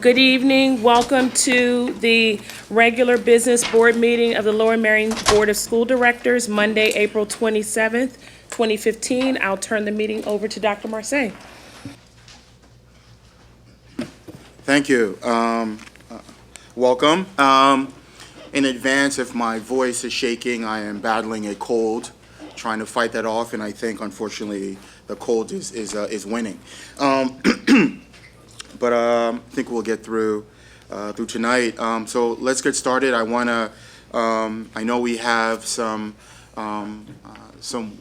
Good evening. Welcome to the regular business board meeting of the Lower Merion Board of School Directors, Monday, April 27th, 2015. I'll turn the meeting over to Dr. Marseille. Thank you. Welcome. In advance, if my voice is shaking, I am battling a cold, trying to fight that off, and I think, unfortunately, the cold is winning. But I think we'll get through tonight. So let's get started. I know we have some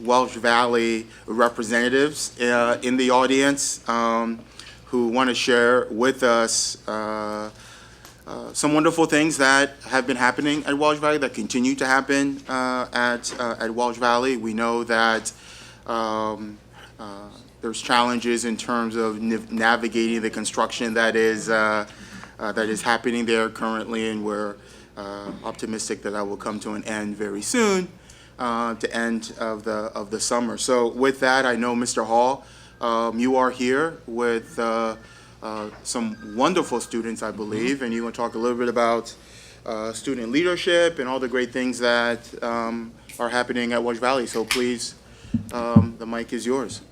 Welsh Valley representatives in the audience who want to share with us some wonderful things that have been happening at Welsh Valley, that continue to happen at Welsh Valley. We know that there's challenges in terms of navigating the construction that is happening there currently, and we're optimistic that will come to an end very soon, the end of the summer. So with that, I know Mr. Hall, you are here with some wonderful students, I believe, and you want to talk a little bit about student leadership and all the great things that are happening at Welsh Valley. So please, the mic is yours.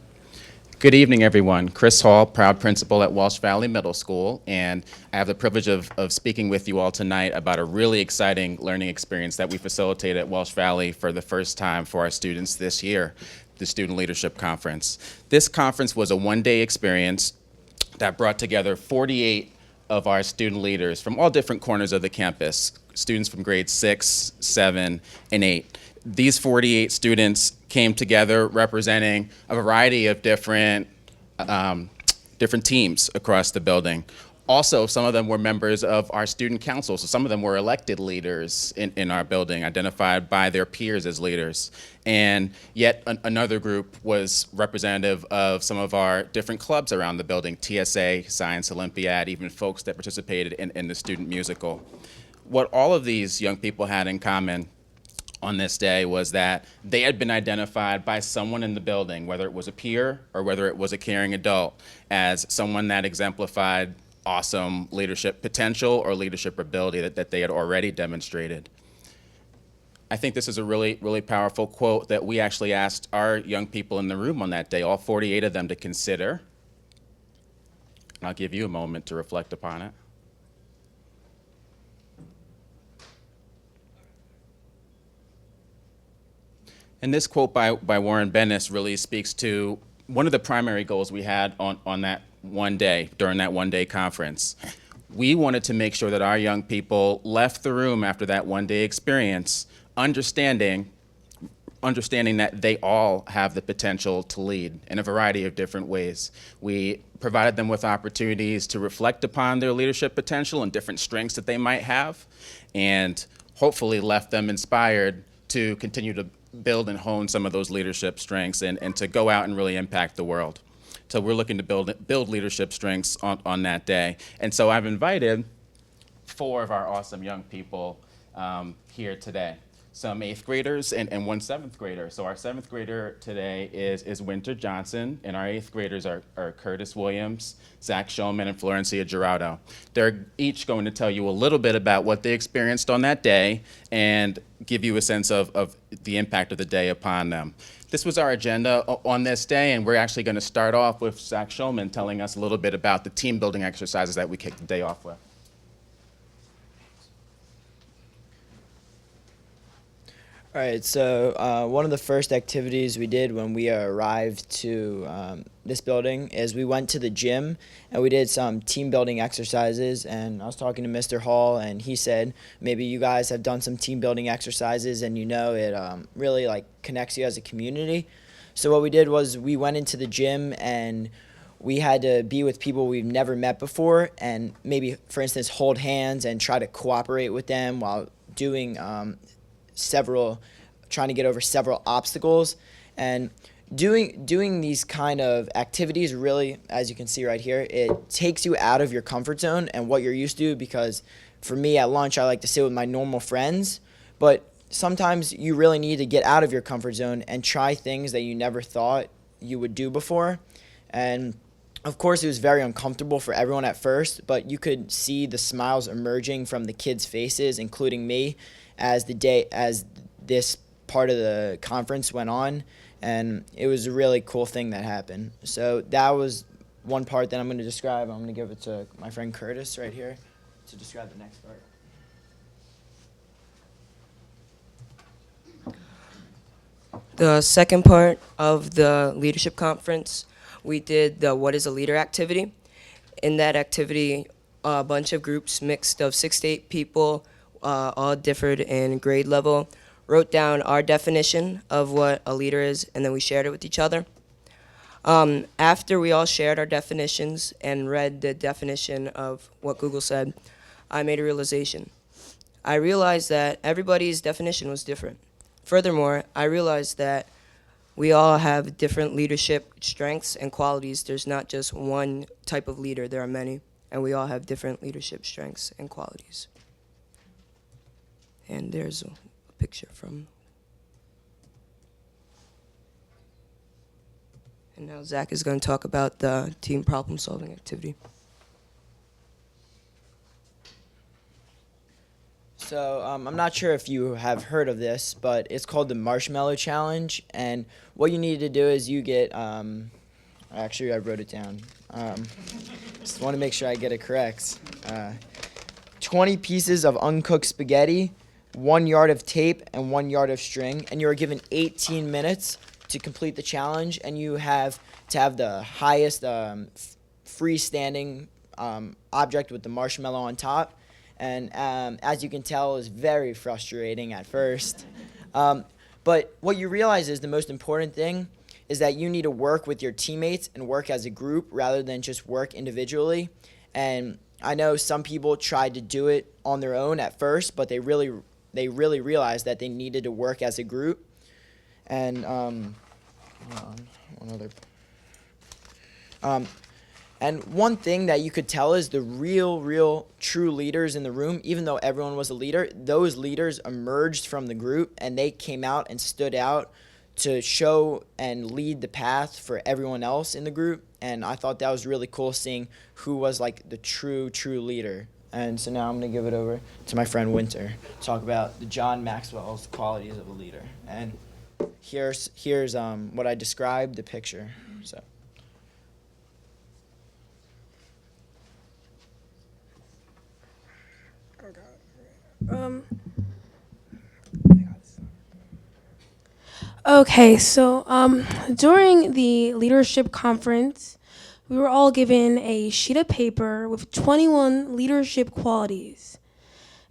Good evening, everyone. Chris Hall, proud principal at Welsh Valley Middle School, and I have the privilege of speaking with you all tonight about a really exciting learning experience that we facilitated at Welsh Valley for the first time for our students this year, the Student Leadership Conference. This conference was a one-day experience that brought together 48 of our student leaders from all different corners of the campus, students from grades 6, 7, and 8. These 48 students came together representing a variety of different teams across the building. Also, some of them were members of our student council, so some of them were elected leaders in our building, identified by their peers as leaders. And yet another group was representative of some of our different clubs around the building, TSA, Science Olympiad, even folks that participated in the student musical. What all of these young people had in common on this day was that they had been identified by someone in the building, whether it was a peer or whether it was a caring adult, as someone that exemplified awesome leadership potential or leadership ability that they had already demonstrated. I think this is a really, really powerful quote that we actually asked our young people in the room on that day, all 48 of them, to consider. And I'll give you a moment to reflect upon it. And this quote by Warren Bennis really speaks to one of the primary goals we had on that one day, during that one-day conference. We wanted to make sure that our young people left the room after that one-day experience understanding that they all have the potential to lead in a variety of different ways. We provided them with opportunities to reflect upon their leadership potential and different strengths that they might have, and hopefully left them inspired to continue to build and hone some of those leadership strengths and to go out and really impact the world. So we're looking to build leadership strengths on that day. And so I've invited 4 of our awesome young people here today. Some 8th graders and one 7th grader. So our 7th grader today is Winter Johnson, and our 8th graders are Curtis Williams, Zach Shulman, and Florencia Gerardo. They're each going to tell you a little bit about what they experienced on that day and give you a sense of the impact of the day upon them. This was our agenda on this day, and we're actually going to start off with Zach Shulman telling us a little bit about the team building exercises that we kicked the day off with. All right, so one of the first activities we did when we arrived to this building is we went to the gym and we did some team building exercises. And I was talking to Mr. Hall, and he said maybe you guys have done some team building exercises and it really connects you as a community. So what we did was we went into the gym and we had to be with people we've never met before and maybe, for instance, hold hands and try to cooperate with them while doing trying to get over several obstacles. And doing these kind of activities really, as you can see right here, it takes you out of your comfort zone and what you're used to, because for me at lunch I like to sit with my normal friends, but sometimes you really need to get out of your comfort zone and try things that you never thought you would do before. And Of course, it was very uncomfortable for everyone at first, but you could see the smiles emerging from the kids' faces, including me, as this part of the conference went on, and it was a really cool thing that happened. So that was one part that I'm going to describe. I'm going to give it to my friend Curtis right here to describe the next part. The second part of the leadership conference, we did the What is a Leader activity. In that activity, a bunch of groups mixed of 6 to 8 people, all differed in grade level, wrote down our definition of what a leader is, and then we shared it with each other. After we all shared our definitions and read the definition of what Google said, I made a realization. I realized that everybody's definition was different. Furthermore, I realized that we all have different leadership strengths and qualities. There's not just one type of leader, there are many, and we all have different leadership strengths and qualities. And there's a picture from. And now Zach is going to talk about the team problem solving activity. So I'm not sure if you have heard of this, but it's called the Marshmallow Challenge. And what you need to do is you get, actually I wrote it down. Just want to make sure I get it correct. 20 pieces of uncooked spaghetti, 1 yard of tape, and 1 yard of string. And you are given 18 minutes to complete the challenge. And you have to have the highest freestanding object with the marshmallow on top. And as you can tell, it's very frustrating at first. But what you realize is the most important thing is that you need to work with your teammates and work as a group rather than just work individually. And I know some people tried to do it on their own at first, but they really realized that they needed to work as a group. And hold on, one other. And one thing that you could tell is the real, true leaders in the room, even though everyone was a leader, those leaders emerged from the group and they came out and stood out to show and lead the path for everyone else in the group. And I thought that was really cool seeing who was like the true leader. And so now I'm going to give it over to my friend Winter to talk about the John Maxwell's qualities of a leader. And here's what I described, the picture. So. Okay, so during the leadership conference, we were all given a sheet of paper with 21 leadership qualities.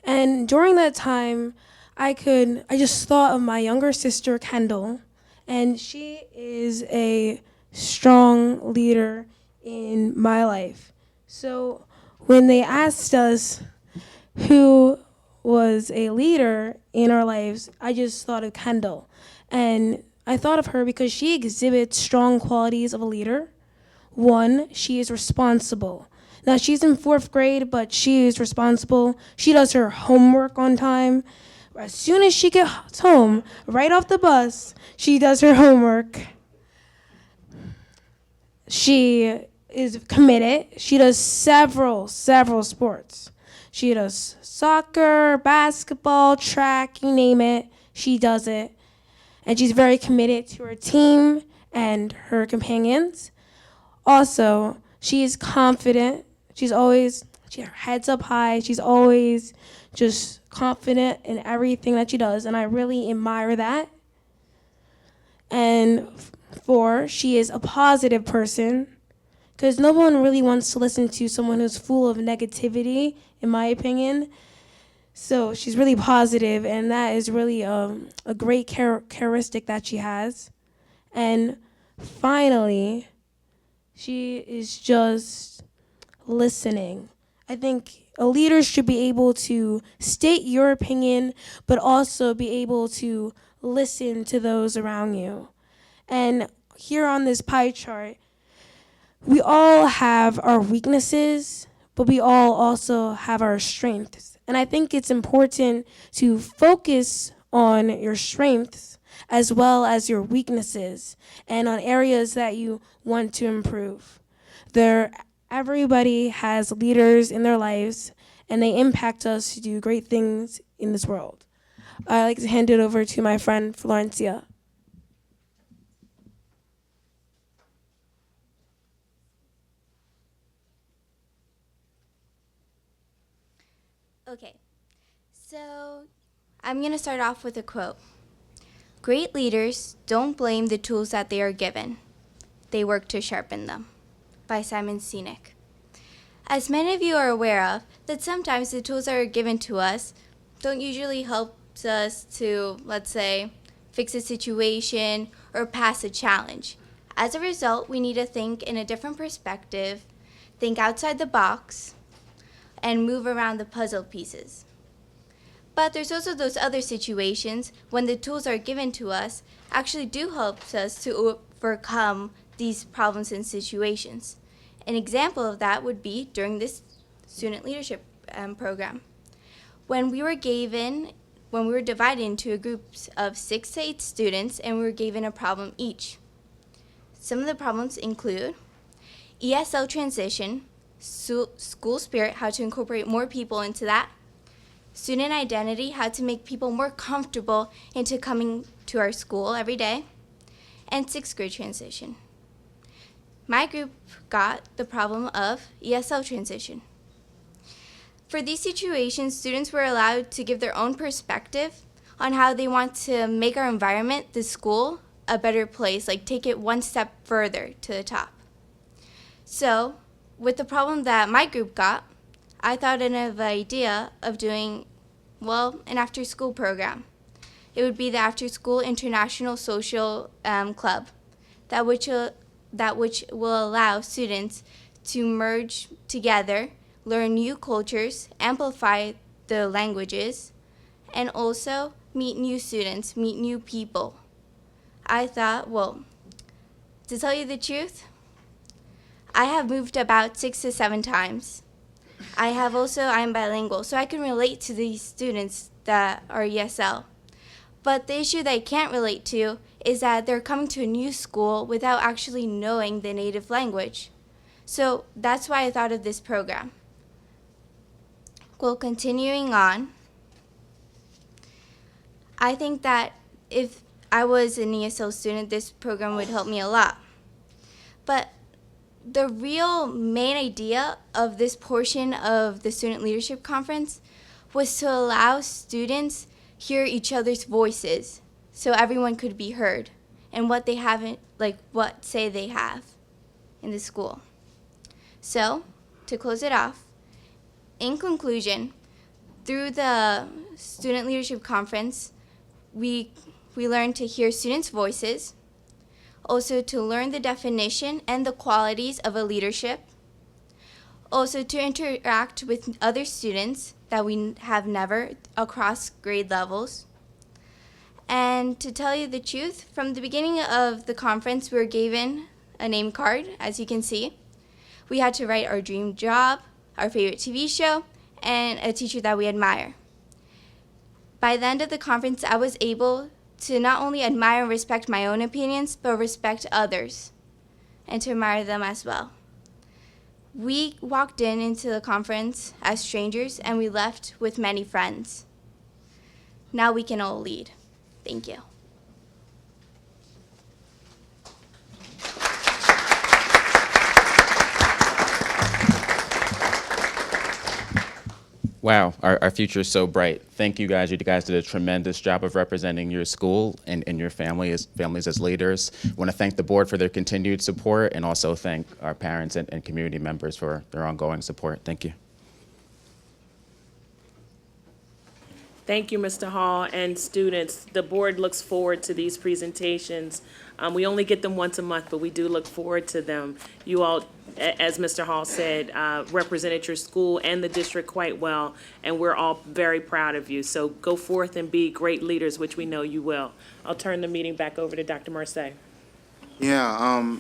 And during that time, I just thought of my younger sister, Kendall, and she is a strong leader in my life. So when they asked us who was a leader in our lives, I just thought of Kendall. And I thought of her because she exhibits strong qualities of a leader. One, she is responsible. Now, she's in 4th grade, but she is responsible. She does her homework on time. As soon as she gets home, right off the bus, she does her homework. She is committed. She does several sports. She does soccer, basketball, track, you name it, she does it. And she's very committed to her team and her companions. Also, she is confident. Her head's up high. She's always just confident in everything that she does, and I really admire that. And 4, she is a positive person, because no one really wants to listen to someone who's full of negativity, in my opinion. So she's really positive, and that is really a great characteristic that she has. And finally, she is just listening. I think a leader should be able to state your opinion, but also be able to listen to those around you. And here on this pie chart, we all have our weaknesses, but we all also have our strengths. And I think it's important to focus on your strengths as well as your weaknesses and on areas that you want to improve. everybody has leaders in their lives, and they impact us to do great things in this world. I'd like to hand it over to my friend Florencia. Okay, so I'm going to start off with a quote. Great leaders don't blame the tools that they are given. They work to sharpen them. By Simon Sinek. As many of you are aware of, that sometimes the tools that are given to us don't usually help us to, let's say, fix a situation or pass a challenge. As a result, we need to think in a different perspective, think outside the box, and move around the puzzle pieces. But there's also those other situations when the tools are given to us actually do help us to overcome these problems and situations. An example of that would be during this student leadership program. When we were divided into groups of 6 to 8 students and we were given a problem each. Some of the problems include ESL transition, school spirit, how to incorporate more people into that, student identity, how to make people more comfortable into coming to our school every day, and 6th grade transition. My group got the problem of ESL transition. For these situations, students were allowed to give their own perspective on how they want to make our environment, the school, a better place, like take it one step further to the top. So, with the problem that my group got, I thought of an idea of doing, an after-school program. It would be the After-School International Social Club, that which will allow students to merge together, learn new cultures, amplify the languages, and also meet new students, meet new people. I thought, to tell you the truth, I have moved about 6 to 7 times. I am bilingual, so I can relate to these students that are ESL. But the issue that I can't relate to is that they're coming to a new school without actually knowing the native language. So that's why I thought of this program. Well, continuing on, I think that if I was an ESL student, this program would help me a lot. But the real main idea of this portion of the Student Leadership Conference was to allow students hear each other's voices so everyone could be heard and what they haven't, what say they have in the school. So, to close it off, in conclusion, through the Student Leadership Conference, we learned to hear students' voices, also to learn the definition and the qualities of a leadership, also to interact with other students that we have never across grade levels. And to tell you the truth, from the beginning of the conference, we were given a name card, as you can see. We had to write our dream job, our favorite TV show, and a teacher that we admire. By the end of the conference, I was able to not only admire and respect my own opinions, but respect others and to admire them as well. We walked into the conference as strangers and we left with many friends. Now we can all lead. Thank you. Wow, our future is so bright. Thank you guys. You guys did a tremendous job of representing your school and your families as leaders. I want to thank the board for their continued support and also thank our parents and community members for their ongoing support. Thank you. Thank you, Mr. Hall, and students. The board looks forward to these presentations. We only get them once a month, but we do look forward to them. You all, as Mr. Hall said, represented your school and the district quite well, and we're all very proud of you. So go forth and be great leaders, which we know you will. I'll turn the meeting back over to Dr. Marseille. Yeah,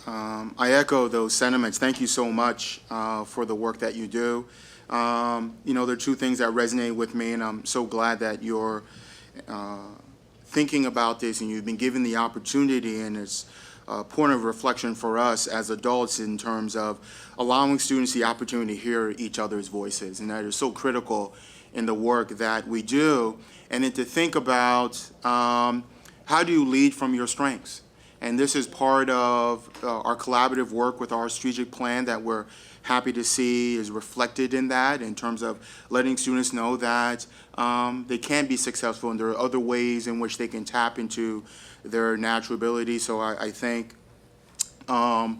I echo those sentiments. Thank you so much for the work that you do. There are two things that resonate with me, and I'm so glad that you're thinking about this and you've been given the opportunity, and it's point of reflection for us as adults in terms of allowing students the opportunity to hear each other's voices, and that is so critical in the work that we do. And then to think about how do you lead from your strengths? And this is part of our collaborative work with our strategic plan that we're happy to see is reflected in that, in terms of letting students know that they can be successful and there are other ways in which they can tap into their natural ability. So I thank our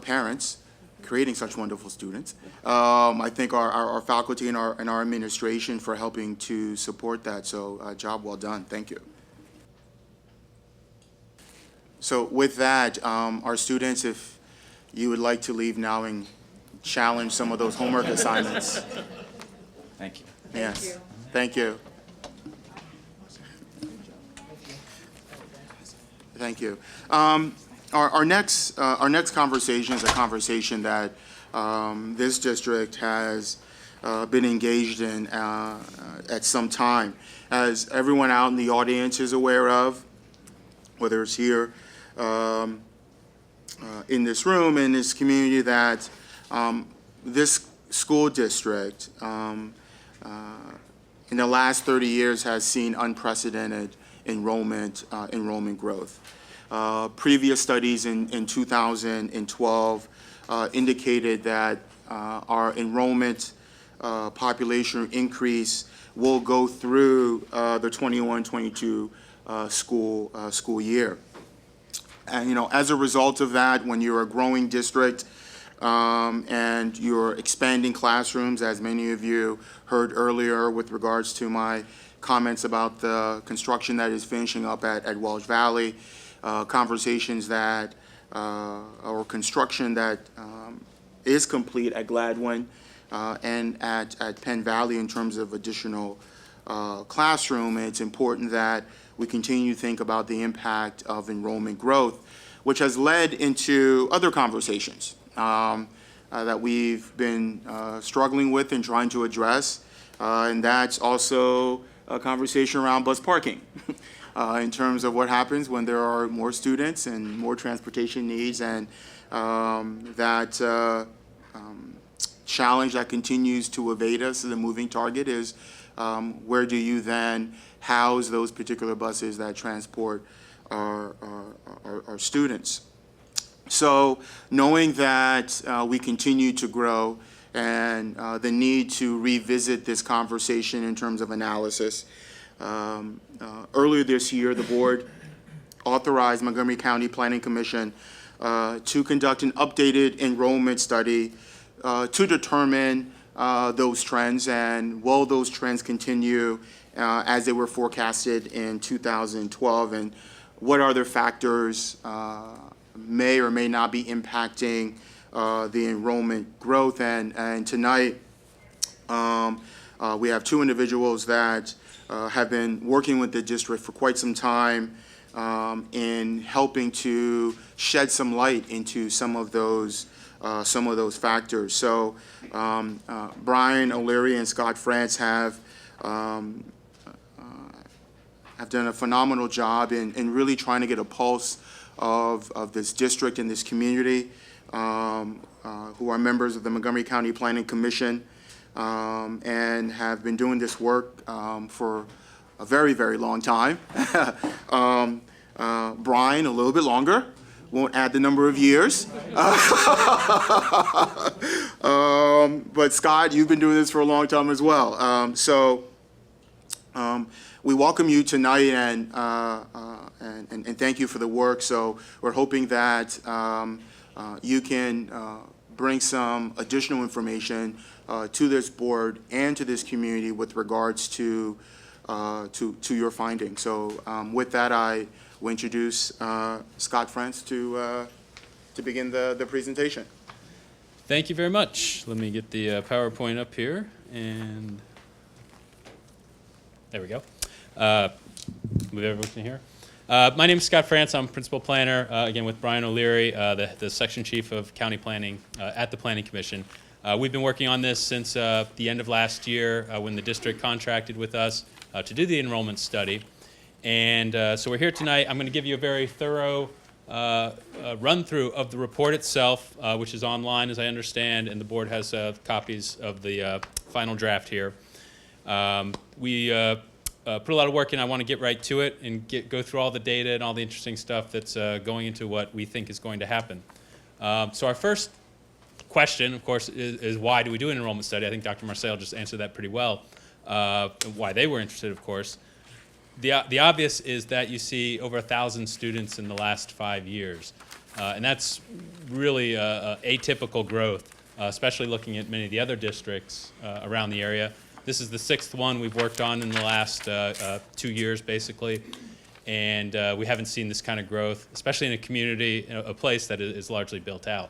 parents creating such wonderful students. I thank our faculty and our administration for helping to support that. So job well done. Thank you. So with that, our students, if you would like to leave now and challenge some of those homework assignments. Thank you. Yes. Thank you. Thank you. Our next conversation is a conversation that this district has been engaged in at some time. As everyone out in the audience is aware of, whether it's here in this room, in this community, that this school district in the last 30 years has seen unprecedented enrollment growth. Previous studies in 2012 indicated that our enrollment population increase will go through the 21-22 school year. And as a result of that, when you're a growing district and you're expanding classrooms, as many of you heard earlier with regards to my comments about the construction that is finishing up at Welsh Valley, conversations that, or construction that is complete at Gladwin and at Penn Valley in terms of additional classroom. And it's important that we continue to think about the impact of enrollment growth, which has led into other conversations that we've been struggling with and trying to address. And that's also a conversation around bus parking in terms of what happens when there are more students and more transportation needs, and that challenge that continues to evade us as a moving target is where do you then house those particular buses that transport our students. So knowing that we continue to grow and the need to revisit this conversation in terms of analysis, earlier this year the board authorized Montgomery County Planning Commission to conduct an updated enrollment study to determine those trends, and will those trends continue as they were forecasted in 2012, and what other factors may or may not be impacting the enrollment growth. And tonight we have two individuals that have been working with the district for quite some time in helping to shed some light into some of those factors. So Brian O'Leary and Scott France have done a phenomenal job in really trying to get a pulse of this district and this community, who are members of the Montgomery County Planning Commission, and have been doing this work for a very, very long time. Brian, a little bit longer. Won't add the number of years. But Scott, you've been doing this for a long time as well. So we welcome you tonight and thank you for the work. So we're hoping that you can bring some additional information to this board and to this community with regards to your findings. So with that, I will introduce Scott France to begin the presentation. Thank you very much. Let me get the PowerPoint up here, and there we go. Move everyone can hear. My name is Scott France. I'm principal planner, again with Brian O'Leary, the section chief of county planning at the Planning Commission. We've been working on this since the end of last year when the district contracted with us to do the enrollment study. And so we're here tonight. I'm going to give you a very thorough run-through of the report itself, which is online, as I understand, and the board has copies of the final draft here. We put a lot of work in. I want to get right to it and go through all the data and all the interesting stuff that's going into what we think is going to happen. So our first question, of course, is why do we do an enrollment study? I think Dr. Marcel just answered that pretty well, why they were interested, of course. The obvious is that you see over 1,000 students in the last 5 years. And that's really atypical growth, especially looking at many of the other districts around the area. This is the 6th one we've worked on in the last 2 years, basically. And we haven't seen this kind of growth, especially in a community, a place that is largely built out.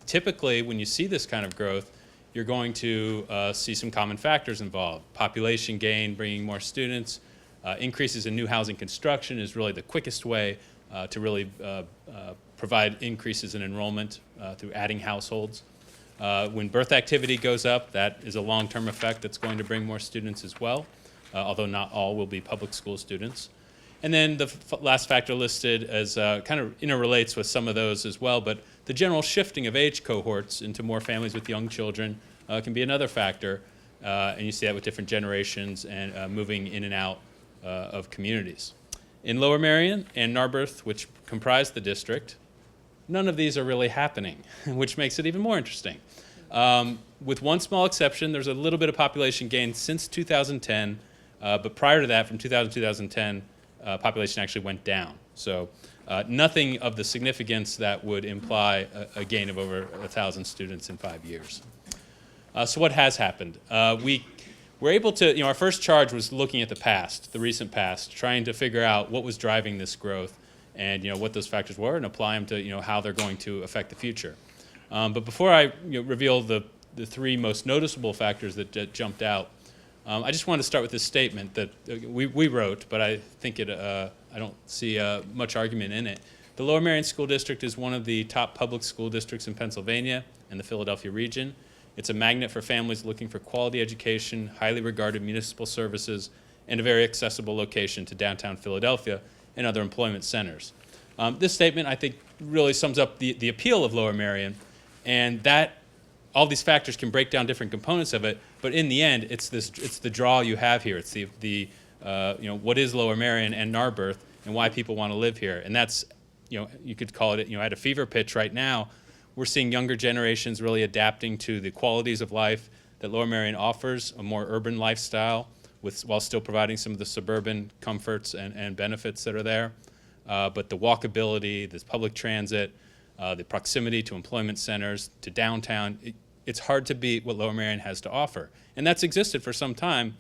Typically, when you see this kind of growth, you're going to see some common factors involved. Population gain, bringing more students, increases in new housing construction is really the quickest way to really provide increases in enrollment through adding households. When birth activity goes up, that is a long-term effect that's going to bring more students as well, although not all will be public school students. And then the last factor listed as kind of interrelates with some of those as well, but the general shifting of age cohorts into more families with young children can be another factor, and you see that with different generations and moving in and out of communities. In Lower Merion and Narberth, which comprise the district, none of these are really happening, which makes it even more interesting. With one small exception, there's a little bit of population gain since 2010, but prior to that, from 2000 to 2010, population actually went down. So nothing of the significance that would imply a gain of over 1,000 students in 5 years. So what has happened? We were able to, our first charge was looking at the past, the recent past, trying to figure out what was driving this growth and what those factors were and apply them to how they're going to affect the future. But before I reveal the 3 most noticeable factors that jumped out, I just wanted to start with this statement that we wrote, but I think I don't see much argument in it. The Lower Merion School District is one of the top public school districts in Pennsylvania and the Philadelphia region. It's a magnet for families looking for quality education, highly regarded municipal services, and a very accessible location to downtown Philadelphia and other employment centers. This statement, I think, really sums up the appeal of Lower Merion, and that all these factors can break down different components of it, but in the end, it's the draw you have here. It's what is Lower Merion and Narberth and why people want to live here. And that's, you could call it, at a fever pitch right now, we're seeing younger generations really adapting to the qualities of life that Lower Merion offers, a more urban lifestyle, while still providing some of the suburban comforts and benefits that are there. But the walkability, the public transit, the proximity to employment centers, to downtown, it's hard to beat what Lower Merion has to offer. And that's existed for some time,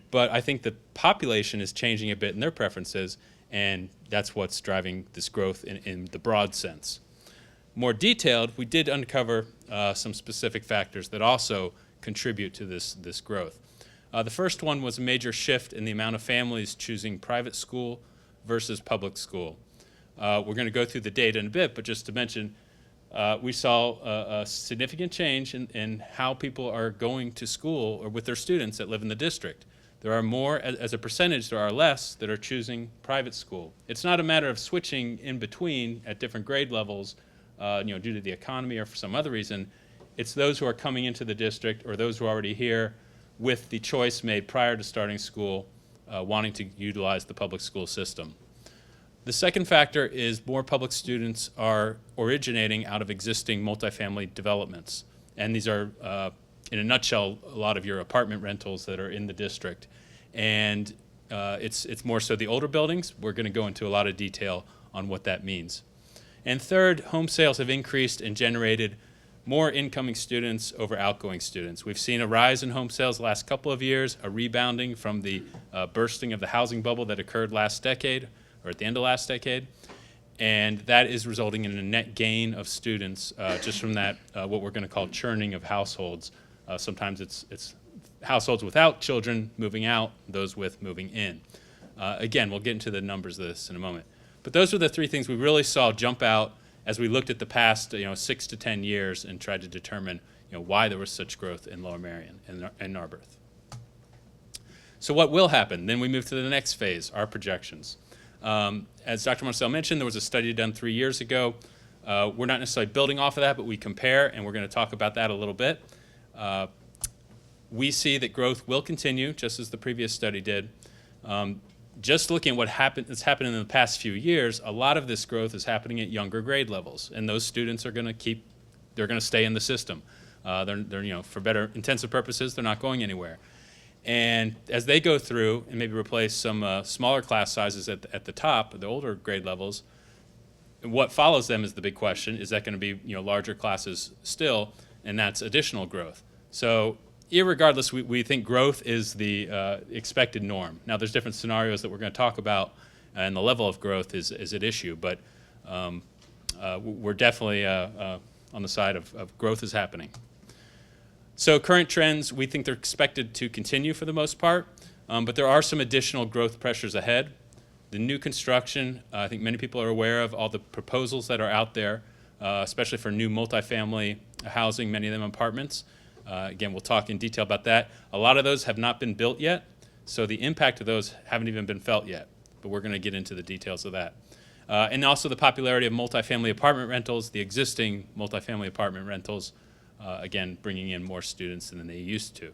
but I think the population is changing a bit in their preferences, and that's what's driving this growth in the broad sense. More detailed, we did uncover some specific factors that also contribute to this growth. The first one was a major shift in the amount of families choosing private school versus public school. We're going to go through the data in a bit, but just to mention, we saw a significant change in how people are going to school or with their students that live in the district. There are more, as a percentage, there are less that are choosing private school. It's not a matter of switching in between at different grade levels, due to the economy or for some other reason. It's those who are coming into the district or those who are already here with the choice made prior to starting school, wanting to utilize the public school system. The second factor is more public students are originating out of existing multifamily developments. And these are, in a nutshell, a lot of your apartment rentals that are in the district. And it's more so the older buildings. We're going to go into a lot of detail on what that means. And third, home sales have increased and generated more incoming students over outgoing students. We've seen a rise in home sales the last couple of years, a rebounding from the bursting of the housing bubble that occurred last decade, or at the end of last decade. And that is resulting in a net gain of students just from that, what we're going to call churning of households. Sometimes it's households without children moving out, those with moving in. Again, we'll get into the numbers of this in a moment. But those are the 3 things we really saw jump out as we looked at the past 6 to 10 years and tried to determine why there was such growth in Lower Merion and Narberth. So what will happen? Then we move to the next phase, our projections. As Dr. Marcel mentioned, there was a study done 3 years ago. We're not necessarily building off of that, but we compare, and we're going to talk about that a little bit. We see that growth will continue, just as the previous study did. Just looking at what has happened in the past few years, a lot of this growth is happening at younger grade levels, and those students are going to stay in the system. They're for better intensive purposes, they're not going anywhere. And as they go through and maybe replace some smaller class sizes at the top, the older grade levels, what follows them is the big question. Is that going to be larger classes still? And that's additional growth. So irregardless, we think growth is the expected norm. Now, there's different scenarios that we're going to talk about, and the level of growth is at issue, but we're definitely on the side of growth is happening. So current trends, we think they're expected to continue for the most part, but there are some additional growth pressures ahead. The new construction, I think many people are aware of all the proposals that are out there, especially for new multifamily housing, many of them apartments. Again, we'll talk in detail about that. A lot of those have not been built yet, so the impact of those haven't even been felt yet, but we're going to get into the details of that. And also the popularity of multifamily apartment rentals, the existing multifamily apartment rentals, again, bringing in more students than they used to.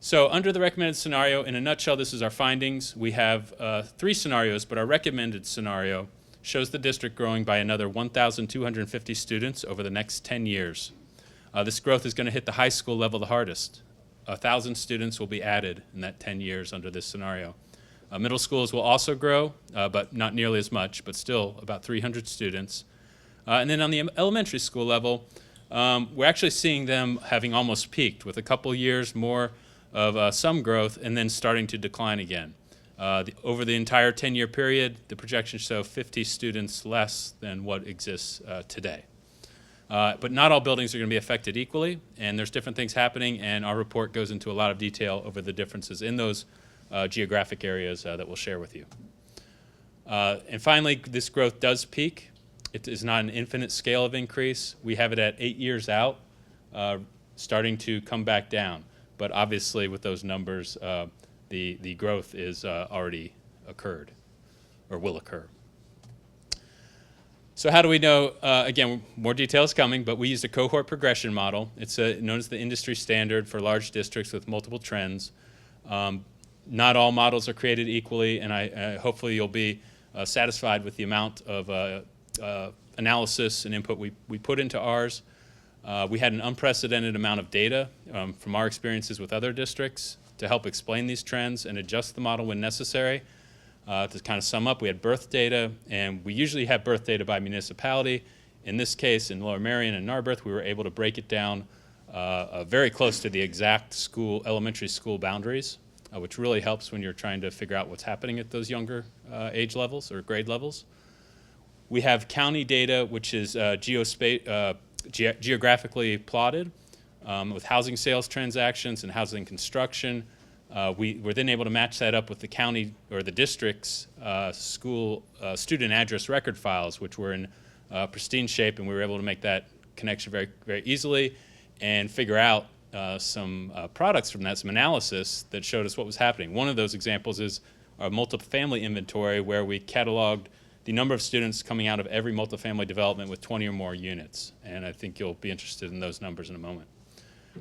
So under the recommended scenario, in a nutshell, this is our findings. We have 3 scenarios, but our recommended scenario shows the district growing by another 1,250 students over the next 10 years. This growth is going to hit the high school level the hardest. 1,000 students will be added in that 10 years under this scenario. Middle schools will also grow, but not nearly as much, but still about 300 students. And then on the elementary school level, we're actually seeing them having almost peaked with a couple years more of some growth and then starting to decline again. Over the entire 10-year period, the projections show 50 students less than what exists today. But not all buildings are going to be affected equally, and there's different things happening, and our report goes into a lot of detail over the differences in those geographic areas that we'll share with you. And finally, this growth does peak. It is not an infinite scale of increase. We have it at 8 years out, starting to come back down. But obviously, with those numbers, the growth is already occurred or will occur. So how do we know? Again, more details coming, but we used a cohort progression model. It's known as the industry standard for large districts with multiple trends. Not all models are created equally, and hopefully you'll be satisfied with the amount of analysis and input we put into ours. We had an unprecedented amount of data from our experiences with other districts to help explain these trends and adjust the model when necessary. To kind of sum up, we had birth data, and we usually have birth data by municipality. In this case, in Lower Merion and Narberth, we were able to break it down very close to the exact elementary school boundaries, which really helps when you're trying to figure out what's happening at those younger age levels or grade levels. We have county data, which is geographically plotted with housing sales transactions and housing construction. We were then able to match that up with the county or the district's school student address record files, which were in pristine shape, and we were able to make that connection very, very easily and figure out some products from that, some analysis that showed us what was happening. One of those examples is our multifamily inventory, where we cataloged the number of students coming out of every multifamily development with 20 or more units, and I think you'll be interested in those numbers in a moment.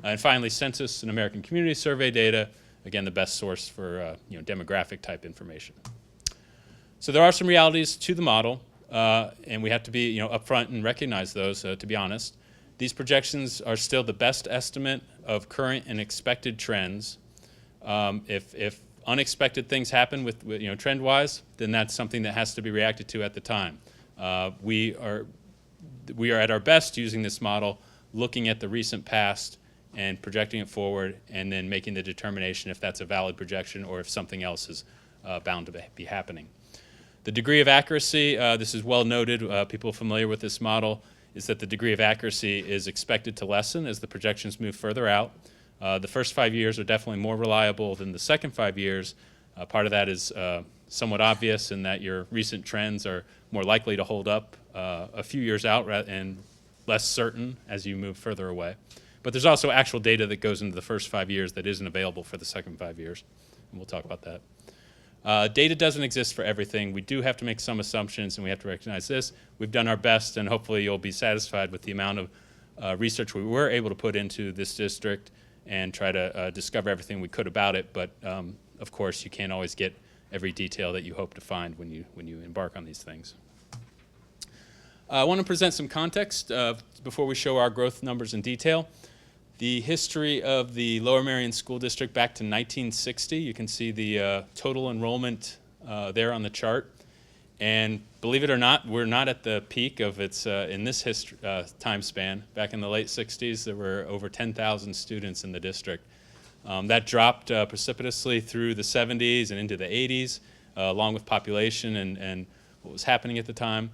And finally, census and American Community Survey data, again, the best source for demographic type information. So there are some realities to the model, and we have to be upfront and recognize those, to be honest. These projections are still the best estimate of current and expected trends. If unexpected things happen with trend-wise, then that's something that has to be reacted to at the time. We are at our best using this model, looking at the recent past and projecting it forward, and then making the determination if that's a valid projection or if something else is bound to be happening. The degree of accuracy, this is well noted, people familiar with this model, is that the degree of accuracy is expected to lessen as the projections move further out. The first 5 years are definitely more reliable than the second 5 years. Part of that is somewhat obvious in that your recent trends are more likely to hold up a few years out and less certain as you move further away. But there's also actual data that goes into the first 5 years that isn't available for the second 5 years, and we'll talk about that. Data doesn't exist for everything. We do have to make some assumptions, and we have to recognize this. We've done our best, and hopefully you'll be satisfied with the amount of research we were able to put into this district and try to discover everything we could about it. But of course, you can't always get every detail that you hope to find when you embark on these things. I want to present some context before we show our growth numbers in detail. The history of the Lower Merion School District back to 1960. You can see the total enrollment there on the chart. And believe it or not, we're not at the peak of its in this time span. Back in the late 60s, there were over 10,000 students in the district. That dropped precipitously through the 70s and into the 80s, along with population and what was happening at the time.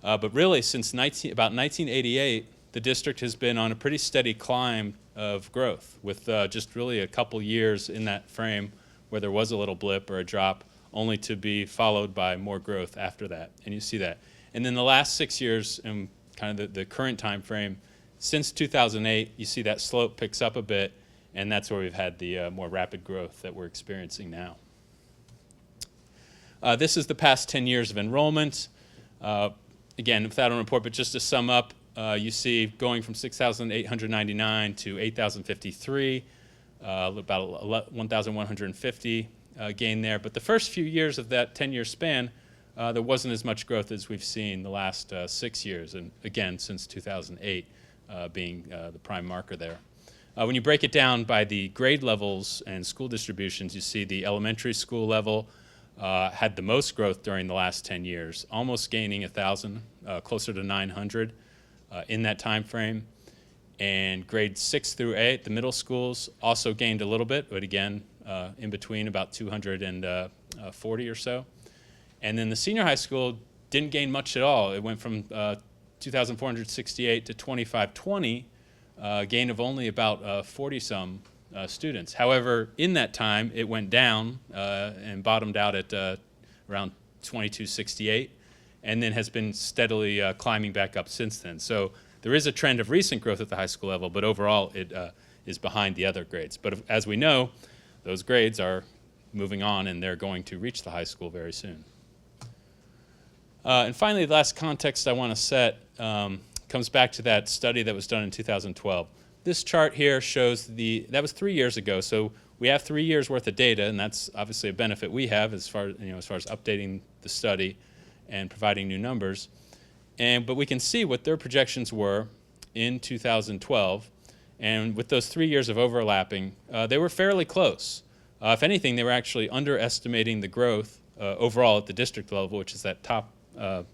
But really, since about 1988, the district has been on a pretty steady climb of growth, with just really a couple years in that frame where there was a little blip or a drop, only to be followed by more growth after that. And you see that. And then the last 6 years, and kind of the current time frame, since 2008, you see that slope picks up a bit, and that's where we've had the more rapid growth that we're experiencing now. This is the past 10 years of enrollment. Again, without a report, but just to sum up, you see going from 6,899 to 8,053, about 1,150 gain there. But the first few years of that 10-year span, there wasn't as much growth as we've seen the last 6 years, and again, since 2008 being the prime marker there. When you break it down by the grade levels and school distributions, you see the elementary school level had the most growth during the last 10 years, almost gaining 1,000, closer to 900 in that time frame. And grades 6 through 8, the middle schools, also gained a little bit, but again, in between about 240 or so. And then the senior high school didn't gain much at all. It went from 2,468 to 2,520, gain of only about 40-some students. However, in that time, it went down and bottomed out at around 2,268, and then has been steadily climbing back up since then. So there is a trend of recent growth at the high school level, but overall it is behind the other grades. But as we know, those grades are moving on, and they're going to reach the high school very soon. And finally, the last context I want to set comes back to that study that was done in 2012. This chart here shows that was 3 years ago, so we have 3 years worth of data, and that's obviously a benefit we have as far as updating the study and providing new numbers. But we can see what their projections were in 2012, and with those 3 years of overlapping, they were fairly close. If anything, they were actually underestimating the growth overall at the district level, which is that top, let's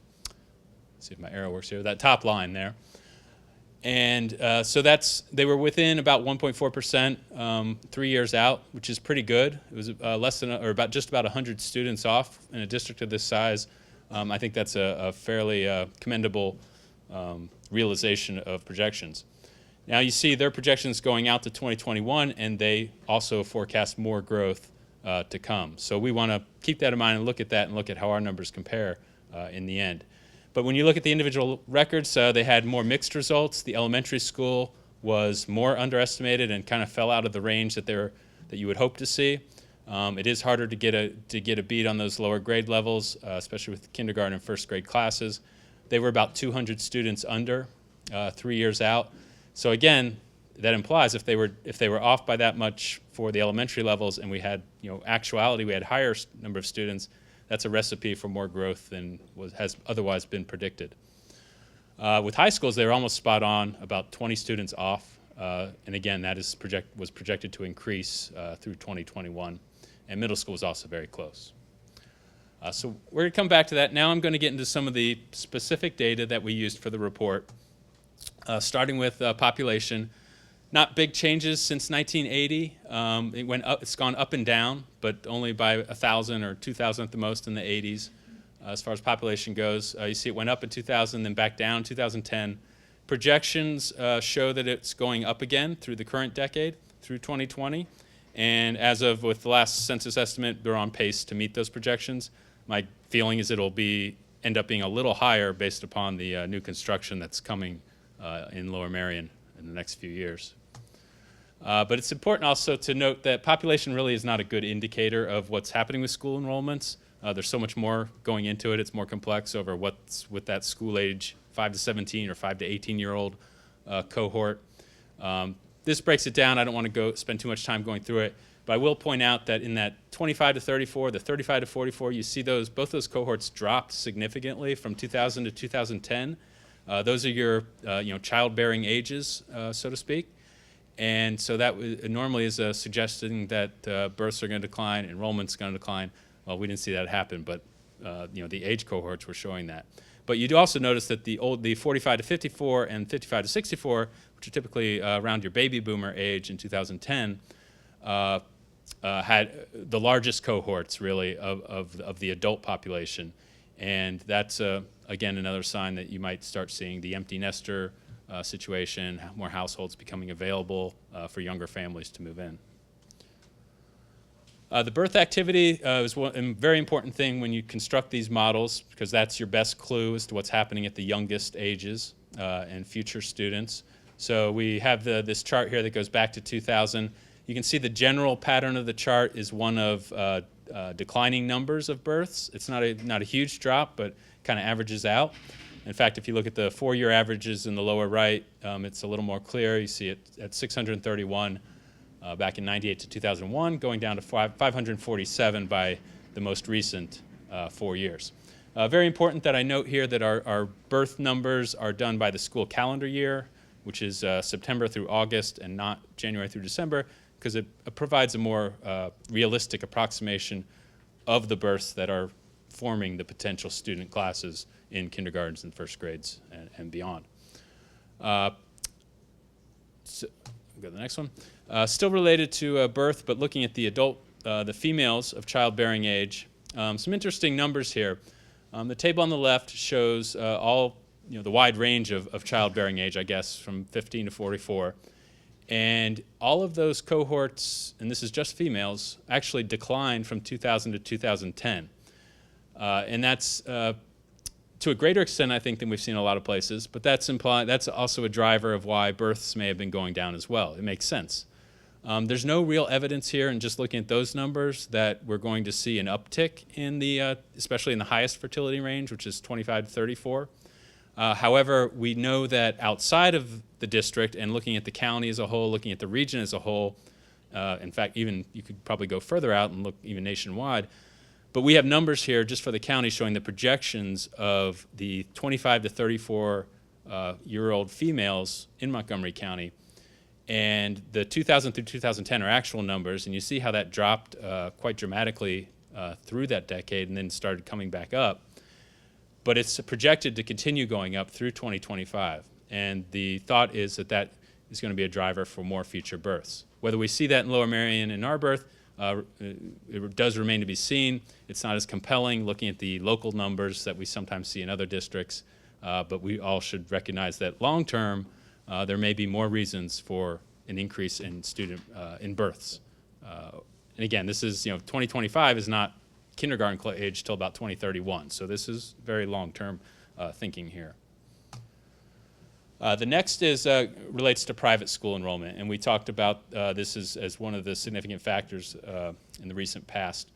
see if my arrow works here, that top line there. And so they were within about 1.4% 3 years out, which is pretty good. It was less than, or about just about 100 students off in a district of this size. I think that's a fairly commendable realization of projections. Now you see their projections going out to 2021, and they also forecast more growth to come. So we want to keep that in mind and look at that and look at how our numbers compare in the end. But when you look at the individual records, they had more mixed results. The elementary school was more underestimated and kind of fell out of the range that you would hope to see. It is harder to get a beat on those lower grade levels, especially with kindergarten and first grade classes. They were about 200 students under 3 years out. So again, that implies if they were off by that much for the elementary levels, and we had actuality, we had higher number of students, that's a recipe for more growth than has otherwise been predicted. With high schools, they were almost spot on, about 20 students off, and again, that was projected to increase through 2021. And middle school was also very close. So we're going to come back to that. Now I'm going to get into some of the specific data that we used for the report, starting with population. Not big changes since 1980. It's gone up and down, but only by 1,000 or 2,000 at the most in the 80s. As far as population goes, you see it went up in 2000, then back down in 2010. Projections show that it's going up again through the current decade, through 2020. And as of with the last census estimate, they're on pace to meet those projections. My feeling is it'll end up being a little higher based upon the new construction that's coming in Lower Merion in the next few years. But it's important also to note that population really is not a good indicator of what's happening with school enrollments. There's so much more going into it. It's more complex over what's with that school age 5 to 17 or 5 to 18-year-old cohort. This breaks it down. I don't want to spend too much time going through it, but I will point out that in that 25 to 34, the 35 to 44, you see both those cohorts dropped significantly from 2000 to 2010. Those are your childbearing ages, so to speak. And so that normally is suggesting that births are going to decline, enrollment's going to decline. Well, we didn't see that happen, but the age cohorts were showing that. But you do also notice that the 45 to 54 and 55 to 64, which are typically around your baby boomer age in 2010, had the largest cohorts really of the adult population. And that's, again, another sign that you might start seeing the empty nester situation, more households becoming available for younger families to move in. The birth activity is a very important thing when you construct these models, because that's your best clue as to what's happening at the youngest ages and future students. So we have this chart here that goes back to 2000. You can see the general pattern of the chart is one of declining numbers of births. It's not a huge drop, but kind of averages out. In fact, if you look at the 4-year averages in the lower right, it's a little more clear. You see it at 631 back in 98 to 2001, going down to 547 by the most recent 4 years. Very important that I note here that our birth numbers are done by the school calendar year, which is September through August and not January through December, because it provides a more realistic approximation of the births that are forming the potential student classes in kindergartens and first grades and beyond. So, go to the next one. Still related to birth, but looking at the the females of childbearing age. Some interesting numbers here. The table on the left shows the wide range of childbearing age, I guess, from 15 to 44. And all of those cohorts, and this is just females, actually declined from 2000 to 2010. And that's to a greater extent, I think, than we've seen in a lot of places, but that's also a driver of why births may have been going down as well. It makes sense. There's no real evidence here, and just looking at those numbers, that we're going to see an uptick in especially in the highest fertility range, which is 25 to 34. However, we know that outside of the district and looking at the county as a whole, looking at the region as a whole, in fact, even you could probably go further out and look even nationwide, but we have numbers here just for the county showing the projections of the 25 to 34-year-old females in Montgomery County. And the 2000 through 2010 are actual numbers, and you see how that dropped quite dramatically through that decade and then started coming back up. But it's projected to continue going up through 2025. And the thought is that is going to be a driver for more future births. Whether we see that in Lower Merion in our birth, it does remain to be seen. It's not as compelling looking at the local numbers that we sometimes see in other districts, but we all should recognize that long term, there may be more reasons for an increase in in births. And again, this is 2025 is not kindergarten age till about 2031, so this is very long term thinking here. The next relates to private school enrollment, and we talked about this as one of the significant factors in the recent past.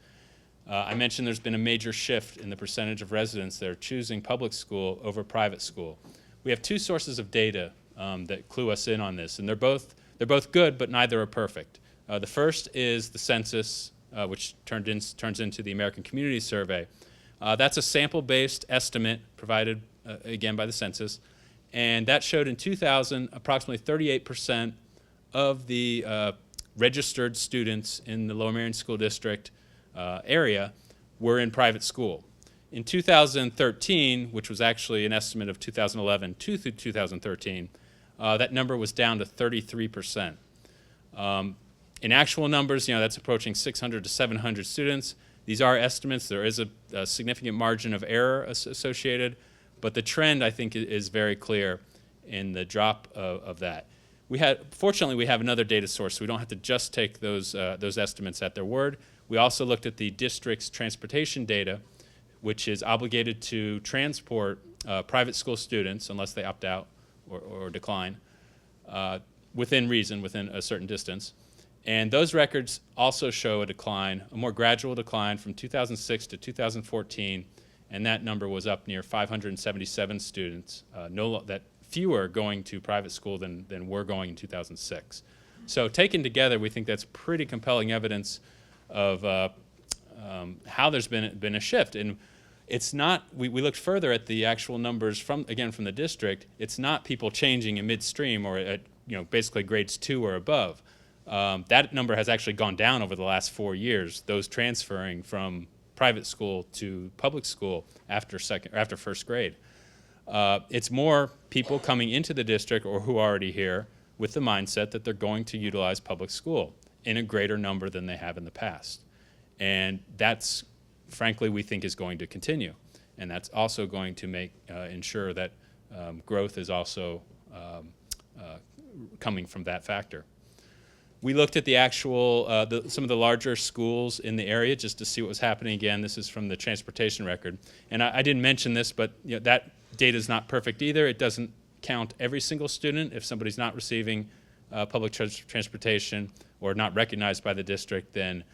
I mentioned there's been a major shift in the percentage of residents that are choosing public school over private school. We have two sources of data that clue us in on this, and they're both good, but neither are perfect. The first is the census, which turns into the American Community Survey. That's a sample-based estimate provided, again, by the census. And that showed in 2000, approximately 38% of the registered students in the Lower Merion School District area were in private school. In 2013, which was actually an estimate of 2011 through 2013, that number was down to 33%. In actual numbers, that's approaching 600 to 700 students. These are estimates. There is a significant margin of error associated. But the trend, I think, is very clear in the drop of that. Fortunately, we have another data source, so we don't have to just take those estimates at their word. We also looked at the district's transportation data, which is obligated to transport private school students, unless they opt out or decline, within reason, within a certain distance. And those records also show a decline, a more gradual decline from 2006 to 2014, and that number was up near 577 students, that fewer going to private school than were going in 2006. So taken together, we think that's pretty compelling evidence of how there's been a shift. And it's not, we looked further at the actual numbers from the district. It's not people changing in midstream or at basically grades 2 or above. That number has actually gone down over the last 4 years, those transferring from private school to public school after first grade. It's more people coming into the district or who are already here with the mindset that they're going to utilize public school in a greater number than they have in the past. And that's, frankly, we think is going to continue. And that's also going to ensure that growth is also coming from that factor. We looked at the actual, some of the larger schools in the area just to see what was happening. Again, this is from the transportation record. And I didn't mention this, but that data is not perfect either. It doesn't count every single student. If somebody's not receiving public transportation or not recognized by the district, then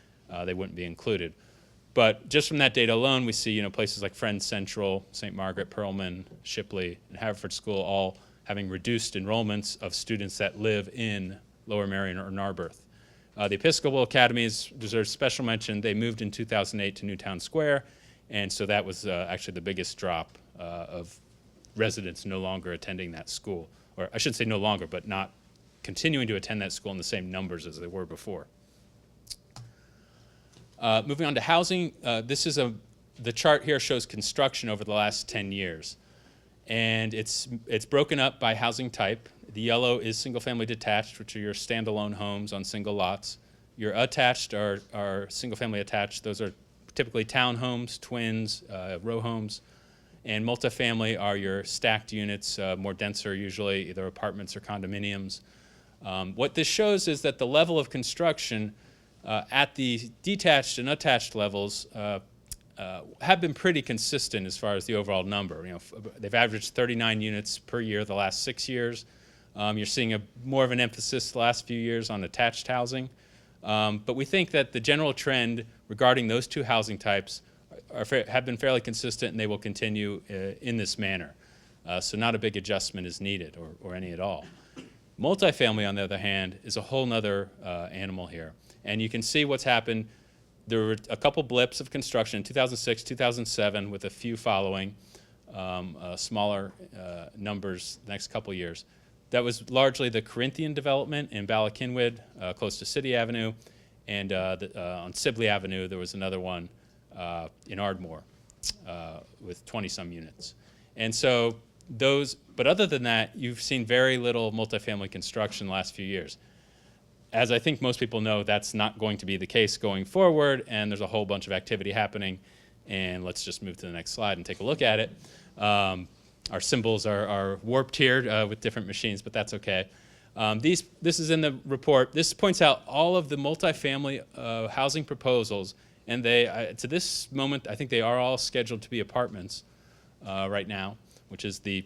they wouldn't be included. But just from that data alone, we see places like Friends Central, St. Margaret, Perlman, Shipley, and Haverford School all having reduced enrollments of students that live in Lower Merion or Narberth. The Episcopal Academies deserve special mention. They moved in 2008 to Newtown Square, and so that was actually the biggest drop of residents no longer attending that school. Or I shouldn't say no longer, but not continuing to attend that school in the same numbers as they were before. Moving on to housing, the chart here shows construction over the last 10 years. And it's broken up by housing type. The yellow is single-family detached, which are your standalone homes on single lots. Your attached are single-family attached. Those are typically townhomes, twins, row homes. And multifamily are your stacked units, more denser usually, either apartments or condominiums. What this shows is that the level of construction at the detached and attached levels have been pretty consistent as far as the overall number. They've averaged 39 units per year the last 6 years. You're seeing more of an emphasis the last few years on attached housing. But we think that the general trend regarding those two housing types have been fairly consistent, and they will continue in this manner. So not a big adjustment is needed, or any at all. Multifamily, on the other hand, is a whole nother animal here. And you can see what's happened. There were a couple blips of construction in 2006, 2007, with a few following, smaller numbers the next couple years. That was largely the Corinthian development in Bala Cynwyd, close to City Avenue, and on Sibley Avenue there was another one in Ardmore with 20-some units. And so but other than that, you've seen very little multifamily construction the last few years. As I think most people know, that's not going to be the case going forward, and there's a whole bunch of activity happening. And let's just move to the next slide and take a look at it. Our symbols are warped here with different machines, but that's okay. This is in the report. This points out all of the multifamily housing proposals, and to this moment, I think they are all scheduled to be apartments right now, which is the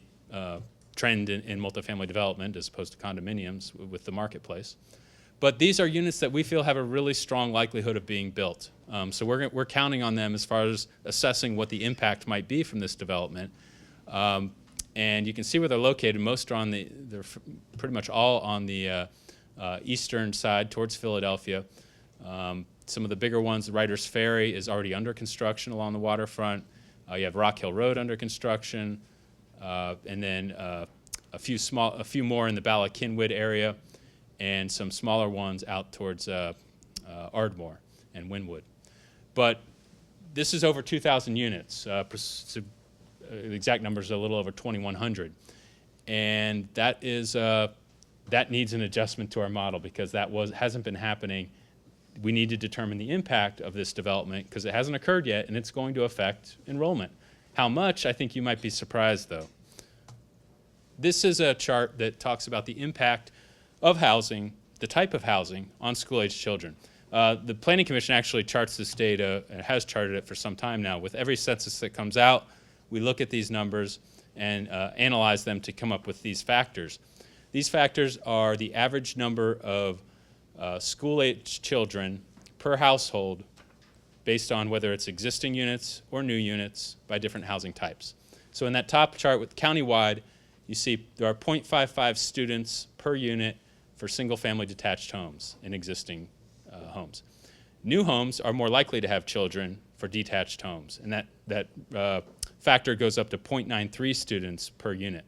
trend in multifamily development as opposed to condominiums with the marketplace. But these are units that we feel have a really strong likelihood of being built. So we're counting on them as far as assessing what the impact might be from this development. And you can see where they're located. Most are they're pretty much all on the eastern side towards Philadelphia. Some of the bigger ones, Writer's Ferry is already under construction along the waterfront. You have Rock Hill Road under construction, and then a few more in the Bala Cynwyd area, and some smaller ones out towards Ardmore and Wynwood. But this is over 2,000 units. The exact number is a little over 2,100. And that needs an adjustment to our model because hasn't been happening. We need to determine the impact of this development because it hasn't occurred yet, and it's going to affect enrollment. How much, I think you might be surprised, though. This is a chart that talks about the impact of housing, the type of housing, on school-age children. The Planning Commission actually charts this data and has charted it for some time now. With every census that comes out, we look at these numbers and analyze them to come up with these factors. These factors are the average number of school-age children per household based on whether it's existing units or new units by different housing types. So in that top chart with countywide, you see there are 0.55 students per unit for single-family detached homes in existing homes. New homes are more likely to have children for detached homes, and that factor goes up to 0.93 students per unit.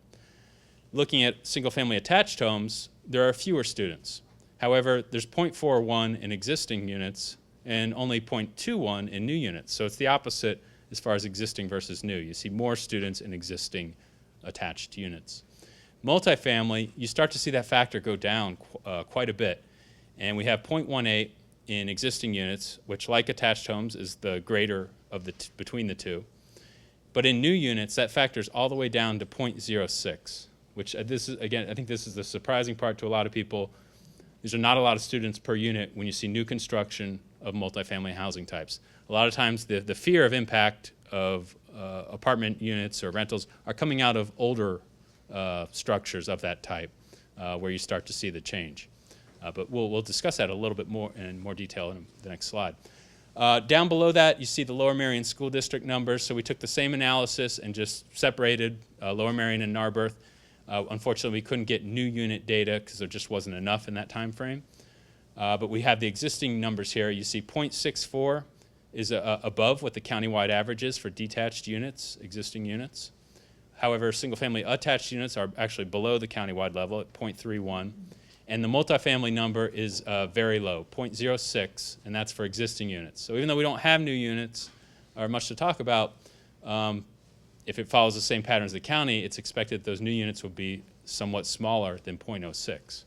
Looking at single-family attached homes, there are fewer students. However, there's 0.41 in existing units and only 0.21 in new units. So it's the opposite as far as existing versus new. You see more students in existing attached units. Multifamily, you start to see that factor go down quite a bit. And we have 0.18 in existing units, which, like attached homes, is the greater of the between the two. But in new units, that factor is all the way down to 0.06, which this is, again, I think this is the surprising part to a lot of people. These are not a lot of students per unit when you see new construction of multifamily housing types. A lot of times the fear of impact of apartment units or rentals are coming out of older structures of that type where you start to see the change. But we'll discuss that a little bit more in more detail in the next slide. Down below that, you see the Lower Merion School District numbers. So we took the same analysis and just separated Lower Merion and Narberth. Unfortunately, we couldn't get new unit data because there just wasn't enough in that time frame. But we have the existing numbers here. You see 0.64 is above what the countywide average is for detached units, existing units. However, single-family attached units are actually below the countywide level at 0.31. And the multifamily number is very low, 0.06, and that's for existing units. So even though we don't have new units or much to talk about, if it follows the same pattern as the county, it's expected that those new units will be somewhat smaller than 0.06.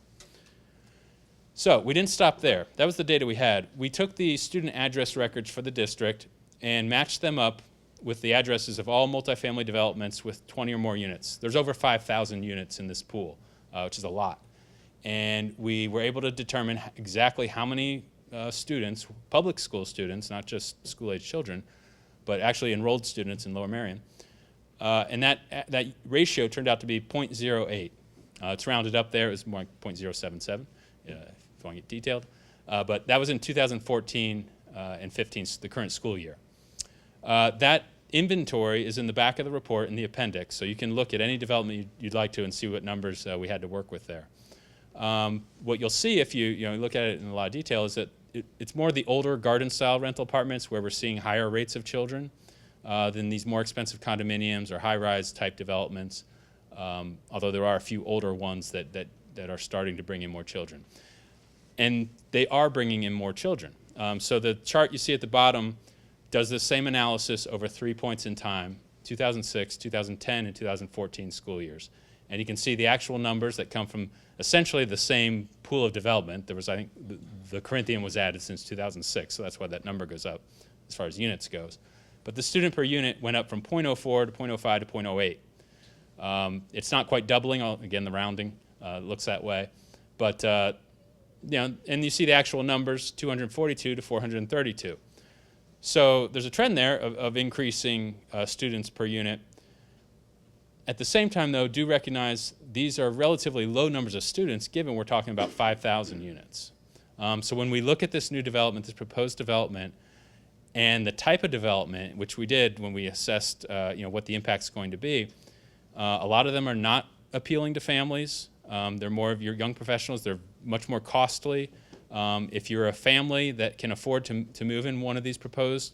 So we didn't stop there. That was the data we had. We took the student address records for the district and matched them up with the addresses of all multifamily developments with 20 or more units. There's over 5,000 units in this pool, which is a lot. And we were able to determine exactly how many students, public school students, not just school-age children, but actually enrolled students in Lower Merion. And that ratio turned out to be 0.08. It's rounded up there. It was more like 0.077, if you want to get detailed. But that was in 2014 and 15, the current school year. That inventory is in the back of the report in the appendix, so you can look at any development you'd like to and see what numbers we had to work with there. What you'll see if you look at it in a lot of detail is that it's more the older garden-style rental apartments where we're seeing higher rates of children than these more expensive condominiums or high-rise type developments, although there are a few older ones that are starting to bring in more children. And they are bringing in more children. So the chart you see at the bottom does the same analysis over 3 points in time, 2006, 2010, and 2014 school years. And you can see the actual numbers that come from essentially the same pool of development. There was, I think, the Corinthian was added since 2006, so that's why that number goes up as far as units goes. But the student per unit went up from 0.04 to 0.05 to 0.08. It's not quite doubling. Again, the rounding looks that way. But, and you see the actual numbers, 242 to 432. So there's a trend there of increasing students per unit. At the same time, though, do recognize these are relatively low numbers of students, given we're talking about 5,000 units. So when we look at this new development, this proposed development, and the type of development, which we did when we assessed what the impact's going to be, a lot of them are not appealing to families. They're more of your young professionals. They're much more costly. If you're a family that can afford to move in one of these proposed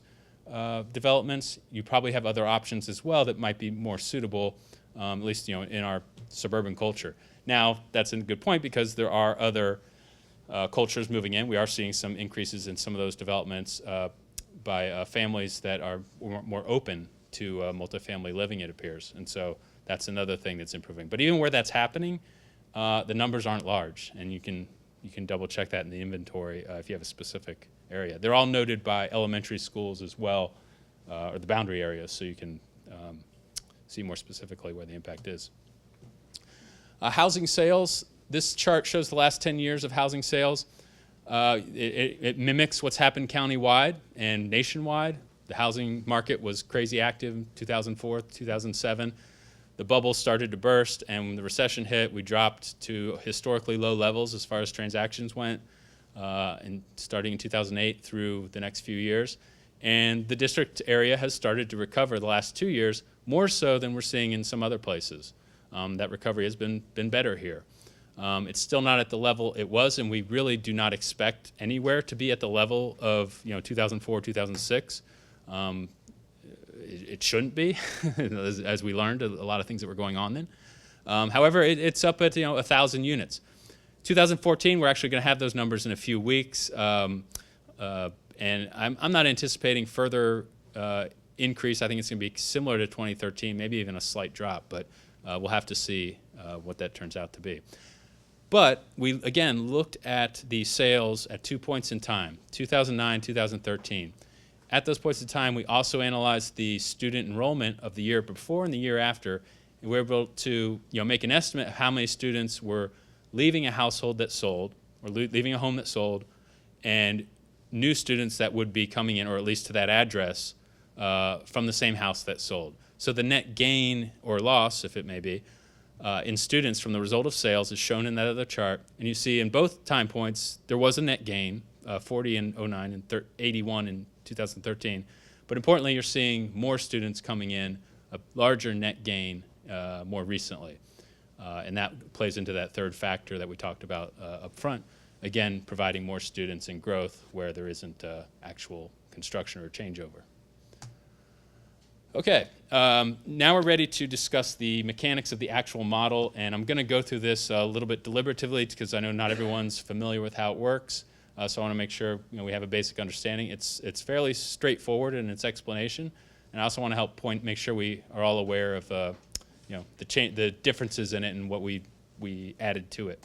developments, you probably have other options as well that might be more suitable, at least in our suburban culture. Now, that's a good point because there are other cultures moving in. We are seeing some increases in some of those developments by families that are more open to multifamily living, it appears. And so that's another thing that's improving. But even where that's happening, the numbers aren't large, and you can double check that in the inventory if you have a specific area. They're all noted by elementary schools as well, or the boundary areas, so you can see more specifically where the impact is. Housing sales, this chart shows the last 10 years of housing sales. It mimics what's happened countywide and nationwide. The housing market was crazy active in 2004, 2007. the bubble started to burst, and when the recession hit, we dropped to historically low levels as far as transactions went, and starting in 2008 through the next few years. And the district area has started to recover the last 2 years, more so than we're seeing in some other places. That recovery has been better here. It's still not at the level it was, and we really do not expect anywhere to be at the level of 2004, 2006. It shouldn't be, as we learned, a lot of things that were going on then. However, it's up at 1,000 units. 2014, we're actually going to have those numbers in a few weeks, and I'm not anticipating further increase. I think it's going to be similar to 2013, maybe even a slight drop, but we'll have to see what that turns out to be. But we, again, looked at the sales at 2 points in time, 2009, 2013. At those points in time, we also analyzed the student enrollment of the year before and the year after, and we were able to make an estimate of how many students were leaving a household that sold, or leaving a home that sold, and new students that would be coming in, or at least to that address, from the same house that sold. So the net gain or loss, if it may be, in students from the result of sales is shown in that other chart. And you see in both time points, there was a net gain, 40 in 09 and 81 in 2013. But importantly, you're seeing more students coming in, a larger net gain more recently. And that plays into that third factor that we talked about up front. Again, providing more students and growth where there isn't actual construction or changeover. Okay, now we're ready to discuss the mechanics of the actual model, and I'm going to go through this a little bit deliberatively because I know not everyone's familiar with how it works. So I want to make sure we have a basic understanding. It's fairly straightforward in its explanation, and I also want to help make sure we are all aware of the differences in it and what we added to it.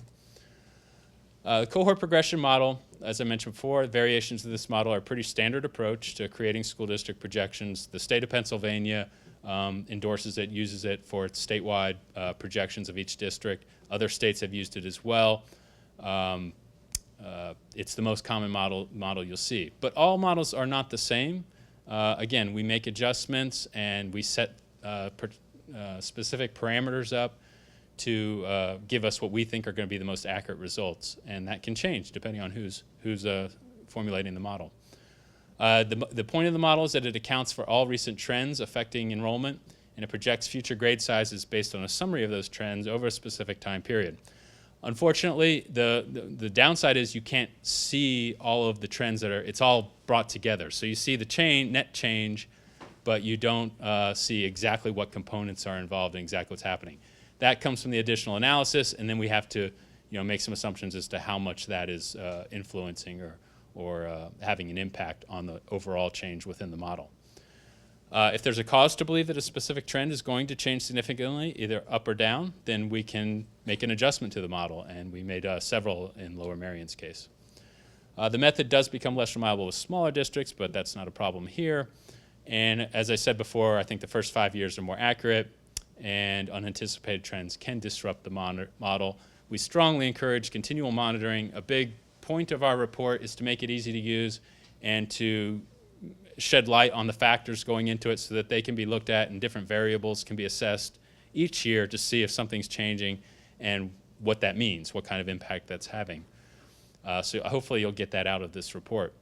The cohort progression model, as I mentioned before, variations of this model are a pretty standard approach to creating school district projections. The state of Pennsylvania endorses it, uses it for its statewide projections of each district. Other states have used it as well. It's the most common model you'll see. But all models are not the same. Again, we make adjustments and we set specific parameters up to give us what we think are going to be the most accurate results. And that can change depending on who's formulating the model. The point of the model is that it accounts for all recent trends affecting enrollment, and it projects future grade sizes based on a summary of those trends over a specific time period. Unfortunately, the downside is you can't see all of the trends it's all brought together. So you see the net change, but you don't see exactly what components are involved and exactly what's happening. That comes from the additional analysis, and then we have to make some assumptions as to how much that is influencing or having an impact on the overall change within the model. If there's a cause to believe that a specific trend is going to change significantly, either up or down, then we can make an adjustment to the model, and we made several in Lower Merion's case. The method does become less reliable with smaller districts, but that's not a problem here. And as I said before, I think the first 5 years are more accurate, and unanticipated trends can disrupt the model. We strongly encourage continual monitoring. A big point of our report is to make it easy to use and to shed light on the factors going into it so that they can be looked at and different variables can be assessed each year to see if something's changing and what that means, what kind of impact that's having. So hopefully you'll get that out of this report.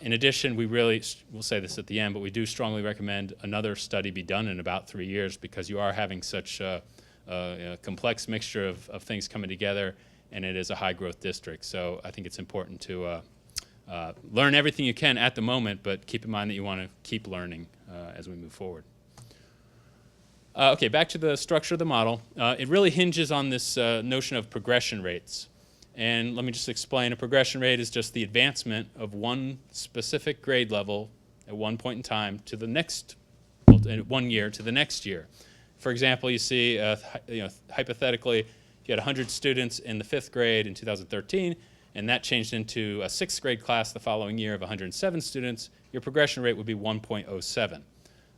In addition, we'll say this at the end, but we do strongly recommend another study be done in about 3 years because you are having such a complex mixture of things coming together, and it is a high-growth district. So I think it's important to learn everything you can at the moment, but keep in mind that you want to keep learning as we move forward. Okay, back to the structure of the model. It really hinges on this notion of progression rates. And let me just explain. A progression rate is just the advancement of one specific grade level at one point in time to the next, 1 year to the next year. For example, you see, hypothetically, if you had 100 students in the 5th grade in 2013, and that changed into a 6th grade class the following year of 107 students, your progression rate would be 1.07.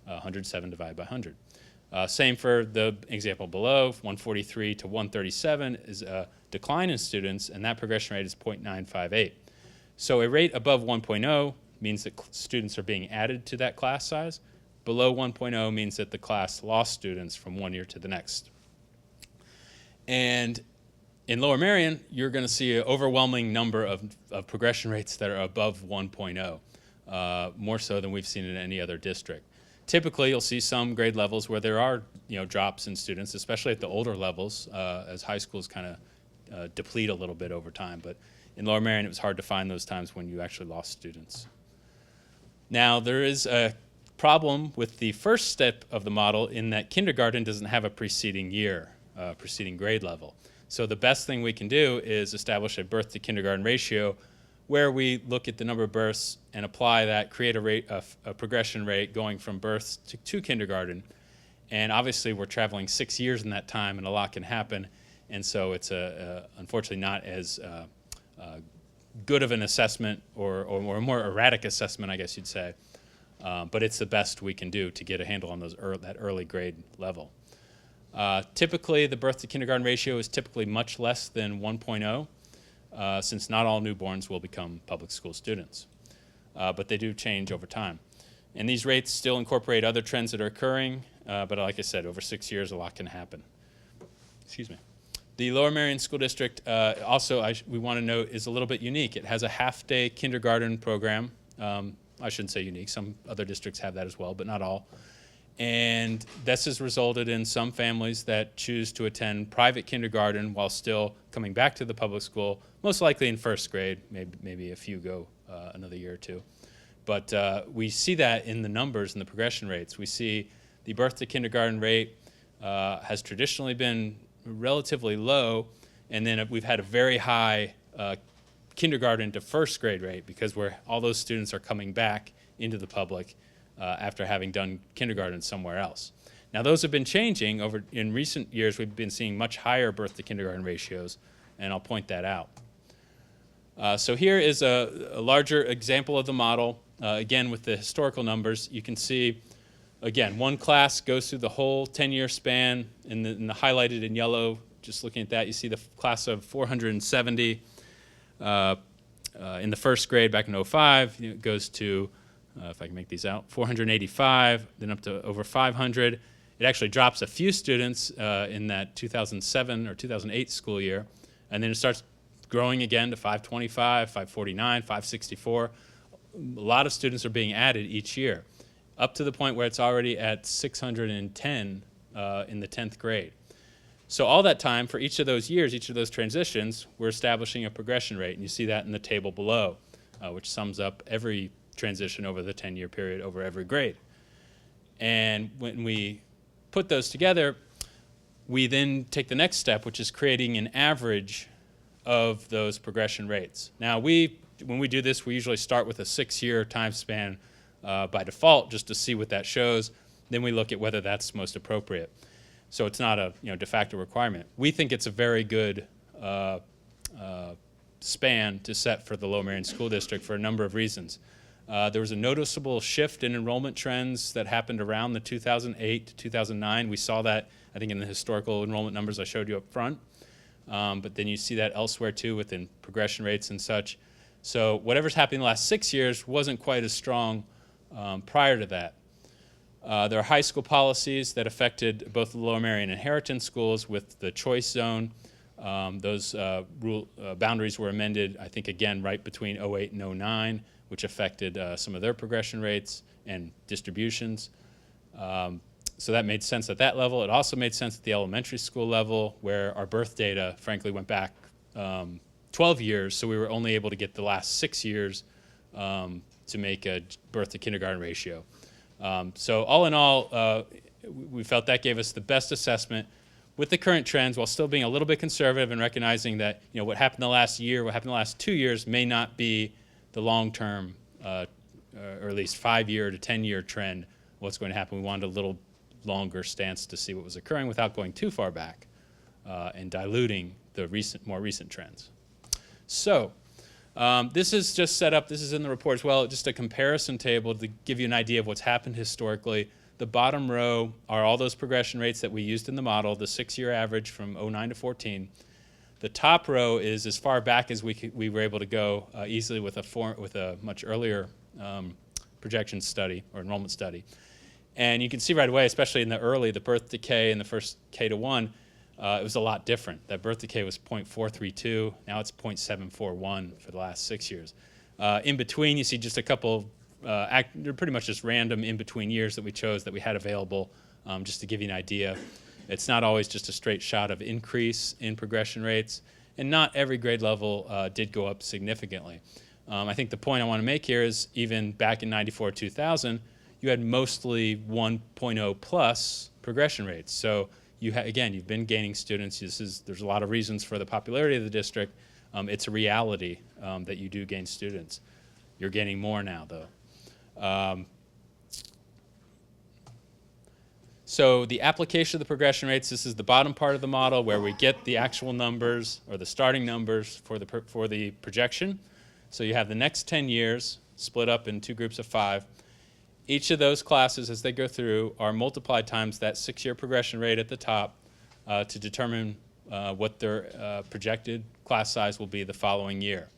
107 divided by 100. Same for the example below, 143 to 137 is a decline in students, and that progression rate is 0.958. So a rate above 1.0 means that students are being added to that class size. Below 1.0 means that the class lost students from one year to the next. And in Lower Merion, you're going to see an overwhelming number of progression rates that are above 1.0, more so than we've seen in any other district. Typically, you'll see some grade levels where there are drops in students, especially at the older levels, as high schools kind of deplete a little bit over time. But in Lower Merion, it was hard to find those times when you actually lost students. Now, there is a problem with the first step of the model in that kindergarten doesn't have a preceding year, preceding grade level. So the best thing we can do is establish a birth to kindergarten ratio where we look at the number of births and apply that, create a progression rate going from birth to kindergarten. And obviously we're traveling 6 years in that time and a lot can happen. And so it's unfortunately not as good of an assessment or a more erratic assessment, I guess you'd say. But it's the best we can do to get a handle on that early grade level. Typically, the birth to kindergarten ratio is typically much less than 1.0, since not all newborns will become public school students. But they do change over time. And these rates still incorporate other trends that are occurring, but like I said, over 6 years, a lot can happen. Excuse me. The Lower Merion School District also, we want to note, is a little bit unique. It has a half-day kindergarten program. I shouldn't say unique. Some other districts have that as well, but not all. And this has resulted in some families that choose to attend private kindergarten while still coming back to the public school, most likely in first grade. Maybe a few go another year or two. But we see that in the numbers and the progression rates. We see the birth to kindergarten rate has traditionally been relatively low, and then we've had a very high kindergarten to first grade rate because all those students are coming back into the public after having done kindergarten somewhere else. Now those have been changing in recent years. We've been seeing much higher birth to kindergarten ratios, and I'll point that out. So here is a larger example of the model. Again, with the historical numbers, you can see, again, one class goes through the whole 10-year span. In the highlighted in yellow, just looking at that, you see the class of 470 in the first grade back in 05. It goes to, if I can make these out, 485, then up to over 500. It actually drops a few students in that 2007 or 2008 school year, and then it starts growing again to 525, 549, 564. A lot of students are being added each year, up to the point where it's already at 610 in the 10th grade. So all that time, for each of those years, each of those transitions, we're establishing a progression rate, and you see that in the table below, which sums up every transition over the 10-year period over every grade. And when we put those together, we then take the next step, which is creating an average of those progression rates. Now, when we do this, we usually start with a 6-year time span by default, just to see what that shows. Then we look at whether that's most appropriate. So it's not a de facto requirement. We think it's a very good span to set for the Lower Merion School District for a number of reasons. There was a noticeable shift in enrollment trends that happened around the 2008 to 2009. We saw that, I think, in the historical enrollment numbers I showed you up front. But then you see that elsewhere too within progression rates and such. So whatever's happened in the last 6 years wasn't quite as strong prior to that. There are high school policies that affected both the Lower Merion and Harriton schools with the choice zone. Those boundaries were amended, I think, again, right between 08 and 09, which affected some of their progression rates and distributions. So that made sense at that level. It also made sense at the elementary school level, where our birth data, frankly, went back 12 years, so we were only able to get the last 6 years to make a birth to kindergarten ratio. So all in all, we felt that gave us the best assessment with the current trends, while still being a little bit conservative and recognizing that what happened the last year, what happened the last 2 years may not be the long-term, or at least 5-year to 10-year trend. What's going to happen? We wanted a little longer stance to see what was occurring without going too far back and diluting the more recent trends. So this is just set up, this is in the report as well, just a comparison table to give you an idea of what's happened historically. The bottom row are all those progression rates that we used in the model, the 6-year average from 09 to 14. The top row is as far back as we were able to go easily with a much earlier projection study or enrollment study. And you can see right away, especially in the birth decay in the first K-1, it was a lot different. That birth decay was 0.432. Now it's 0.741 for the last 6 years. In between, you see just a couple, they're pretty much just random in-between years that we chose that we had available, just to give you an idea. It's not always just a straight shot of increase in progression rates, and not every grade level did go up significantly. I think the point I want to make here is even back in 94-2000, you had mostly 1.0 plus progression rates. So again, you've been gaining students. There's a lot of reasons for the popularity of the district. It's a reality that you do gain students. You're gaining more now, though. So the application of the progression rates, this is the bottom part of the model where we get the actual numbers or the starting numbers for the projection. So you have the next 10 years split up in 2 groups of 5. Each of those classes, as they go through, are multiplied times that 6-year progression rate at the top to determine what their projected class size will be the following year.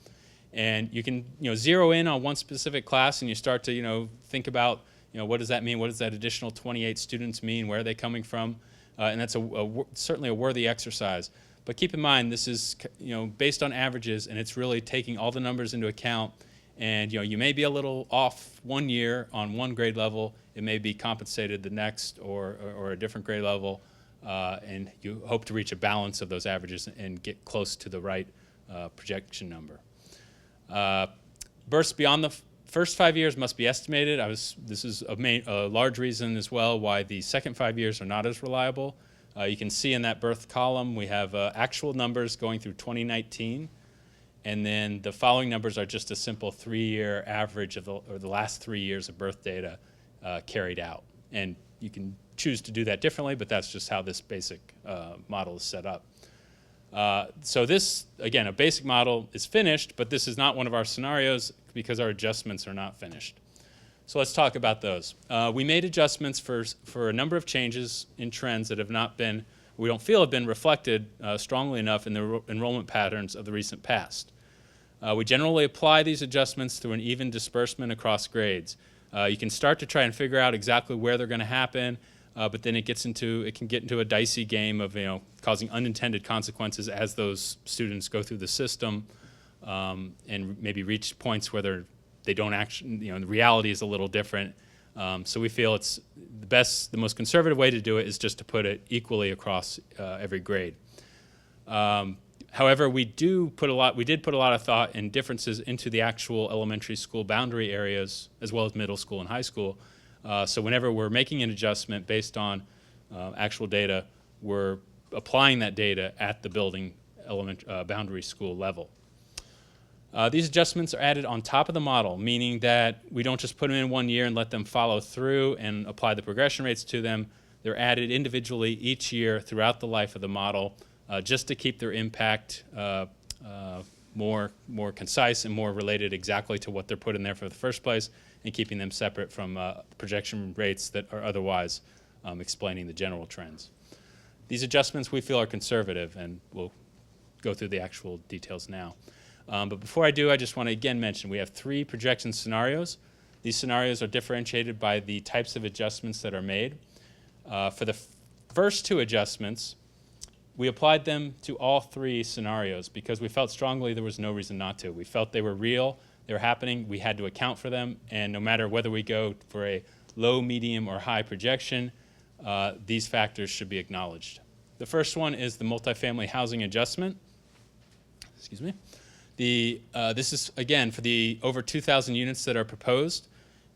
And you can zero in on one specific class, and you start to think about what does that mean? What does that additional 28 students mean? Where are they coming from? And that's certainly a worthy exercise. But keep in mind, this is based on averages, and it's really taking all the numbers into account. And you may be a little off one year on one grade level. It may be compensated the next or a different grade level, and you hope to reach a balance of those averages and get close to the right projection number. Bursts beyond the first 5 years must be estimated. This is a large reason as well why the second 5 years are not as reliable. You can see in that birth column we have actual numbers going through 2019. And then the following numbers are just a simple 3-year average of the last 3 years of birth data carried out. And you can choose to do that differently, but that's just how this basic model is set up. So this, again, a basic model is finished, but this is not one of our scenarios because our adjustments are not finished. So let's talk about those. We made adjustments for a number of changes in trends that we don't feel have been reflected strongly enough in the enrollment patterns of the recent past. We generally apply these adjustments through an even disbursement across grades. You can start to try and figure out exactly where they're going to happen, but then it can get into a dicey game of causing unintended consequences as those students go through the system and maybe reach points where they don't actually, the reality is a little different. So we feel it's the most conservative way to do it is just to put it equally across every grade. However, we did put a lot of thought and differences into the actual elementary school boundary areas as well as middle school and high school. So whenever we're making an adjustment based on actual data, we're applying that data at the building boundary school level. These adjustments are added on top of the model, meaning that we don't just put them in one year and let them follow through and apply the progression rates to them. They're added individually each year throughout the life of the model, just to keep their impact more concise and more related exactly to what they're put in there for the first place, and keeping them separate from projection rates that are otherwise explaining the general trends. These adjustments we feel are conservative, and we'll go through the actual details now. But before I do, I just want to again mention we have 3 projection scenarios. These scenarios are differentiated by the types of adjustments that are made. For the first 2 adjustments, we applied them to all 3 scenarios because we felt strongly there was no reason not to. We felt they were real, they were happening, we had to account for them, and no matter whether we go for a low, medium, or high projection, these factors should be acknowledged. The first one is the multifamily housing adjustment. Excuse me. This is, again, for the over 2,000 units that are proposed,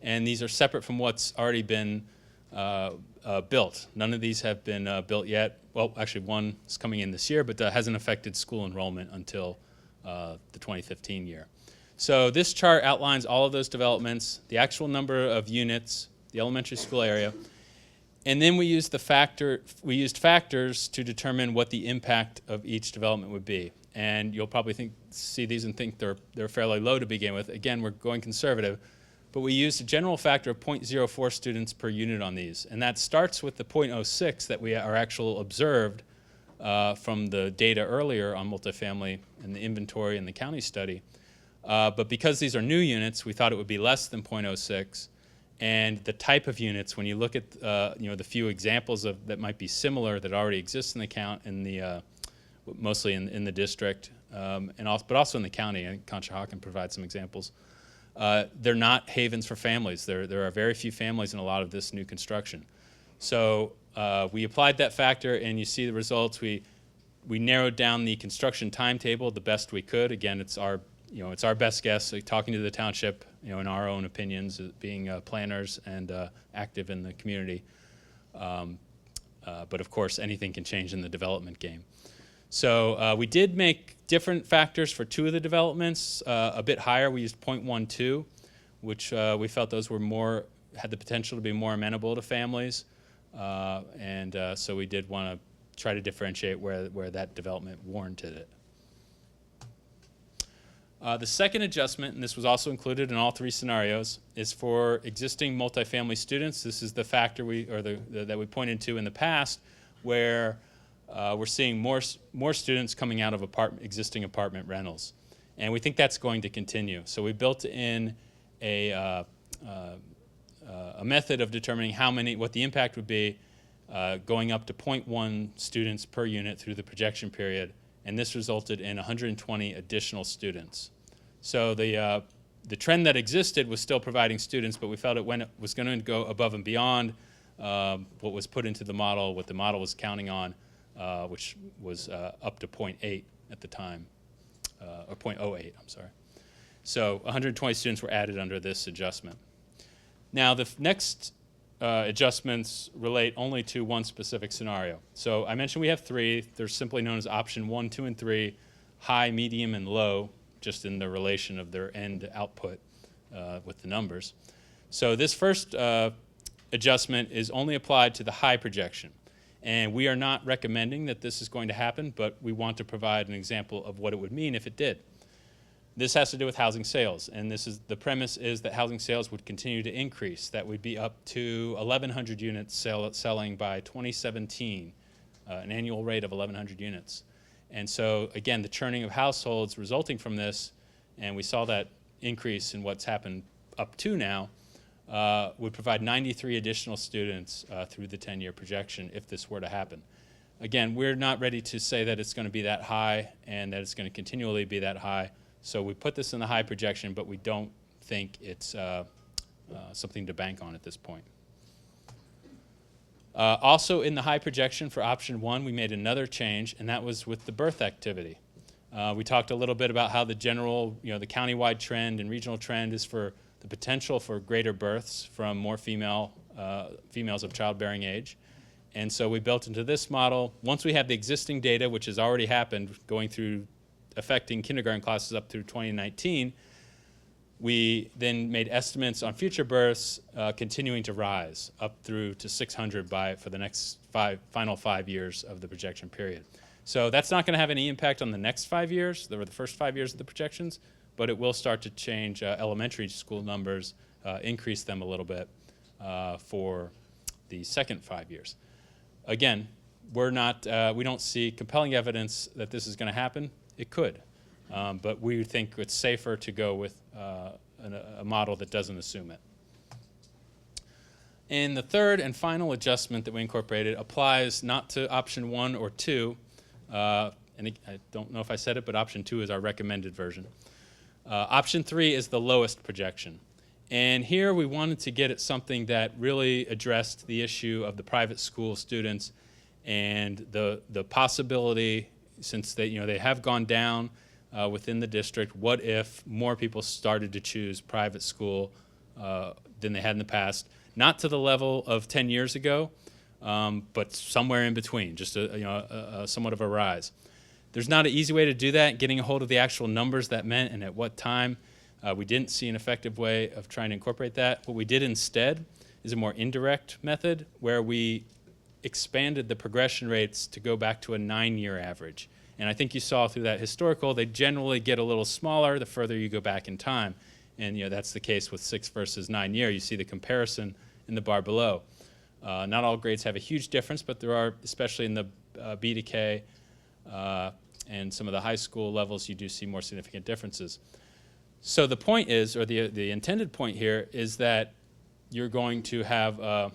and these are separate from what's already been built. None of these have been built yet. Well, actually, one is coming in this year, but hasn't affected school enrollment until the 2015 year. So this chart outlines all of those developments, the actual number of units, the elementary school area, and then we used factors to determine what the impact of each development would be. And you'll probably see these and think they're fairly low to begin with. Again, we're going conservative, but we used a general factor of 0.04 students per unit on these, and that starts with the 0.06 that we are actually observed from the data earlier on multifamily and the inventory and the county study. But because these are new units, we thought it would be less than 0.06, And the type of units, when you look at the few examples of that might be similar that already exist in the count in the mostly in the district, but also in the county. I think Conshohocken provides some examples. They're not havens for families. There are very few families in a lot of this new construction. So we applied that factor, and you see the results. We narrowed down the construction timetable the best we could. Again, it's our best guess. Talking to the township, in our own opinions, being planners and active in the community. But of course, anything can change in the development game. So we did make different factors for two of the developments, a bit higher. We used 0.12, which we felt those were had the potential to be more amenable to families. So we did want to try to differentiate where that development warranted it. The second adjustment, and this was also included in all three scenarios, is for existing multifamily students. This is the factor that we pointed to in the past, where we're seeing more students coming out of existing apartment rentals, and we think that's going to continue. So we built in a method of determining what the impact would be, going up to 0.1 students per unit through the projection period, and this resulted in 120 additional students. So the trend that existed was still providing students, but we felt it was going to go above and beyond what was put into the model, what the model was counting on, which was up to 0.8 at the time, or 0.08, I'm sorry. So 120 students were added under this adjustment. Now the next adjustments relate only to one specific scenario. So I mentioned we have three. They're simply known as option 1, 2, and 3, high, medium, and low, just in the relation of their end output with the numbers. So this first adjustment is only applied to the high projection. And we are not recommending that this is going to happen, but we want to provide an example of what it would mean if it did. This has to do with housing sales, and the premise is that housing sales would continue to increase. That would be up to 1,100 units selling by 2017, an annual rate of 1,100 units. And so, again, the churning of households resulting from this, and we saw that increase in what's happened up to now, would provide 93 additional students through the 10-year projection if this were to happen. Again, we're not ready to say that it's going to be that high and that it's going to continually be that high. So we put this in the high projection, but we don't think it's something to bank on at this point. Also in the high projection for option 1, we made another change, and that was with the birth activity. We talked a little bit about how the general, the countywide trend and regional trend is for the potential for greater births from more females of childbearing age. And so we built into this model, once we have the existing data, which has already happened, affecting kindergarten classes up through 2019, we then made estimates on future births continuing to rise up through to 600 for the next final 5 years of the projection period. So that's not going to have any impact on the next 5 years, or the first 5 years of the projections, but it will start to change elementary school numbers, increase them a little bit for the second 5 years. Again, we don't see compelling evidence that this is going to happen. It could, but we think it's safer to go with a model that doesn't assume it. And the third and final adjustment that we incorporated applies not to option 1 or 2, and I don't know if I said it, but option 2 is our recommended version. Option 3 is the lowest projection. And here we wanted to get at something that really addressed the issue of the private school students and the possibility, since they have gone down within the district, what if more people started to choose private school than they had in the past? Not to the level of 10 years ago, but somewhere in between, just somewhat of a rise. There's not an easy way to do that, getting a hold of the actual numbers that meant and at what time. We didn't see an effective way of trying to incorporate that. What we did instead is a more indirect method where we expanded the progression rates to go back to a 9-year average. And I think you saw through that historical, they generally get a little smaller the further you go back in time. And that's the case with 6 versus 9 year. You see the comparison in the bar below. Not all grades have a huge difference, but there are, especially in the B to K and some of the high school levels, you do see more significant differences. So the point is, or the intended point here, is that you're going to have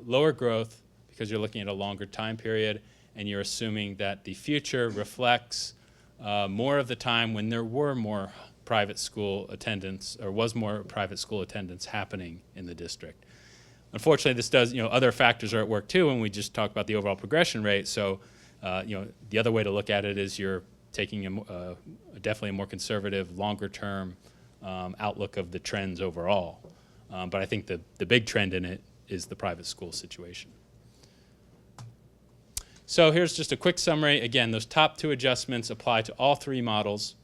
lower growth because you're looking at a longer time period, and you're assuming that the future reflects more of the time when there were more private school attendance, or was more private school attendance happening in the district. Unfortunately, this does, other factors are at work too, and we just talked about the overall progression rate. So, the other way to look at it is you're taking definitely a more conservative, longer term outlook of the trends overall. But I think the big trend in it is the private school situation. So here's just a quick summary. Again, those top two adjustments apply to all three models.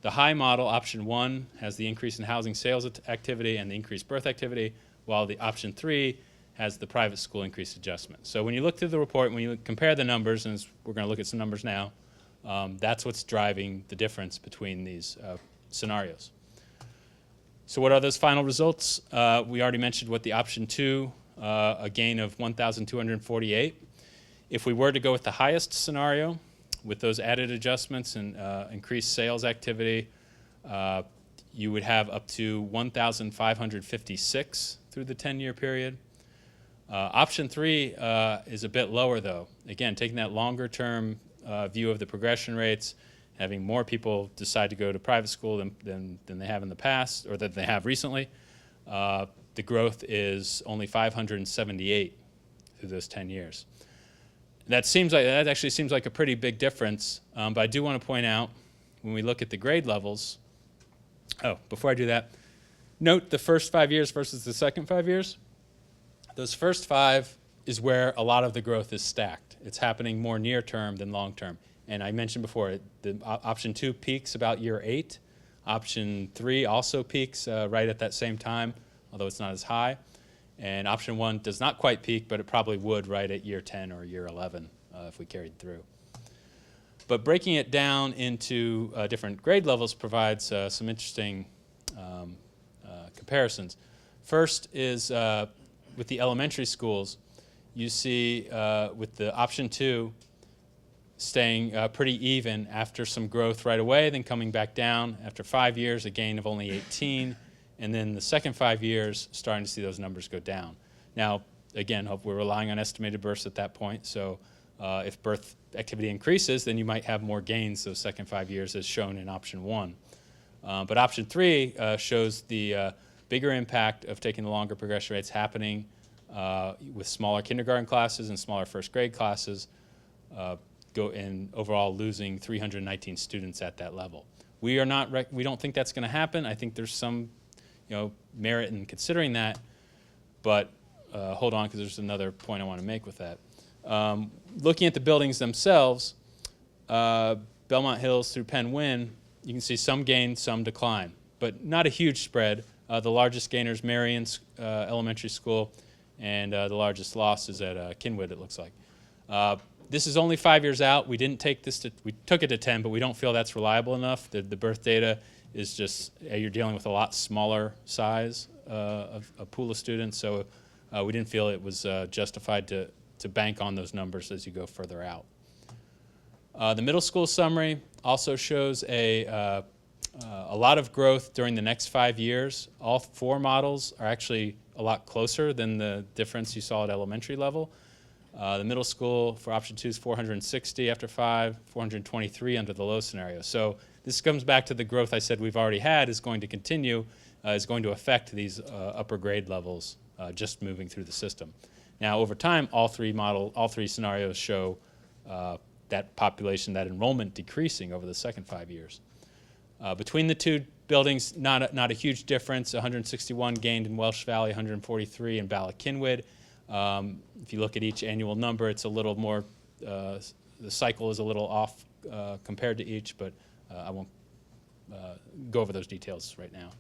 The high model, option 1, has the increase in housing sales activity and the increased birth activity, while the option 3 has the private school increase adjustment. So when you look through the report, when you compare the numbers, and we're going to look at some numbers now, that's what's driving the difference between these scenarios. So what are those final results? We already mentioned what the option 2, a gain of 1,248. If we were to go with the highest scenario, with those added adjustments and increased sales activity, you would have up to 1,556 through the 10-year period. Option 3 is a bit lower, though. Again, taking that longer-term view of the progression rates, having more people decide to go to private school than they have in the past, or that they have recently, the growth is only 578 through those 10 years. That actually seems like a pretty big difference, but I do want to point out, when we look at the grade levels, before I do that, note the first 5 years versus the second 5 years. Those first 5 is where a lot of the growth is stacked. It's happening more near term than long term. And I mentioned before, the option 2 peaks about year 8. Option 3 also peaks right at that same time, although it's not as high. And option 1 does not quite peak, but it probably would right at year 10 or year 11 if we carried through. But breaking it down into different grade levels provides some interesting comparisons. First is with the elementary schools. You see with the option 2 staying pretty even after some growth right away, then coming back down. After 5 years, a gain of only 18. And then the second 5 years, starting to see those numbers go down. Now, again, we're relying on estimated births at that point. So if birth activity increases, then you might have more gains those second 5 years, as shown in option 1. But option 3 shows the bigger impact of taking the longer progression rates happening with smaller kindergarten classes and smaller first grade classes, overall losing 319 students at that level. We don't think that's going to happen. I think there's some merit in considering that, but hold on, because there's another point I want to make with that. Looking at the buildings themselves, Belmont Hills through Penn Wynn, you can see some gain, some decline, but not a huge spread. The largest gainers, Marion Elementary School, and the largest loss is at Kinwood, it looks like. This is only 5 years out. We didn't take this we took it to 10, but we don't feel that's reliable enough. The birth data is just, you're dealing with a lot smaller size of a pool of students, so we didn't feel it was justified to bank on those numbers as you go further out. The middle school summary also shows a lot of growth during the next 5 years. All 4 models are actually a lot closer than the difference you saw at elementary level. The middle school for option 2 is 460 after 5, 423 under the low scenario. So this comes back to the growth I said we've already had is going to continue, is going to affect these upper grade levels just moving through the system. Now, over time, all three scenarios show that population, that enrollment decreasing over the second 5 years. Between the two buildings, not a huge difference. 161 gained in Welsh Valley, 143 in Bala-Cynwyd. If you look at each annual number, it's a little more, the cycle is a little off compared to each, but I won't go over those details right now.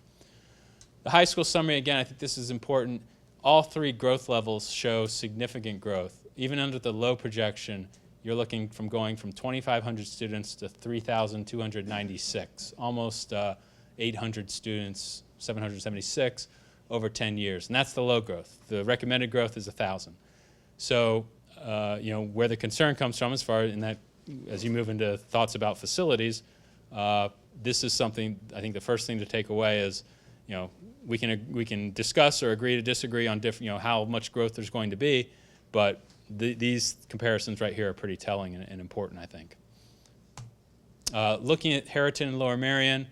The high school summary, again, I think this is important. All 3 growth levels show significant growth. Even under the low projection, you're looking from going from 2,500 students to 3,296, almost 800 students, 776 over 10 years. And that's the low growth. The recommended growth is 1,000. So, where the concern comes from as far in that, as you move into thoughts about facilities, this is something, I think the first thing to take away is, we can discuss or agree to disagree on different, how much growth there's going to be, but these comparisons right here are pretty telling and important, I think. Looking at Harriton and Lower Merion,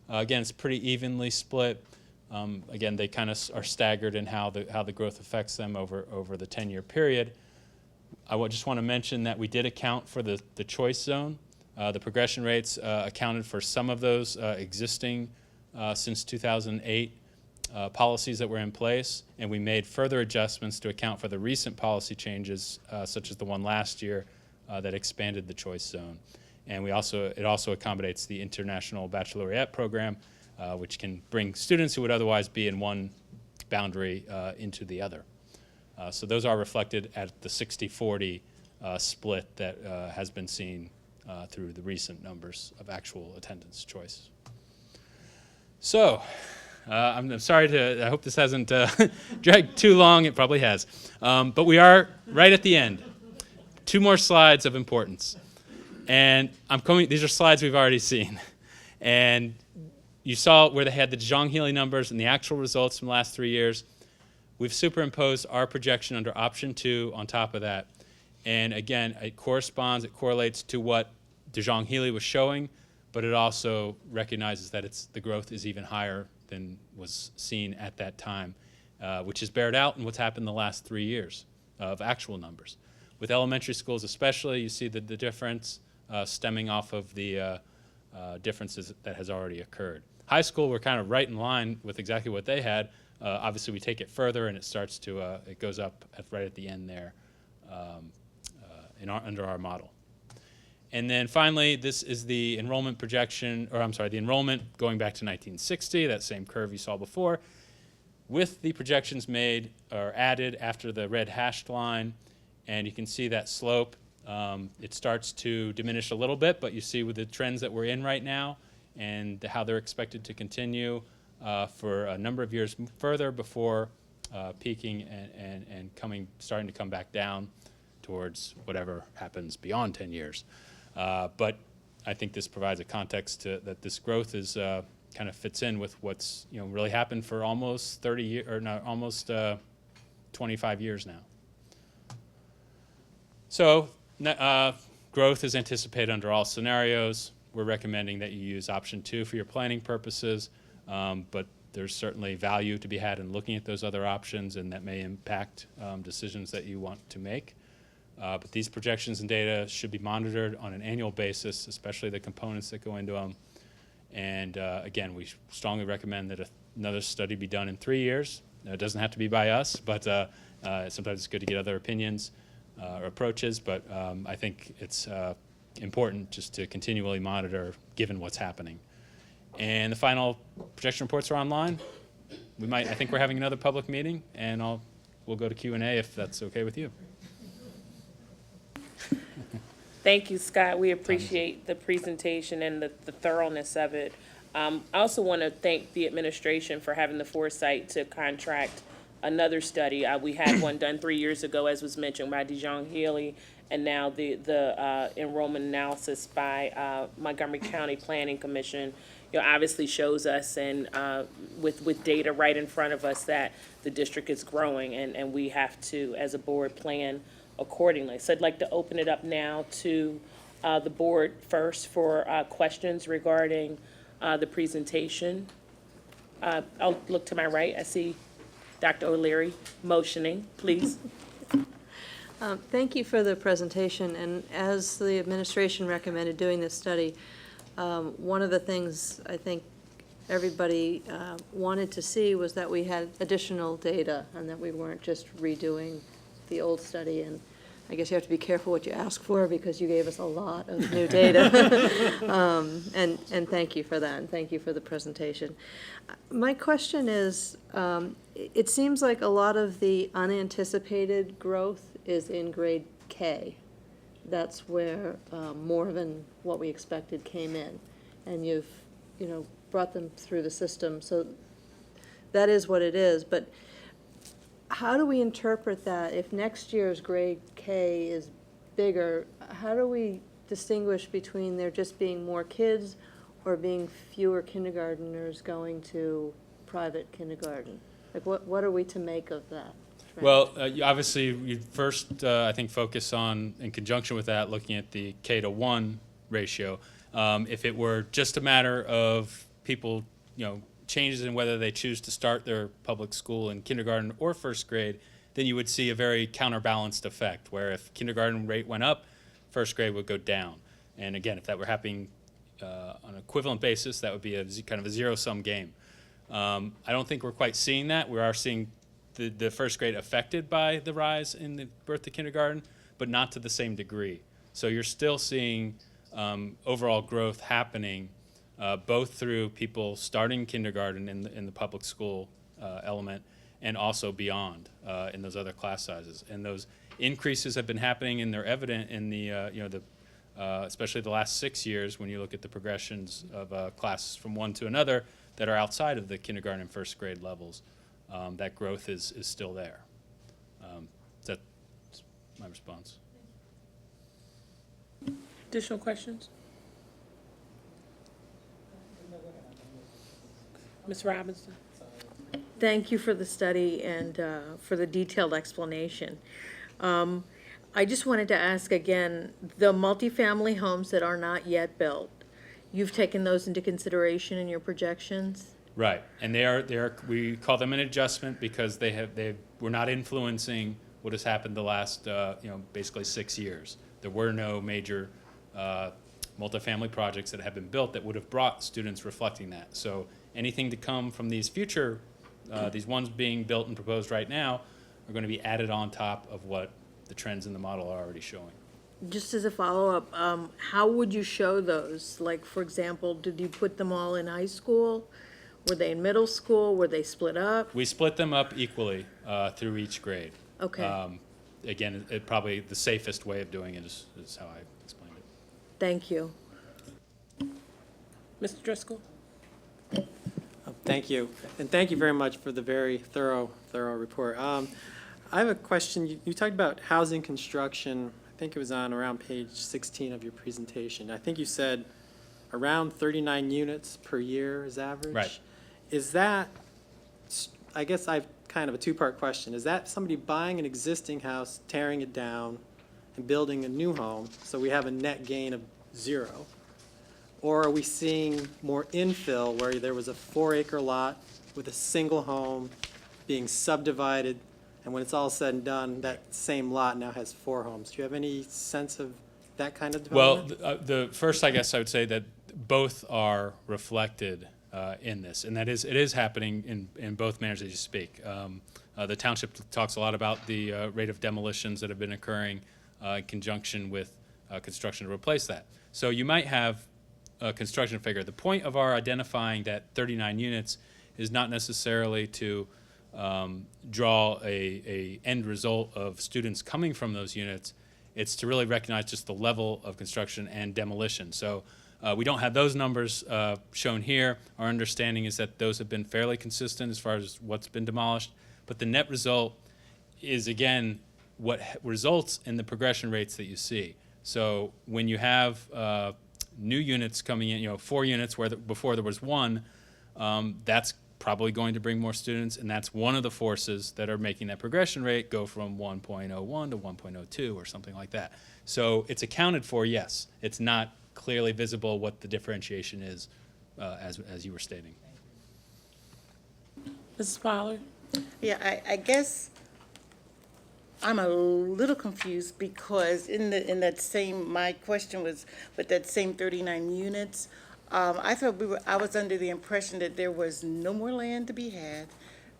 again, it's pretty evenly split. Again, they kind of are staggered in how the growth affects them over the 10-year period. I just want to mention that we did account for the choice zone. The progression rates accounted for some of those existing since 2008 policies that were in place, and we made further adjustments to account for the recent policy changes, such as the one last year that expanded the choice zone. And it also accommodates the International Baccalaureate program, which can bring students who would otherwise be in one boundary into the other. So those are reflected at the 60-40 split that has been seen through the recent numbers of actual attendance choice. So I'm sorry I hope this hasn't dragged too long. It probably has. But we are right at the end. 2 more slides of importance. And these are slides we've already seen. And you saw where they had the DeJong-Healy numbers and the actual results from the last 3 years. We've superimposed our projection under option 2 on top of that. And again, it correlates to what DeJong-Healy was showing, but it also recognizes that the growth is even higher than was seen at that time, which is bared out in what's happened the last 3 years of actual numbers. With elementary schools especially, you see the difference stemming off of the differences that has already occurred. High school, we're kind of right in line with exactly what they had. Obviously, we take it further, and it goes up right at the end there under our model. And then finally, this is the enrollment projection, the enrollment going back to 1960, that same curve you saw before, with the projections made or added after the red hashed line. And you can see that slope. It starts to diminish a little bit, but you see with the trends that we're in right now and how they're expected to continue for a number of years further before peaking and starting to come back down towards whatever happens beyond 10 years. But I think this provides a context that this growth is kind of fits in with what's really happened for almost 30 years, or no, almost 25 years now. So growth is anticipated under all scenarios. We're recommending that you use option 2 for your planning purposes, but there's certainly value to be had in looking at those other options, and that may impact decisions that you want to make. But these projections and data should be monitored on an annual basis, especially the components that go into them. And again, we strongly recommend that another study be done in 3 years. It doesn't have to be by us, but sometimes it's good to get other opinions or approaches. But I think it's important just to continually monitor given what's happening. And the final projection reports are online. I think we're having another public meeting, and we'll go to Q&A if that's okay with you. Thank you, Scott. We appreciate the presentation and the thoroughness of it. I also want to thank the administration for having the foresight to contract another study. We had one done 3 years ago, as was mentioned, by DeJong-Healy, and now the enrollment analysis by Montgomery County Planning Commission. Obviously shows us, and with data right in front of us, that the district is growing, and we have to, as a board, plan accordingly. So I'd like to open it up now to the board first for questions regarding the presentation. I'll look to my right. I see Dr. O'Leary motioning, please. Thank you for the presentation. And as the administration recommended doing this study, one of the things I think everybody wanted to see was that we had additional data and that we weren't just redoing the old study. And I guess you have to be careful what you ask for because you gave us a lot of new data. And thank you for that, and thank you for the presentation. My question is, it seems like a lot of the unanticipated growth is in grade K. That's where more than what we expected came in. And you've, brought them through the system. So that is what it is. But how do we interpret that? If next year's grade K is bigger, how do we distinguish between there just being more kids or being fewer kindergarteners going to private kindergarten? Like, what are we to make of that trend? Well, obviously, you first, I think, focus on, in conjunction with that, looking at the K to 1 ratio. If it were just a matter of people, changes in whether they choose to start their public school in kindergarten or first grade, then you would see a very counterbalanced effect, where if kindergarten rate went up, first grade would go down. And again, if that were happening on an equivalent basis, that would be kind of a zero-sum game. I don't think we're quite seeing that. We are seeing the first grade affected by the rise in the birth to kindergarten, but not to the same degree. So you're still seeing overall growth happening, both through people starting kindergarten in the public school element, and also beyond in those other class sizes. And those increases have been happening, and they're evident in the especially the last 6 years when you look at the progressions of classes from one to another that are outside of the kindergarten and first grade levels. That growth is still there. That's my response. Additional questions? Ms. Robinson? Thank you for the study and for the detailed explanation. I just wanted to ask again, the multifamily homes that are not yet built, you've taken those into consideration in your projections? Right, and they are. We call them an adjustment because they were not influencing what has happened the last basically 6 years. There were no major multifamily projects that have been built that would have brought students reflecting that. So anything to come from these future, these ones being built and proposed right now, are going to be added on top of what the trends in the model are already showing. Just as a follow-up, how would you show those? Like, for example, did you put them all in high school? Were they in middle school? Were they split up? We split them up equally through each grade. Okay. Again, probably the safest way of doing it is how I explained it. Thank you. Mr. Driscoll? Thank you, and thank you very much for the very thorough report. I have a question. You talked about housing construction. I think it was on around page 16 of your presentation. I think you said around 39 units per year is average. Right. Is that, I guess I've kind of a two-part question. Is that somebody buying an existing house, tearing it down, and building a new home, so we have a net gain of 0? Or are we seeing more infill, where there was a 4-acre lot with a single home being subdivided, and when it's all said and done, that same lot now has 4 homes? Do you have any sense of that kind of development? Well, the first, I guess I would say that both are reflected in this, and that is, it is happening in both manners as you speak. The township talks a lot about the rate of demolitions that have been occurring in conjunction with construction to replace that. So you might have a construction figure. The point of our identifying that 39 units is not necessarily to draw a end result of students coming from those units. It's to really recognize just the level of construction and demolition. So we don't have those numbers shown here. Our understanding is that those have been fairly consistent as far as what's been demolished. But the net result is, again, what results in the progression rates that you see. So when you have new units coming in, 4 units where before there was 1, that's probably going to bring more students, and that's one of the forces that are making that progression rate go from 1.01 to 1.02 or something like that. So it's accounted for, yes. It's not clearly visible what the differentiation is, as you were stating. Mrs. Pollard? Yeah, I guess I'm a little confused because in that same, my question was with that same 39 units, I thought I was under the impression that there was no more land to be had.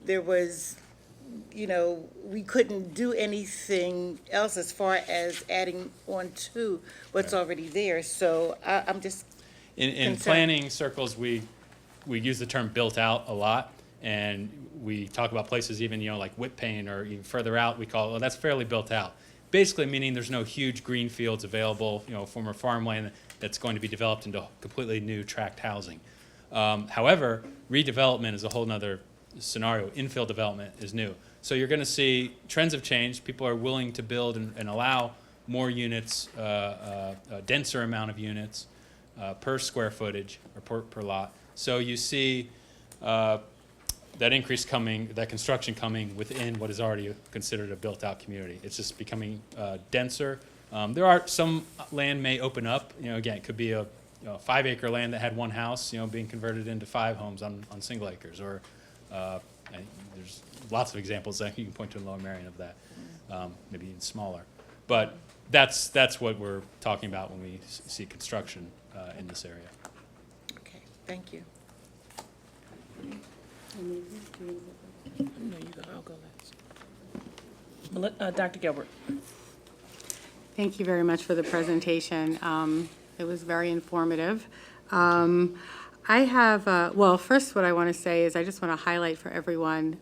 There was, we couldn't do anything else as far as adding on to what's already there. So I'm just In concerned. planning circles, we use the term built out a lot, and we talk about places even, like Whitpain or even further out, we call it, well, that's fairly built out. Basically meaning there's no huge green fields available, former farmland that's going to be developed into completely new tract housing. However, redevelopment is a whole nother scenario. Infill development is new. So you're going to see trends have changed. People are willing to build and allow more units, a denser amount of units per square footage or per lot. So you see that increase coming, that construction coming within what is already considered a built-out community. It's just becoming denser. There are some land may open up. Again, it could be a 5-acre land that had one house, being converted into 5 homes on single acres, or and there's lots of examples that you can point to in Lower Merion of that, maybe even smaller. But that's what we're talking about when we see construction in this area. Okay, thank you. Dr. Gilbert. Thank you very much for the presentation. It was very informative. I have, well, first what I want to say is I just want to highlight for everyone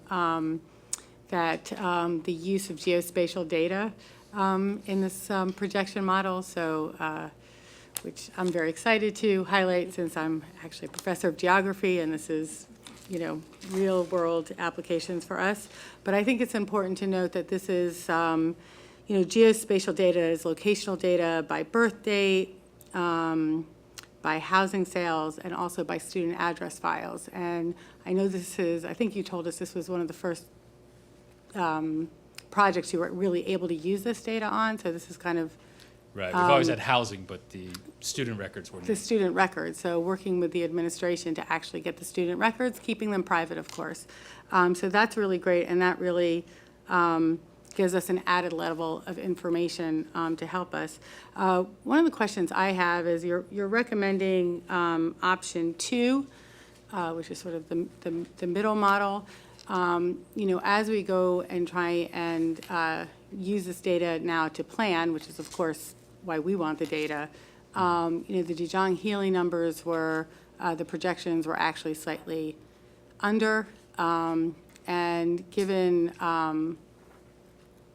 that the use of geospatial data in this projection model, so which I'm very excited to highlight since I'm actually a professor of geography and this is, real world applications for us. But I think it's important to note that this is, geospatial data is locational data by birth date, by housing sales, and also by student address files. And I know this is, I think you told us this was one of the first projects you were really able to use this data on, so this is kind of Right. We've always had housing, but the student records were the student records, so working with the administration to actually get the student records, keeping them private, of course. So that's really great, and that really gives us an added level of information to help us. One of the questions I have is you're recommending option 2, which is sort of the middle model. As we go and try and use this data now to plan, which is of course why we want the data, the Dijon Healy numbers were, the projections were actually slightly under, and given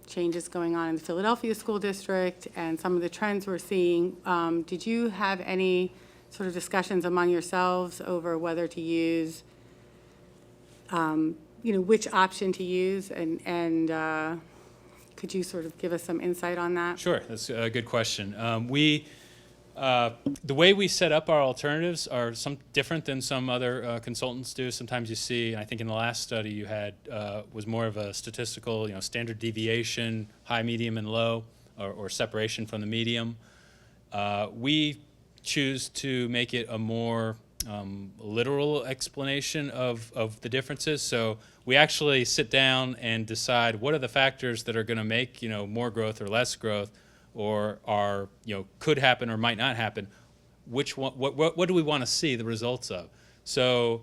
changes going on in the Philadelphia School District and some of the trends we're seeing, did you have any sort of discussions among yourselves over whether to use, which option to use, and could you sort of give us some insight on that? Sure, that's a good question. The way we set up our alternatives are some different than some other consultants do. Sometimes you see, and I think in the last study you had was more of a statistical, standard deviation, high, medium, and low, or separation from the medium. We choose to make it a more literal explanation of the differences. So we actually sit down and decide what are the factors that are going to make more growth or less growth, or are could happen or might not happen. Which one? What do we want to see the results of? So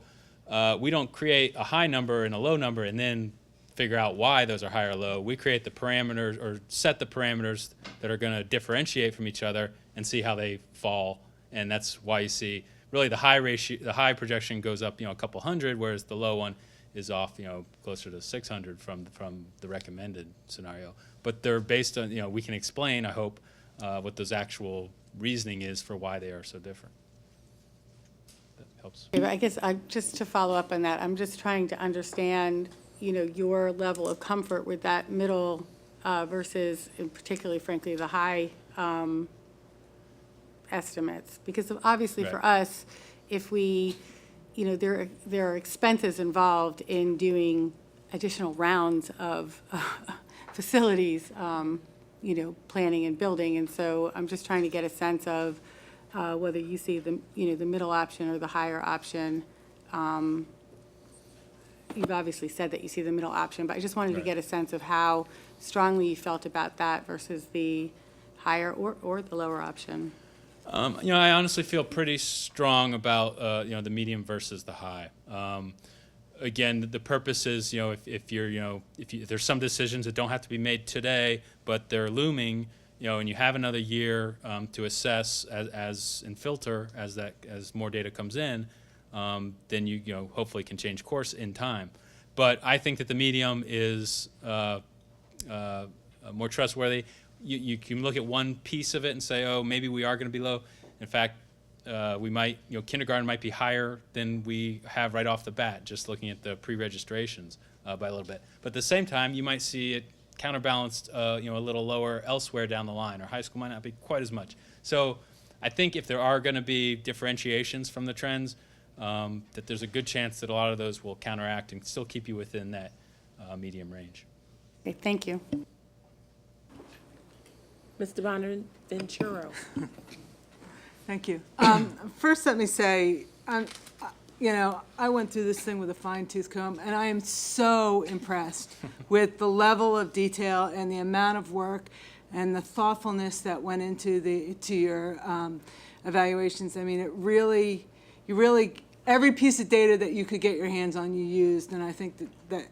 we don't create a high number and a low number and then figure out why those are high or low. We create the parameters or set the parameters that are going to differentiate from each other and see how they fall. And that's why you see really the high projection goes up a couple hundred, whereas the low one is off closer to 600 from the recommended scenario. But they're based on we can explain, I hope, what those actual reasoning is for why they are so different. That helps. I guess just to follow up on that, I'm just trying to understand your level of comfort with that middle versus, and particularly, frankly, the high estimates, because obviously Right. for us, if we, there are expenses involved in doing additional rounds of facilities, planning and building, and so I'm just trying to get a sense of whether you see the middle option or the higher option. You've obviously said that you see the middle option, but I just wanted to Right. get a sense of how strongly you felt about that versus the higher or the lower option. I honestly feel pretty strong about the medium versus the high. Again, the purpose is if there's some decisions that don't have to be made today, but they're looming, and you have another year to assess as and filter as more data comes in, then you hopefully can change course in time. But I think that the medium is more trustworthy. You can look at one piece of it and say, oh, maybe we are going to be low. In fact, we might, kindergarten might be higher than we have right off the bat, just looking at the pre-registrations by a little bit. But at the same time, you might see it counterbalanced, a little lower elsewhere down the line, or high school might not be quite as much. So I think if there are going to be differentiations from the trends, that there's a good chance that a lot of those will counteract and still keep you within that medium range. Okay, thank you. Mr. Bonaventuro. Thank you. First, let me say, I went through this thing with a fine-tooth comb, and I am so impressed with the level of detail and the amount of work and the thoughtfulness that went into your evaluations. I mean, you really, every piece of data that you could get your hands on, you used, and I think that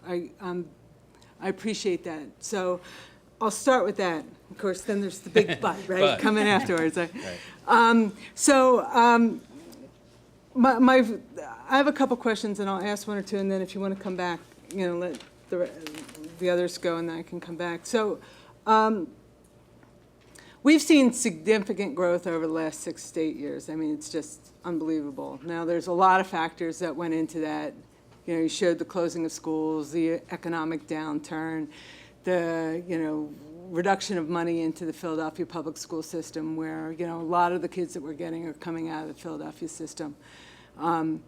I appreciate that. So I'll start with that. Of course, then there's the big but, right? But. Coming afterwards. Right. I have a couple questions, and I'll ask one or two, and then if you want to come back, let the others go, and then I can come back. So we've seen significant growth over the last 6 to 8 years. I mean, it's just unbelievable. Now, there's a lot of factors that went into that. You showed the closing of schools, the economic downturn, the, reduction of money into the Philadelphia public school system, where, a lot of the kids that we're getting are coming out of the Philadelphia system. And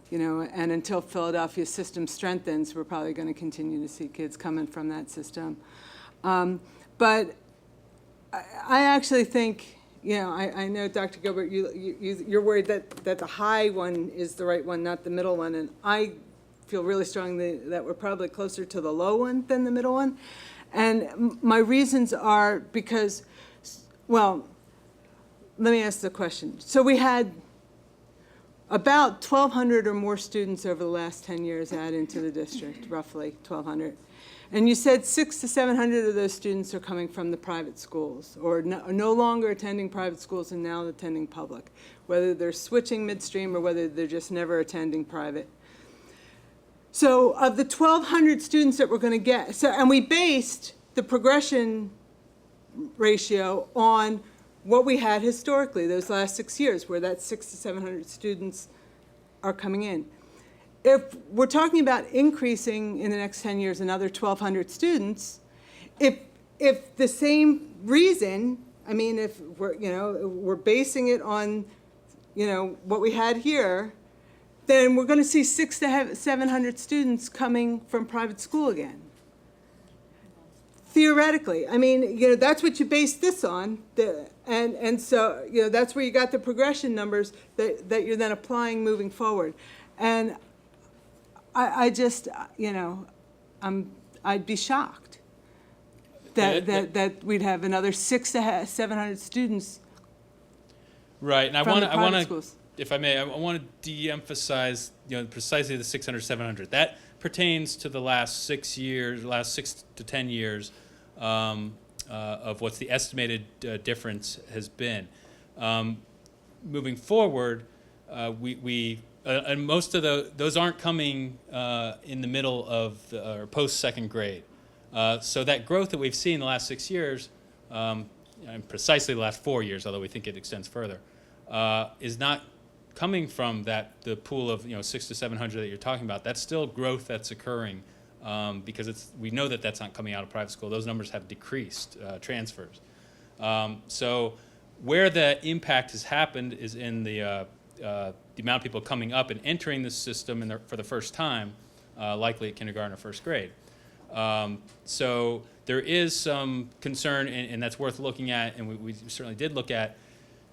until Philadelphia's system strengthens, we're probably going to continue to see kids coming from that system. But I actually think, I know, Dr. Gilbert, you're worried that the high one is the right one, not the middle one, and I feel really strongly that we're probably closer to the low one than the middle one. And my reasons are because, well, let me ask the question. So we had about 1,200 or more students over the last 10 years add into the district, roughly 1,200. And you said 600 to 700 of those students are coming from the private schools, or no longer attending private schools and now attending public, whether they're switching midstream or whether they're just never attending private. So of the 1,200 students that we're going to get, and we based the progression ratio on what we had historically those last 6 years, where that 600 to 700 students are coming in. If we're talking about increasing in the next 10 years another 1,200 students, if the same reason, I mean, if we're basing it on, what we had here, then we're going to see 600 to 700 students coming from private school again. Theoretically, I mean, that's what you based this on, and so that's where you got the progression numbers that you're then applying moving forward, and I just I'd be shocked that we'd have another 600 to 700 students. Right, and from I want to. schools. If I may, I want to de-emphasize, precisely the 600, 700. That pertains to the last 6 years, last 6 to 10 years of what's the estimated difference has been. Moving forward, and most of those aren't coming in the middle of or post second grade. So that growth that we've seen in the last 6 years, and precisely the last 4 years, although we think it extends further, is not coming from the pool of 600 to 700 that you're talking about. That's still growth that's occurring because we know that that's not coming out of private school. Those numbers have decreased transfers. So where the impact has happened is in the amount of people coming up and entering the system for the first time, likely at kindergarten or first grade. So there is some concern, and that's worth looking at, and we certainly did look at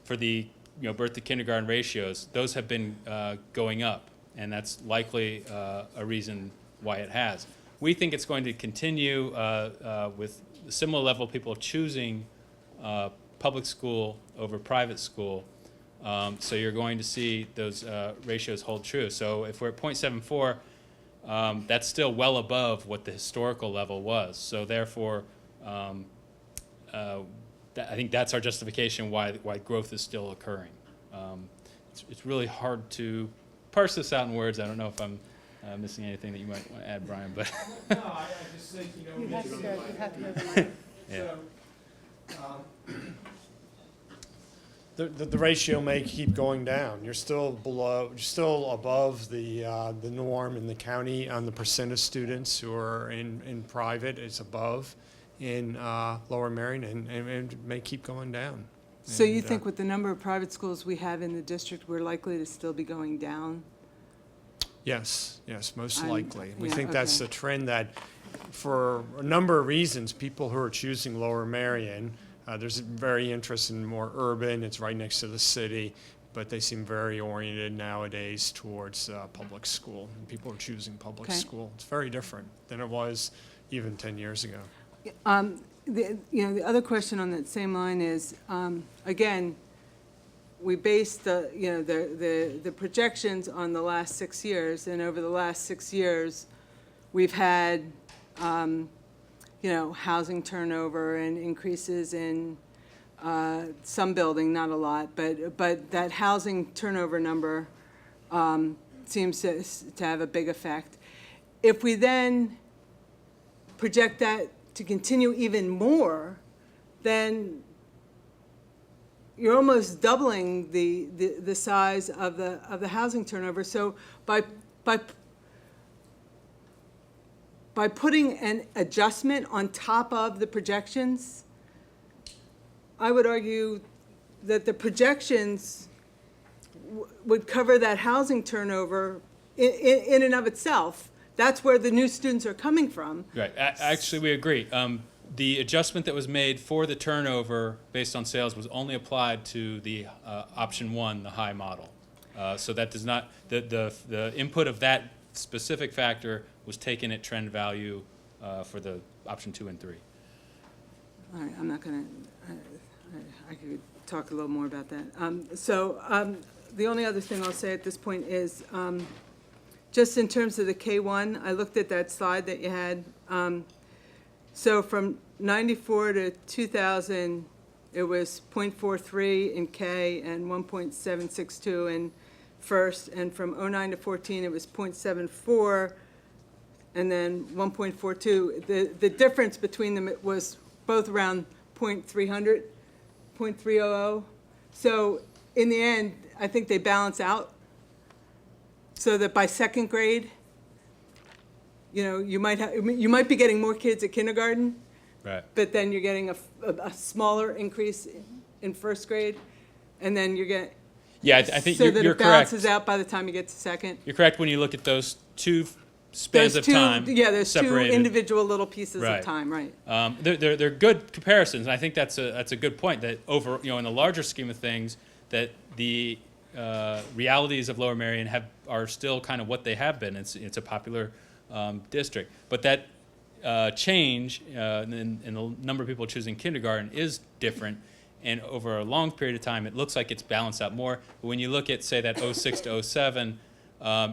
for the birth to kindergarten ratios. Those have been going up, and that's likely a reason why it has. We think it's going to continue with a similar level of people choosing public school over private school. So you're going to see those ratios hold true. So if we're at 0.74, that's still well above what the historical level was. So therefore, I think that's our justification why growth is still occurring. It's really hard to parse this out in words. I don't know if I'm missing anything that you might want to add, Brian, but. No, I just think, You have to go. Yeah. The ratio may keep going down. You're still above the norm in the county on the percent of students who are in private. It's above in Lower Marion, and it may keep going down. So you think with the number of private schools we have in the district, we're likely to still be going down Yes, yes, most I'm- likely. We yeah, think that's okay. a trend that, for a number of reasons, people who are choosing Lower Merion, there's very interest in more urban, it's right next to the city, but they seem very oriented nowadays towards public school. And people are choosing public Okay. school. It's very different than it was even 10 years ago. The other question on that same line is, again, we based the projections on the last 6 years, and over the last 6 years, we've had, housing turnover and increases in some building, not a lot, but that housing turnover number seems to have a big effect. If we then project that to continue even more, then you're almost doubling the size of the housing turnover. So by putting an adjustment on top of the projections, I would argue that the projections would cover that housing turnover in and of itself. That's where the new students are coming from. Right. Actually, we agree. The adjustment that was made for the turnover based on sales was only applied to the option 1, the high model. So that does not, the input of that specific factor was taken at trend value for the option 2 and 3. All right, I'm not going to, I could talk a little more about that. The only other thing I'll say at this point is, just in terms of the K-1, I looked at that slide that you had. So from 94 to 2000, it was 0.43 in K and 1.762 in first. And from 09 to 14, it was 0.74 and then 1.42. The difference between them was both around 0.300, 0.300. So in the end, I think they balance out so that by second grade, you might be getting more kids at kindergarten, Right. but then you're getting a smaller increase in first grade, and then you're getting, Yeah, I think so you're that it correct. balances out by the time you get to second. You're correct when you look at those two spans of time There's two separated. individual little pieces Right. of time, right? They're good comparisons, and I think that's a good point. That over in the larger scheme of things, that the realities of Lower Merion are still kind of what they have been. It's a popular district, but that change in the number of people choosing kindergarten is different. And over a long period of time, it looks like it's balanced out more. But when you look at, say, that 06 to 07,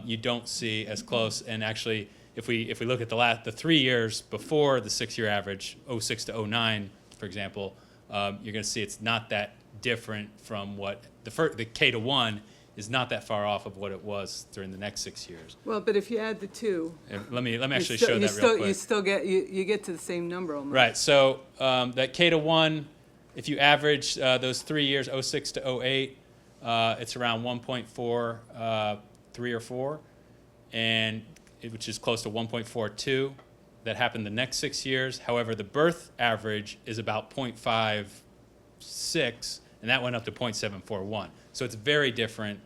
you don't see as close. And actually, if we look at the 3 years before the 6-year average, 06 to 09, for example, you're going to see it's not that different from what the K to 1 is not that far off of what it was during the next 6 years. Well, but if you add the two, Let me actually show that real quick. you still get you get to the same number almost. Right. So that K to 1, if you average those 3 years, 06 to 08, it's around 1.43 or 4, which is close to 1.42. That happened the next 6 years. However, the birth average is about 0.56, and that went up to 0.741. So it's very different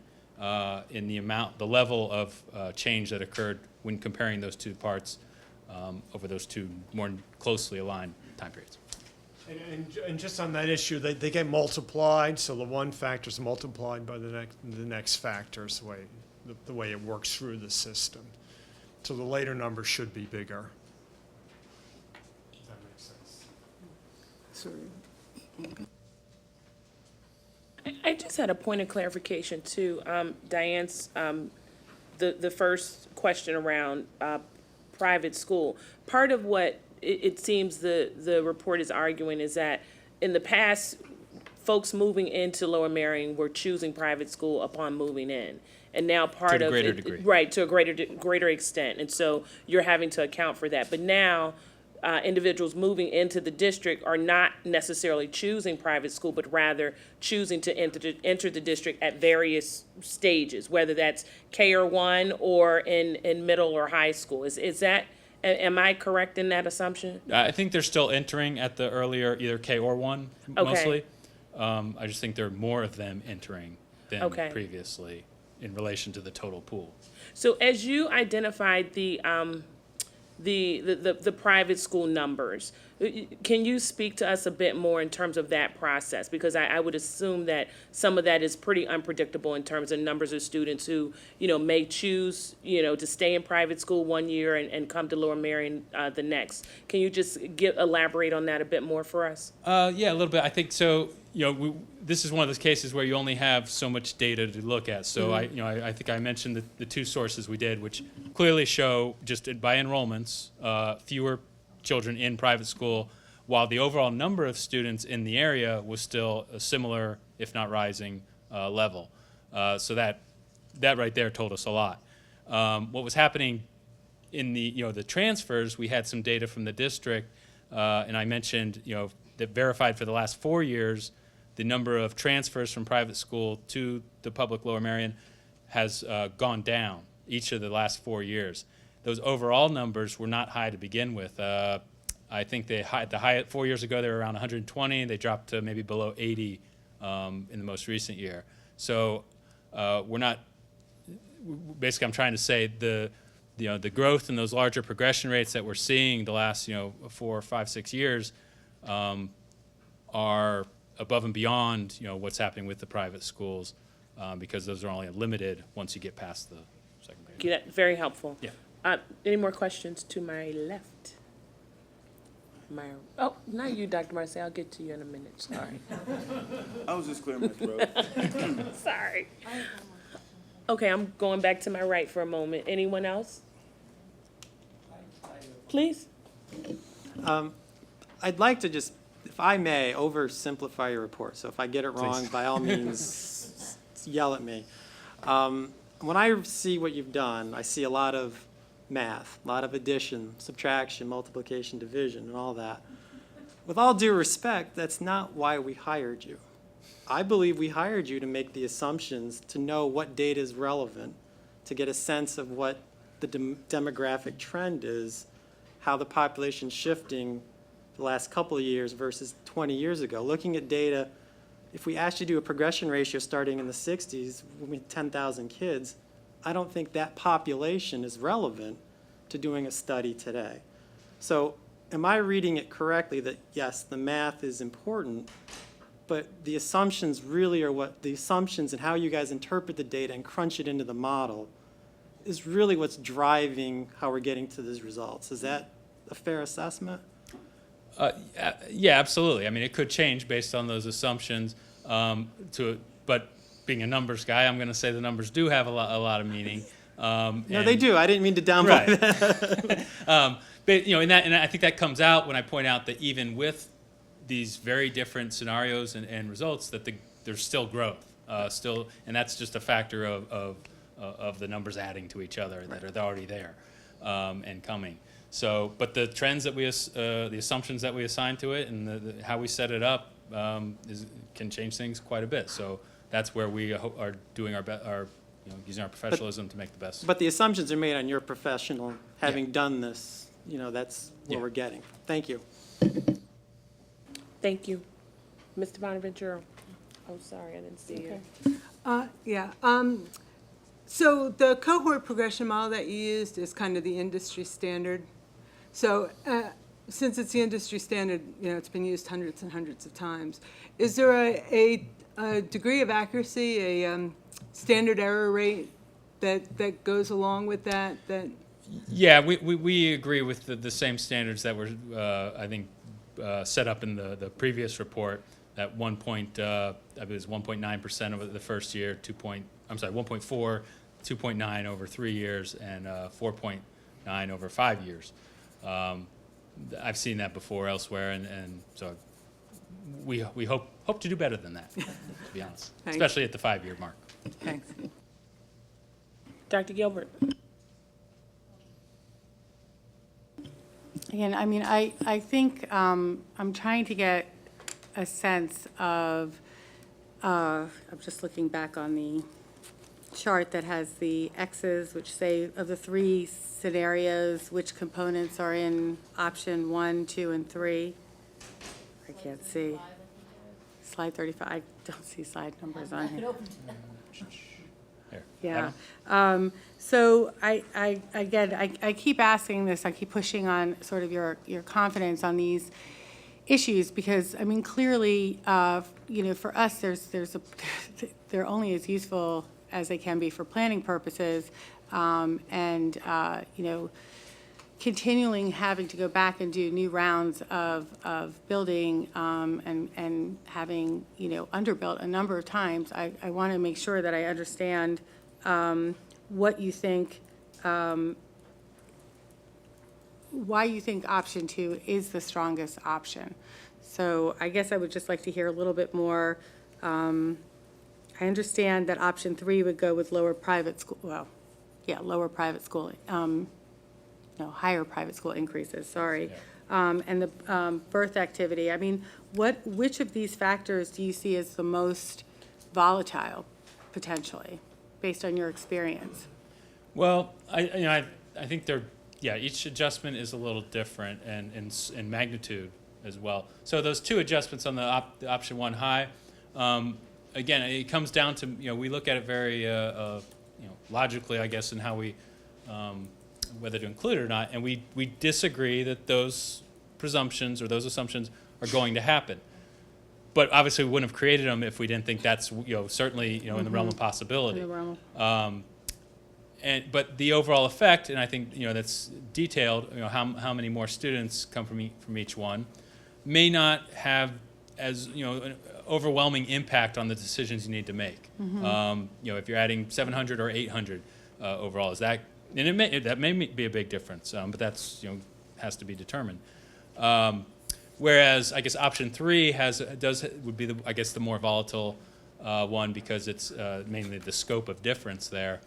in the level of change that occurred when comparing those two parts over those two more closely aligned time periods. And just on that issue, they get multiplied, so the one factor is multiplied by the next factor is the way it works through the system. So the later number should be bigger. Does that make sense? Sorry. I just had a point of clarification too. Diane's, the first question around private school. Part of what it seems the report is arguing is that in the past, folks moving into Lower Merion were choosing private school upon moving in. And now part To a of greater it, degree. right, to a greater extent. And so you're having to account for that. But now, individuals moving into the district are not necessarily choosing private school, but rather choosing to enter the district at various stages, whether that's K or 1 or in middle or high school. Is that, am I correct in that assumption? I think they're still entering at the earlier either K or 1 Okay. mostly. I just think there are more of them entering than Okay. previously in relation to the total pool. So as you identified the private school numbers, can you speak to us a bit more in terms of that process? Because I would assume that some of that is pretty unpredictable in terms of numbers of students who, may choose, to stay in private school one year and come to Lower Merion the next. Can you just elaborate on that a bit more for us? Yeah, a little bit. I think so. This is one of those cases where you only have so much data to look at. So I think I mentioned the two sources we did, which clearly show just by enrollments, fewer children in private school, while the overall number of students in the area was still a similar, if not rising, level. So that right there told us a lot. What was happening in the transfers, we had some data from the district, and I mentioned that verified for the last 4 years, the number of transfers from private school to the public Lower Merion has gone down each of the last 4 years. Those overall numbers were not high to begin with. I think the high 4 years ago they were around 120. They dropped to maybe below 80 in the most recent year. So we're not. Basically, I'm trying to say the growth in those larger progression rates that we're seeing the last 4, 5, 6 years are above and beyond what's happening with the private schools because those are only limited once you get past the second grade. Yeah, very helpful. Yeah. Any more questions to my left? Oh, not you, Dr. Marcy. I'll get to you in a minute. Sorry. I was just clearing my throat. Sorry. Okay, I'm going back to my right for a moment. Anyone else? Please. I'd like to just, if I may, oversimplify your report. So if I get it wrong, by all means, yell at me. When I see what you've done, I see a lot of math, a lot of addition, subtraction, multiplication, division, and all that. With all due respect, that's not why we hired you. I believe we hired you to make the assumptions, to know what data is relevant, to get a sense of what the demographic trend is, how the population's shifting the last couple of years versus 20 years ago. Looking at data, if we asked you to do a progression ratio starting in the 60s, when we had 10,000 kids, I don't think that population is relevant to doing a study today. So am I reading it correctly that, yes, the math is important, but the assumptions really are what the assumptions and how you guys interpret the data and crunch it into the model is really what's driving how we're getting to these results. Is that a fair assessment? Yeah, absolutely. I mean, it could change based on those assumptions. But being a numbers guy, I'm going to say the numbers do have a lot of meaning. No, they do. I didn't mean to downplay that. But and I think that comes out when I point out that even with these very different scenarios and results, that there's still growth, and that's just a factor of the numbers adding to each other that are already there and coming. So, but the trends that the assumptions that we assign to it, and how we set it up can change things quite a bit. So that's where we are doing using our professionalism to make the best. But the assumptions are made on your professional, having done this. That's what we're getting. Thank you. Thank you. Mr. Bonaventura. Oh, sorry, I didn't see you. So the cohort progression model that you used is kind of the industry standard. So since it's the industry standard, it's been used hundreds and hundreds of times. Is there a degree of accuracy, a standard error rate that goes along with that? Yeah, we agree with the same standards that were, I think, set up in the previous report. At 1.9% over the first year, 1.4, 2.9 over 3 years, and 4.9 over 5 years. I've seen that before elsewhere, and so we hope to do better than that, to be honest, especially at the 5-year mark. Thanks. Dr. Gilbert. Again, I mean, I think I'm trying to get a sense of, I'm just looking back on the chart that has the X's, which say of the 3 scenarios, which components are in option 1, 2, and 3. I can't see. Slide 35, I don't see slide numbers on here. Here. Yeah. So I keep asking this, I keep pushing on sort of your confidence on these issues because, I mean, clearly, for us, they're only as useful as they can be for planning purposes. Continuing having to go back and do new rounds of building and having, underbuilt a number of times, I want to make sure that I understand what you think, why you think option 2 is the strongest option. So I guess I would just like to hear a little bit more. I understand that option 3 would go with lower private school, lower private school, higher private school increases, sorry. And the birth activity, I mean, which of these factors do you see as the most volatile, potentially, based on your experience? Well, I think each adjustment is a little different and in magnitude as well. So those 2 adjustments on the option 1 high, again, it comes down to, we look at it very, logically, I guess, in how we, whether to include it or not, and we disagree that those presumptions or those assumptions are going to happen. But obviously, we wouldn't have created them if we didn't think that's, certainly, in the realm of possibility. In the realm. But the overall effect, and I think that's detailed. How many more students come from each one, may not have as an overwhelming impact on the decisions you need to make. If you're adding 700 or 800 overall, is that, and that may be a big difference, but that's has to be determined. Whereas I guess option 3 would be the more volatile one because it's mainly the scope of difference there.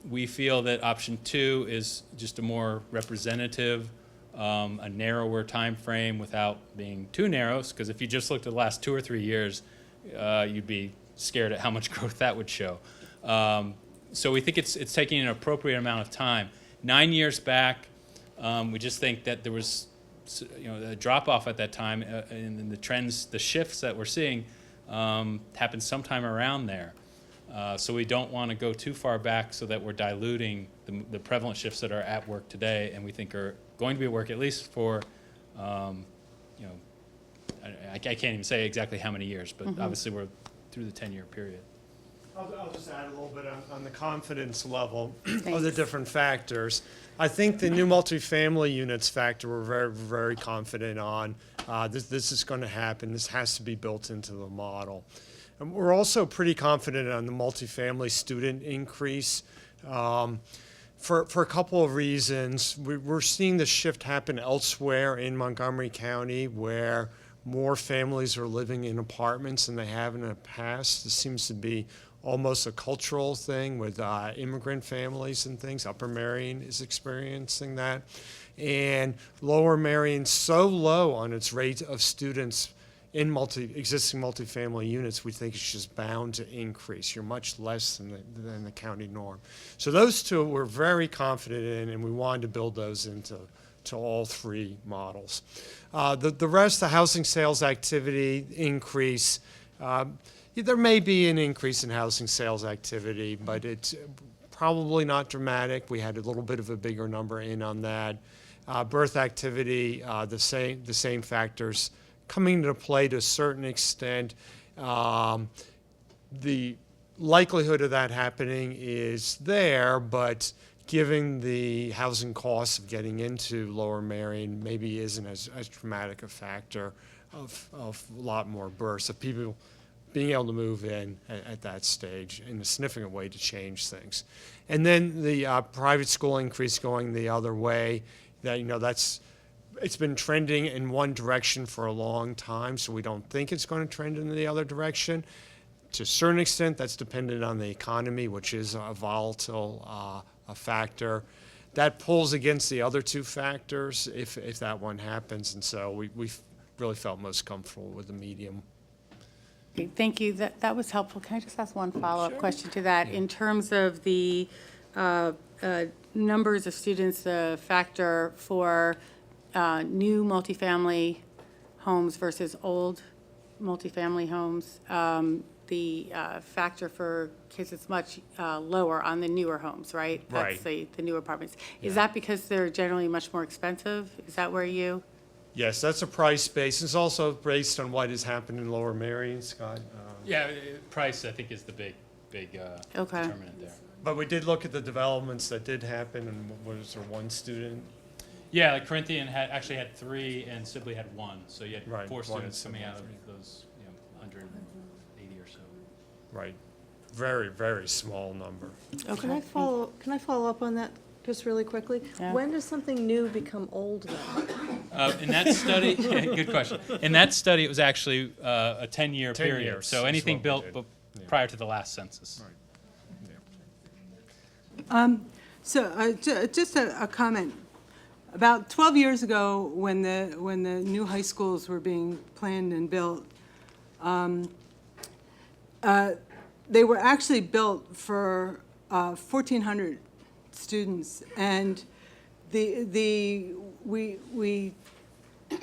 We feel that option 2 is just a more representative, a narrower time frame without being too narrow, because if you just looked at the last 2 or 3 years, you'd be scared at how much growth that would show. So we think it's taking an appropriate amount of time. 9 years back, we just think that there was a drop-off at that time, and the trends, the shifts that we're seeing happened sometime around there. So we don't want to go too far back so that we're diluting the prevalent shifts that are at work today, and we think are going to be at work at least for, I can't even say exactly how many years, but obviously we're through the 10-year period. I'll just add a little bit on the confidence level of the different factors. I think the new multifamily units factor we're very, very confident on. This is going to happen. This has to be built into the model. And we're also pretty confident on the multifamily student increase for a couple of reasons. We're seeing the shift happen elsewhere in Montgomery County where more families are living in apartments than they have in the past. This seems to be almost a cultural thing with immigrant families and things. Upper Marion is experiencing that. And Lower Marion's so low on its rate of students in existing multifamily units, we think it's just bound to increase. You're much less than the county norm. So those 2 we're very confident in, and we wanted to build those into all 3 models. The rest, the housing sales activity increase, there may be an increase in housing sales activity, but it's probably not dramatic. We had a little bit of a bigger number in on that. Birth activity, the same factors coming into play to a certain extent. The likelihood of that happening is there, but given the housing costs of getting into Lower Marion, maybe isn't as dramatic a factor of a lot more births, of people being able to move in at that stage in a significant way to change things. And then the private school increase going the other way, it's been trending in one direction for a long time, so we don't think it's going to trend in the other direction. To a certain extent, that's dependent on the economy, which is a volatile a factor. That pulls against the other 2 factors if that one happens, and so we really felt most comfortable with the medium. Okay, thank you. That was helpful. Can I just ask one follow-up question to that? In terms of the numbers of students, the factor for new multifamily homes versus old multifamily homes, the factor for kids is much lower on the newer homes, right? That's the newer apartments. Is that because they're generally much more expensive? Is that where you? Yes, that's a price base. It's also based on what has happened in Lower Merion, Scott. Yeah, price, I think, is the big determinant there. But we did look at the developments that did happen, and was there one student? Yeah, like Corinthian actually had 3 and Sibley had 1. So you had Right, 4 one students Sibley coming out had of 3. those 180 or so. Right. Very, very small number. Can I follow up on that just really quickly? Yeah. When does something new become old then? In that study, good question. In that study, it was actually a 10-year 10 period. years So is anything what we built did. prior to the last census. Just a comment. About 12 years ago, when the new high schools were being planned and built, they were actually built for 1,400 students, and we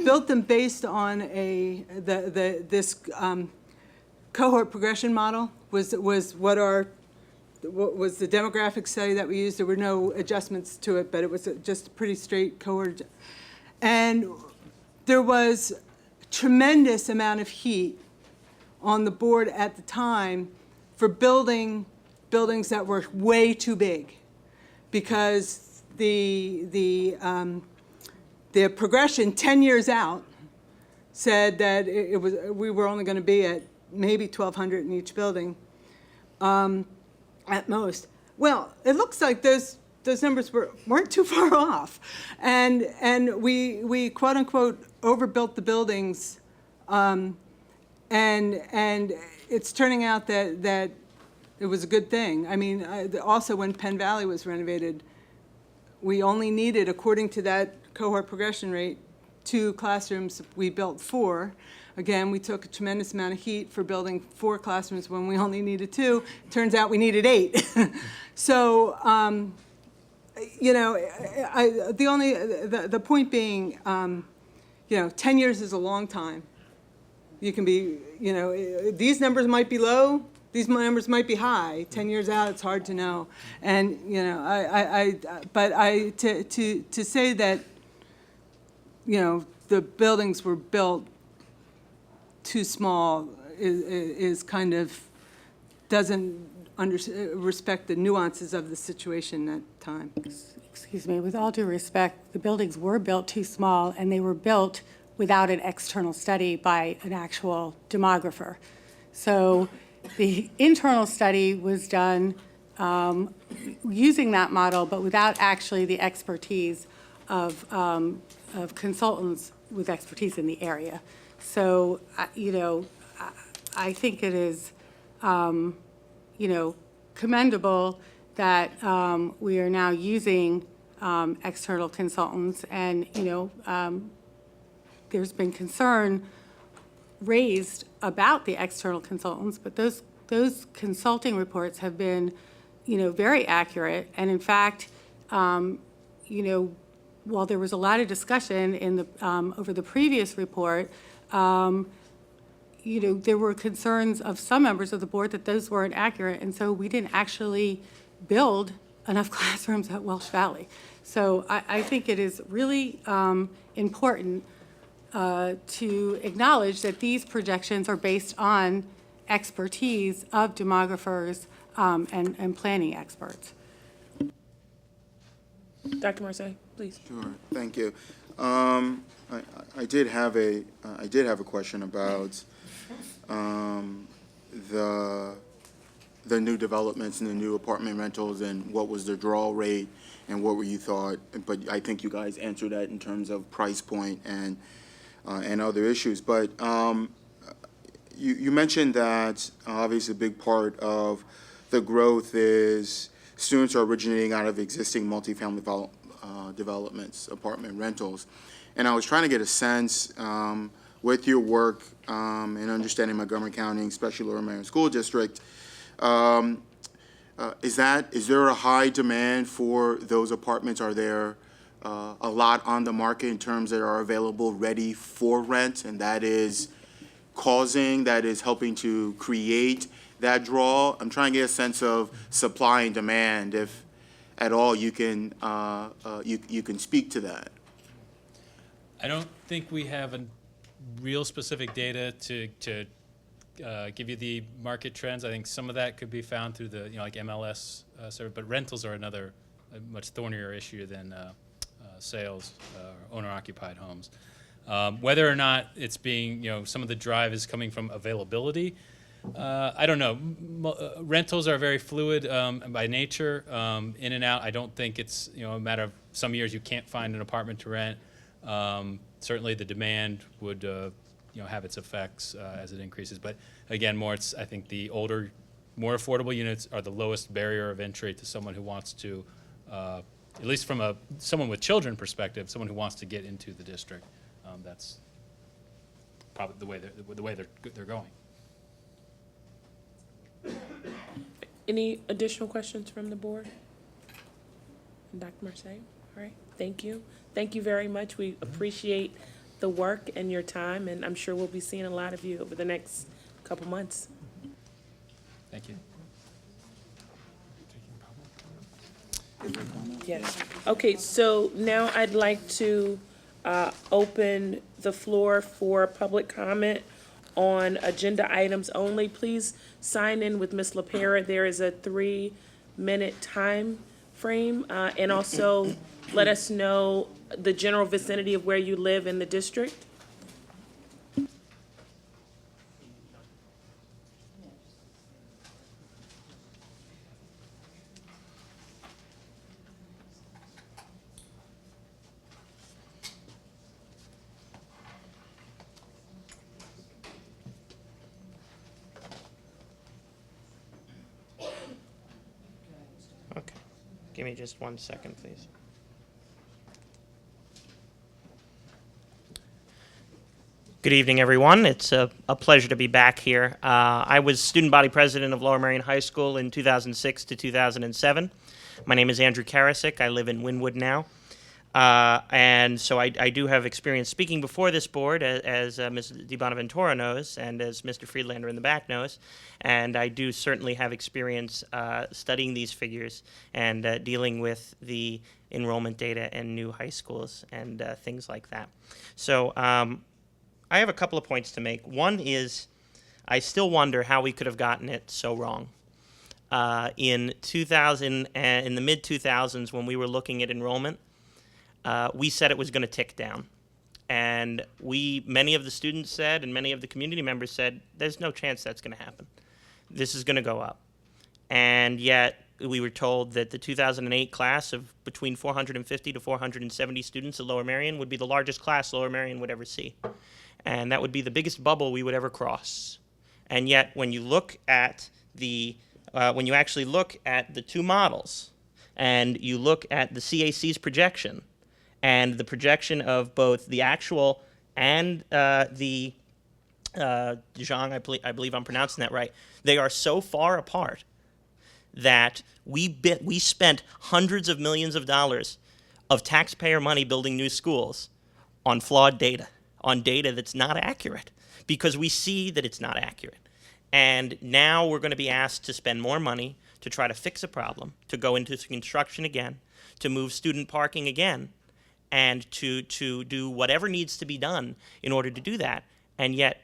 built them based on this cohort progression model was what was the demographic study that we used. There were no adjustments to it, but it was just a pretty straight cohort. And there was tremendous amount of heat on the board at the time for buildings that were way too big, because the progression 10 years out said that we were only going to be at maybe 1,200 in each building. At most. Well, it looks like those numbers weren't too far off, and we quote unquote overbuilt the buildings, and it's turning out that it was a good thing. I mean, also when Penn Valley was renovated, we only needed, according to that cohort progression rate, 2 classrooms. We built 4. Again, we took a tremendous amount of heat for building 4 classrooms when we only needed 2. Turns out we needed 8. So, the point being, 10 years is a long time. You can be, these numbers might be low, these numbers might be high. 10 years out, it's hard to know. And, to say that, the buildings were built too small is kind of doesn't respect the nuances of the situation at the time. Excuse me, with all due respect, the buildings were built too small, and they were built without an external study by an actual demographer. So the internal study was done using that model, but without actually the expertise of consultants with expertise in the area. So, I think it is, commendable that we are now using external consultants, and, there's been concern raised about the external consultants, but those consulting reports have been, very accurate. And in fact, while there was a lot of discussion in the over the previous report, there were concerns of some members of the board that those weren't accurate, and so we didn't actually build enough classrooms at Welsh Valley. So I think it is really important to acknowledge that these projections are based on expertise of demographers and planning experts. Dr. Marseille, please. Sure, thank you. I did have a question about the new developments and the new apartment rentals, and what was the draw rate and what were you thought? But I think you guys answered that in terms of price point and other issues. But you mentioned that obviously a big part of the growth is students are originating out of existing multifamily developments, apartment rentals. And I was trying to get a sense with your work in understanding Montgomery County, especially Lower Merion School District, is there a high demand for those apartments? Are there a lot on the market in terms that are available ready for rent, and that is causing, that is helping to create that draw? I'm trying to get a sense of supply and demand, if at all you can you can speak to that. I don't think we have a real specific data to give you the market trends. I think some of that could be found through the like MLS survey, but rentals are another much thornier issue than sales or owner-occupied homes. Whether or not it's being, some of the drive is coming from availability, I don't know. Rentals are very fluid by nature, in and out. I don't think it's a matter of some years you can't find an apartment to rent. Certainly the demand would have its effects as it increases. But again, I think the older, more affordable units are the lowest barrier of entry to someone who wants to, at least from someone with children perspective, someone who wants to get into the district. That's probably the way they're going. Any additional questions from the board? Dr. Marseille? All right, thank you. Thank you very much. We appreciate the work and your time, and I'm sure we'll be seeing a lot of you over the next couple months. Thank you. Yes. Okay, so now I'd like to open the floor for public comment on agenda items only. Please sign in with Ms. LaPera. There is a 3-minute time frame, and also let us know the general vicinity of where you live in the district. Okay, give me just 1 second, please. Good evening, everyone. It's a pleasure to be back here. I was student body president of Lower Merion High School in 2006 to 2007. My name is Andrew Karasik. I live in Wynwood now. And so I do have experience speaking before this board, as Ms. DiBonaventura knows, and as Mr. Friedlander in the back knows. And I do certainly have experience studying these figures and dealing with the enrollment data in new high schools and things like that. So I have a couple of points to make. One is I still wonder how we could have gotten it so wrong. In the mid-2000s, when we were looking at enrollment, we said it was going to tick down. And many of the students said, and many of the community members said, there's no chance that's going to happen. This is going to go up. And yet, we were told that the 2008 class of between 450 to 470 students at Lower Merion would be the largest class Lower Merion would ever see. And that would be the biggest bubble we would ever cross. And yet, when you look at when you actually look at the two models, and you look at the CAC's projection, and the projection of both the actual and the Zhang, I believe I'm pronouncing that right, they are so far apart that we spent hundreds of millions of dollars of taxpayer money building new schools on flawed data, on data that's not accurate, because we see that it's not accurate. And now we're going to be asked to spend more money to try to fix a problem, to go into construction again, to move student parking again, and to do whatever needs to be done in order to do that. And yet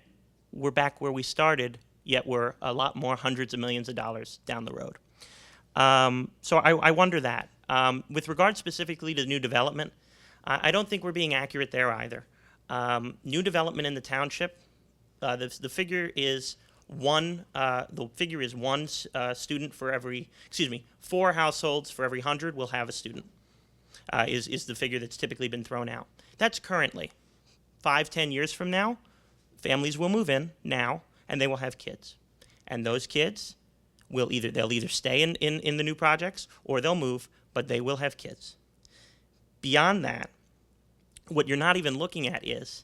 we're back where we started, yet we're a lot more hundreds of millions of dollars down the road. So I wonder that. With regard specifically to new development, I don't think we're being accurate there either. New development in the township, the figure is one student for every, 4 households for every 100 will have a student, is the figure that's typically been thrown out. That's currently. 5-10 years from now, families will move in now, and they will have kids. And those kids they'll either stay in the new projects, or they'll move, but they will have kids. Beyond that, what you're not even looking at is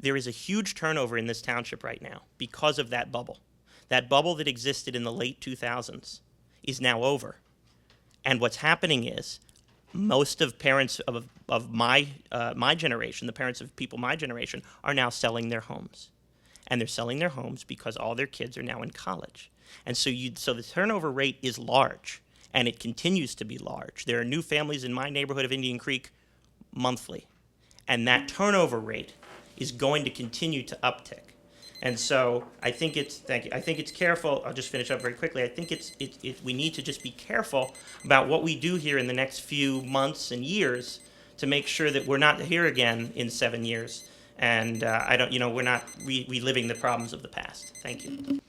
there is a huge turnover in this township right now because of that bubble. That bubble that existed in the late 2000s is now over. And what's happening is most of parents of my generation, the parents of people my generation, are now selling their homes. and they're selling their homes because all their kids are now in college. And so the turnover rate is large, and it continues to be large. There are new families in my neighborhood of Indian Creek monthly, and that turnover rate is going to continue to uptick. And so I think it's, thank you, I think it's careful, I'll just finish up very quickly, I think we need to just be careful about what we do here in the next few months and years to make sure that we're not here again in 7 years, and we're not reliving the problems of the past. Thank you.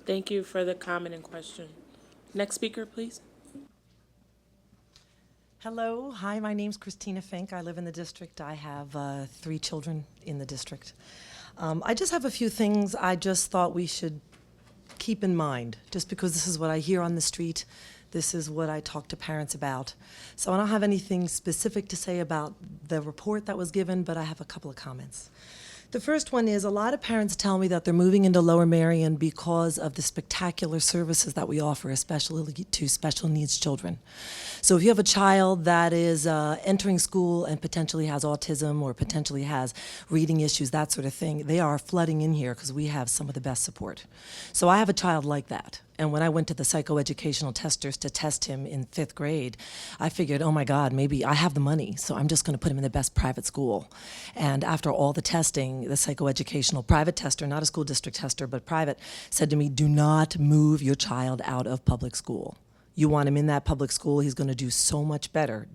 Thank you for the comment and question. Next speaker, please. Hello, hi, my name's Christina Fink. I live in the district. I have 3 children in the district. I just have a few things I just thought we should keep in mind, just because this is what I hear on the street. This is what I talk to parents about. So I don't have anything specific to say about the report that was given, but I have a couple of comments. The first one is a lot of parents tell me that they're moving into Lower Merion because of the spectacular services that we offer, especially to special needs children. So if you have a child that is entering school and potentially has autism or potentially has reading issues, that sort of thing, they are flooding in here because we have some of the best support. So I have a child like that. And when I went to the psychoeducational testers to test him in 5th grade, I figured, oh my God, maybe I have the money, so I'm just going to put him in the best private school. And after all the testing, the psychoeducational private tester, not a school district tester, but private, said to me, do not move your child out of public school. You want him in that public school, he's going to do so much better.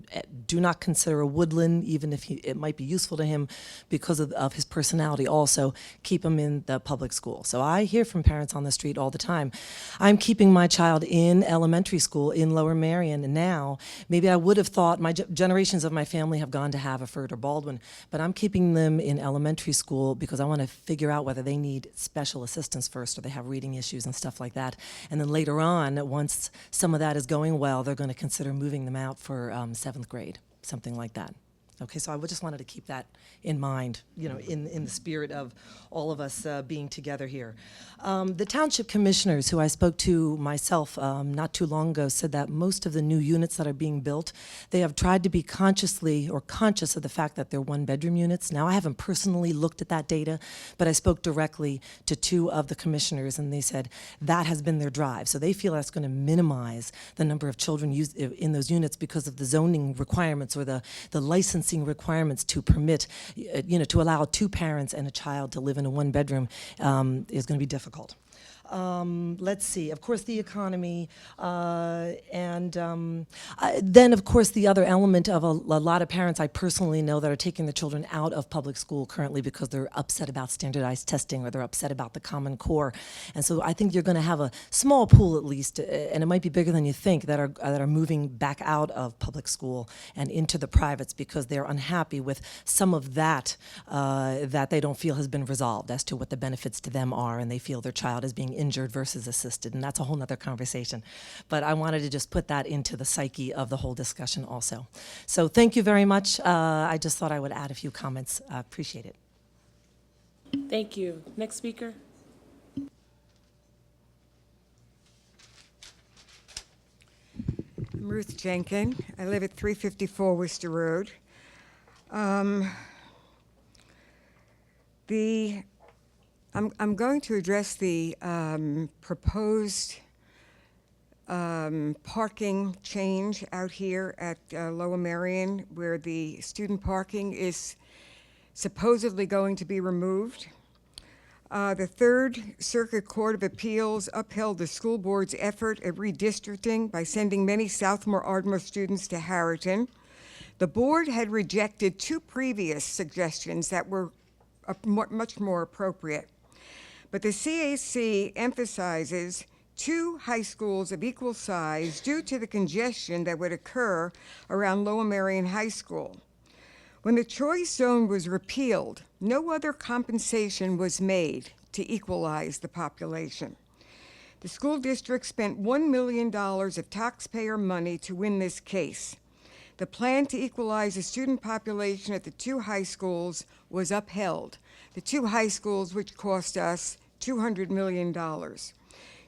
Do not consider a Woodland, even if it might be useful to him because of his personality also. Keep him in the public school. So I hear from parents on the street all the time, I'm keeping my child in elementary school in Lower Merion, and now maybe I would have thought, generations of my family have gone to Haverford or Baldwin, but I'm keeping them in elementary school because I want to figure out whether they need special assistance first or they have reading issues and stuff like that. And then later on, once some of that is going well, they're going to consider moving them out for 7th grade, something like that. Okay, so I just wanted to keep that in mind, you know, in the spirit of all of us being together here. The township commissioners who I spoke to myself not too long ago said that most of the new units that are being built, they have tried to be conscious of the fact that they're 1-bedroom units. Now, I haven't personally looked at that data, but I spoke directly to 2 of the commissioners, and they said that has been their drive. So they feel that's going to minimize the number of children used in those units because of the zoning requirements or the licensing requirements to permit, to allow 2 parents and a child to live in a 1-bedroom is going to be difficult. Let's see, of course, the economy, and then, of course, the other element of a lot of parents I personally know that are taking their children out of public school currently because they're upset about standardized testing or they're upset about the Common Core. And so I think you're going to have a small pool, at least, and it might be bigger than you think, that are moving back out of public school and into the privates because they're unhappy with some of that that they don't feel has been resolved as to what the benefits to them are, and they feel their child is being injured versus assisted, and that's a whole nother conversation. But I wanted to just put that into the psyche of the whole discussion also. So thank you very much. I just thought I would add a few comments. Appreciate it. Thank you. Next speaker. I'm Ruth Jenkin. I live at 354 Worcester Road. I'm going to address the proposed parking change out here at Lower Merion, where the student parking is supposedly going to be removed. The Third Circuit Court of Appeals upheld the school board's effort at redistricting by sending many Southmore Ardmore students to Harriton. The board had rejected 2 previous suggestions that were much more appropriate. But the CAC emphasizes 2 high schools of equal size due to the congestion that would occur around Lower Merion High School. When the choice zone was repealed, no other compensation was made to equalize the population. The school district spent $1 million of taxpayer money to win this case. The plan to equalize the student population at the 2 high schools was upheld. The 2 high schools, which cost us $200 million.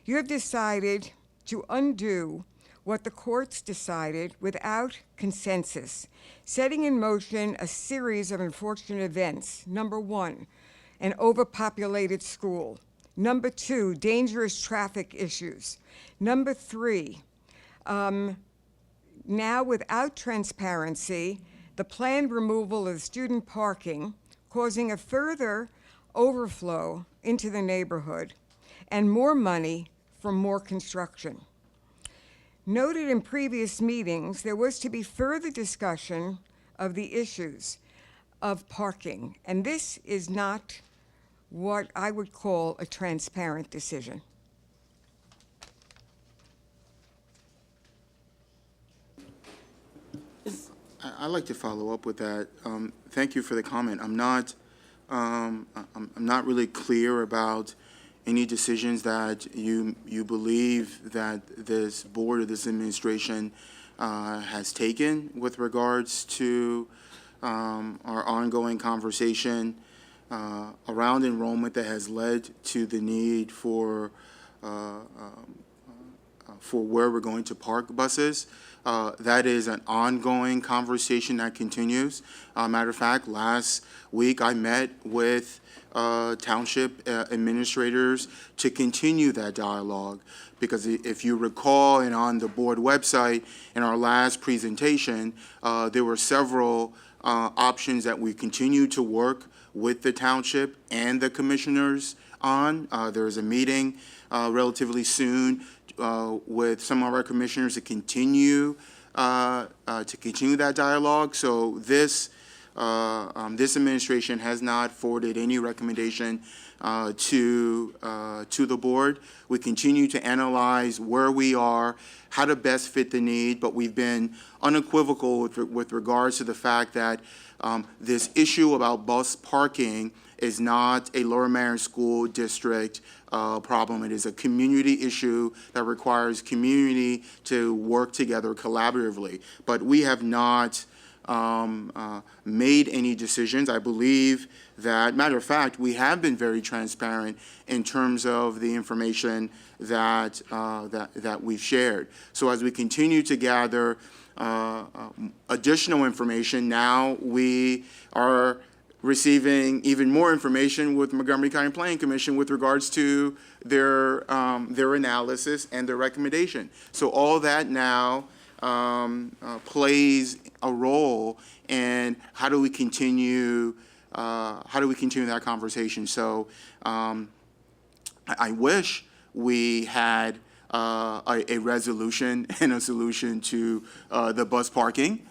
You have decided to undo what the courts decided without consensus, setting in motion a series of unfortunate events. Number 1, an overpopulated school. Number 2, dangerous traffic issues. Number 3, now without transparency, the planned removal of student parking, causing a further overflow into the neighborhood, and more money for more construction. Noted in previous meetings, there was to be further discussion of the issues of parking, and this is not what I would call a transparent decision. I'd like to follow up with that. Thank you for the comment. I'm not really clear about any decisions that you believe that this board or this administration has taken with regards to our ongoing conversation around enrollment that has led to the need for where we're going to park buses. That is an ongoing conversation that continues. Matter of fact, last week I met with township administrators to continue that dialogue, because if you recall, and on the board website in our last presentation, there were several options that we continue to work with the township and the commissioners on. There is a meeting relatively soon with some of our commissioners to continue that dialogue. So this administration has not forwarded any recommendation to the board. We continue to analyze where we are, how to best fit the need, but we've been unequivocal with regards to the fact that this issue about bus parking is not a Lower Merion School District problem. It is a community issue that requires community to work together collaboratively. But we have not made any decisions. I believe that, matter of fact, we have been very transparent in terms of the information that that we've shared. So as we continue to gather additional information, now we are receiving even more information with Montgomery County Planning Commission with regards to their analysis and their recommendation. So all that now plays a role in how do we continue that conversation. So I wish we had a resolution and a solution to the bus parking.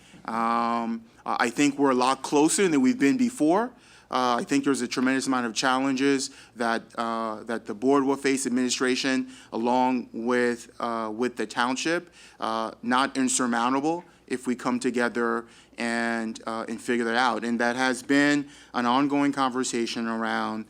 I think we're a lot closer than we've been before. I think there's a tremendous amount of challenges that that the board will face, administration, along with the township, not insurmountable if we come together and figure that out. And that has been an ongoing conversation around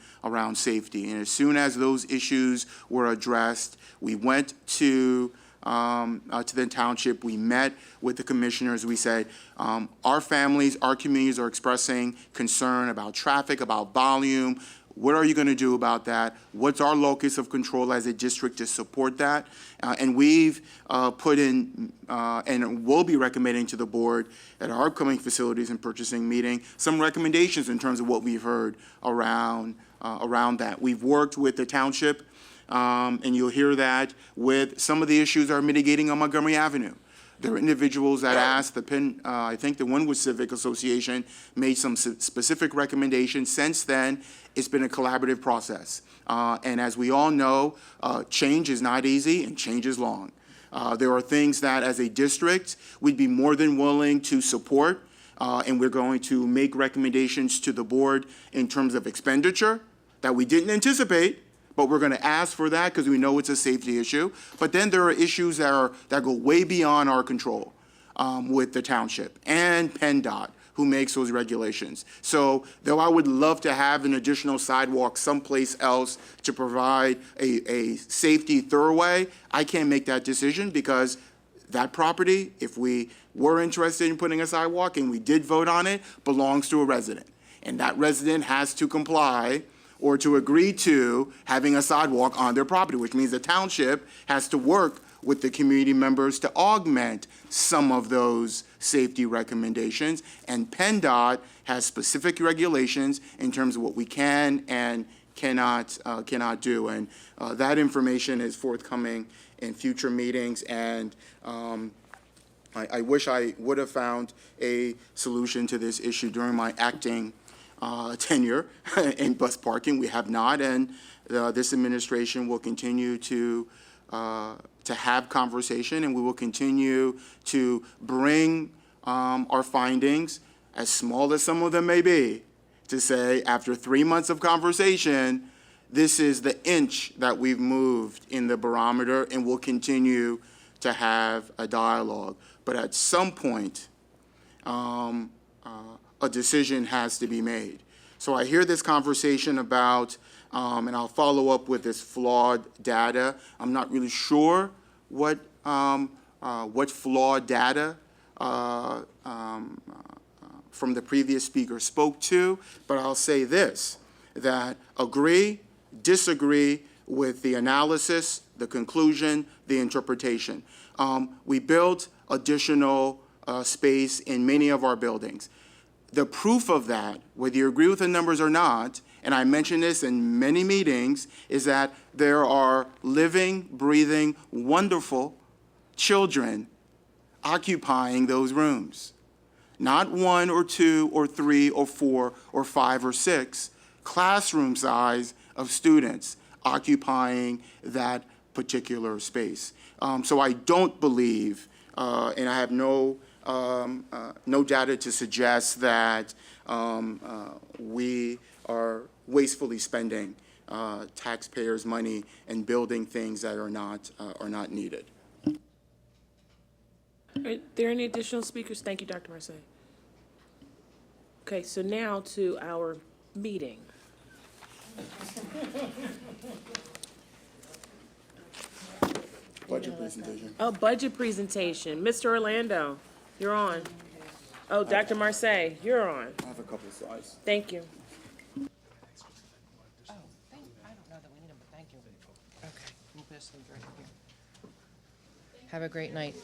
safety. And as soon as those issues were addressed, we went to the township. We met with the commissioners. We said, our families, our communities are expressing concern about traffic, about volume. What are you going to do about that? What's our locus of control as a district to support that? And we've put in, and will be recommending to the board at our upcoming facilities and purchasing meeting, some recommendations in terms of what we've heard around that. We've worked with the township, and you'll hear that with some of the issues that are mitigating on Montgomery Avenue. There are individuals that asked I think the Wynwood Civic Association made some specific recommendations. Since then, it's been a collaborative process. And as we all know, change is not easy and change is long. There are things that as a district, we'd be more than willing to support, and we're going to make recommendations to the board in terms of expenditure that we didn't anticipate, but we're going to ask for that because we know it's a safety issue. But then there are issues that go way beyond our control with the township and PennDOT, who makes those regulations. So though I would love to have an additional sidewalk someplace else to provide a safety thoroughway, I can't make that decision because that property, if we were interested in putting a sidewalk and we did vote on it, belongs to a resident. And that resident has to comply or to agree to having a sidewalk on their property, which means the township has to work with the community members to augment some of those safety recommendations. And PennDOT has specific regulations in terms of what we can and cannot do. And that information is forthcoming in future meetings. And I wish I would have found a solution to this issue during my acting tenure in bus parking. We have not, and this administration will continue to have conversation, and we will continue to bring our findings, as small as some of them may be, to say after 3 months of conversation, this is the inch that we've moved in the barometer, and we'll continue to have a dialogue. But at some point, a decision has to be made. So I hear this conversation about, and I'll follow up with this flawed data. I'm not really sure what flawed data from the previous speaker spoke to, but I'll say this, that agree, disagree with the analysis, the conclusion, the interpretation. We built additional space in many of our buildings. The proof of that, whether you agree with the numbers or not, and I mentioned this in many meetings, is that there are living, breathing, wonderful children occupying those rooms. Not 1 or 2 or 3 or 4 or 5 or 6 classroom size of students occupying that particular space. So I don't believe, and I have no data to suggest that we are wastefully spending taxpayers' money and building things that are not needed. Are there any additional speakers? Thank you, Dr. Marseille. Okay, so now to our meeting. Budget presentation. Oh, budget presentation. Mr. Orlando, you're on. Oh, Dr. Marseille, you're on. I have a couple of slides. Thank you. I don't know that we need them, but thank you. Okay, we'll pass them right here. Have a great night.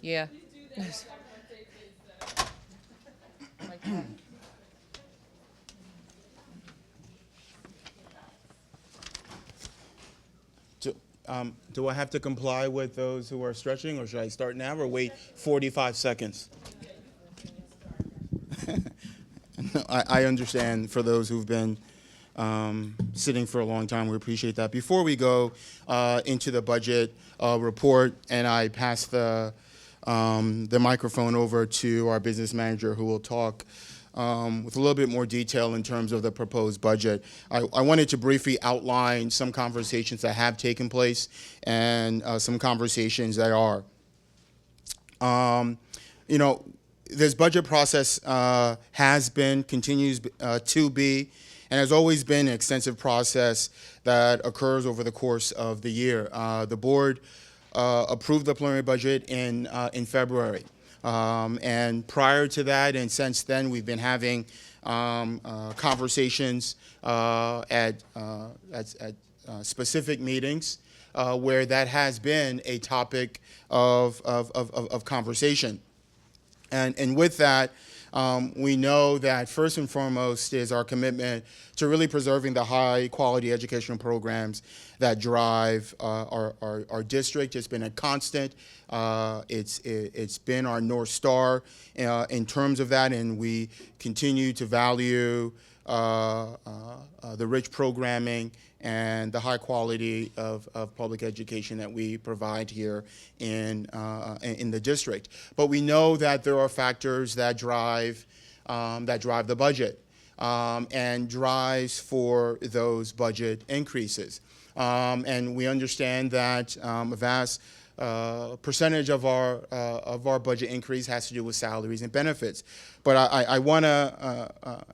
Yeah. Like that. Do I have to comply with those who are stretching, or should I start now or wait 45 seconds? I understand for those who've been sitting for a long time. We appreciate that. Before we go into the budget report, and I pass the microphone over to our business manager, who will talk with a little bit more detail in terms of the proposed budget. I wanted to briefly outline some conversations that have taken place and some conversations that are. This budget process has been, continues to be, and has always been an extensive process that occurs over the course of the year. The board approved the preliminary budget in February. And prior to that, and since then, we've been having conversations at specific meetings where that has been a topic of conversation. And with that, we know that first and foremost is our commitment to really preserving the high-quality educational programs that drive our district. It's been a constant. It's been our North Star in terms of that, and we continue to value the rich programming and the high quality of public education that we provide here in the district. But we know that there are factors that drive the budget and drives for those budget increases. And we understand that a vast percentage of our budget increase has to do with salaries and benefits. But I want to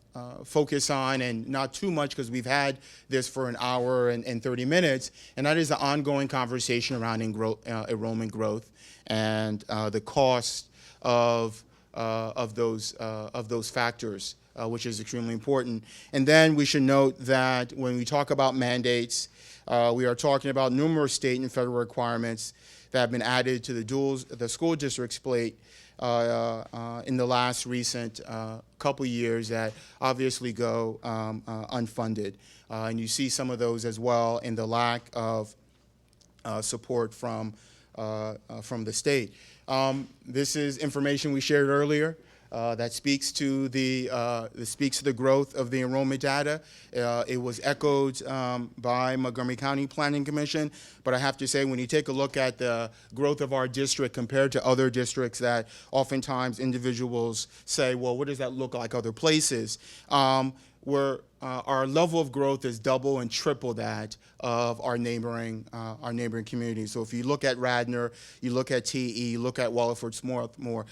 focus on, and not too much because we've had this for an hour and 30 minutes, and that is the ongoing conversation around enrollment growth and the cost of those factors, which is extremely important. And then we should note that when we talk about mandates, we are talking about numerous state and federal requirements that have been added to the school district's plate in the last recent couple years that obviously go unfunded. And you see some of those as well in the lack of support from the state. This is information we shared earlier that speaks to the growth of the enrollment data. It was echoed by Montgomery County Planning Commission, but I have to say, when you take a look at the growth of our district compared to other districts that oftentimes individuals say, well, what does that look like other places? Our level of growth is double and triple that of our neighboring communities. So if you look at Radnor, you look at TE, you look at Wallingford, Swarthmore,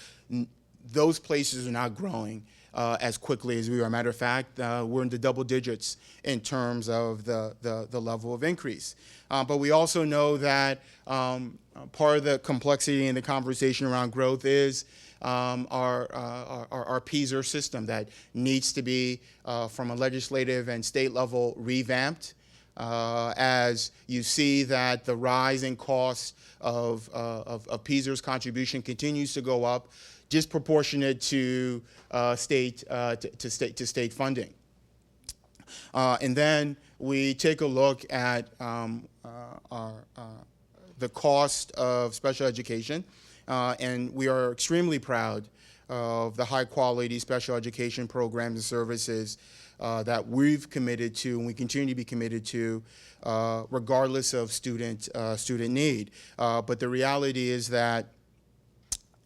those places are not growing as quickly as we are. Matter of fact, we're in the double digits in terms of the level of increase. But we also know that part of the complexity in the conversation around growth is our PSER system that needs to be, from a legislative and state level, revamped. As you see that the rise in costs of PSER's contribution continues to go up, disproportionate to state funding. And then we take a look at the cost of special education, and we are extremely proud of the high quality special education programs and services that we've committed to and we continue to be committed to, regardless of student need. But the reality is that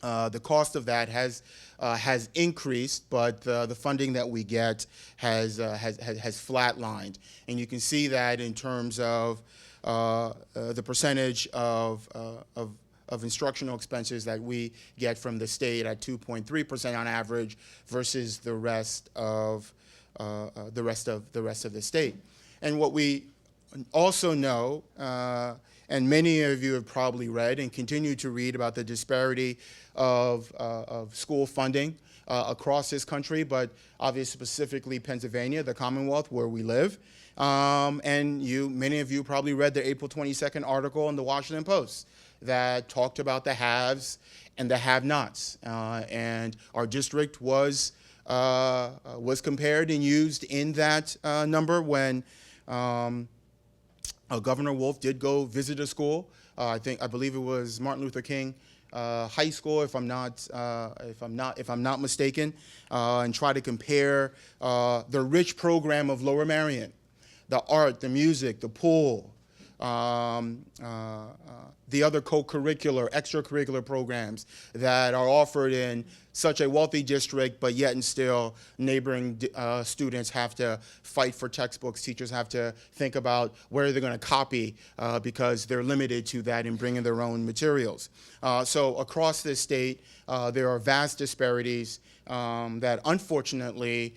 the cost of that has increased, but the funding that we get has flatlined, and you can see that in terms of the percentage of instructional expenses that we get from the state at 2.3% on average versus the rest of the state. And what we also know, and many of you have probably read and continue to read about the disparity of school funding across this country, but obviously specifically Pennsylvania, the Commonwealth where we live. And many of you probably read the April 22nd article in the Washington Post that talked about the haves and the have-nots. And our district was compared and used in that number when Governor Wolf did go visit a school. I believe it was Martin Luther King High School, if I'm not mistaken, and try to compare the rich program of Lower Merion, the art, the music, the pool, the other co-curricular, extracurricular programs that are offered in such a wealthy district, but yet and still neighboring students have to fight for textbooks. Teachers have to think about where they're going to copy because they're limited to that in bringing their own materials. So across this state, there are vast disparities that unfortunately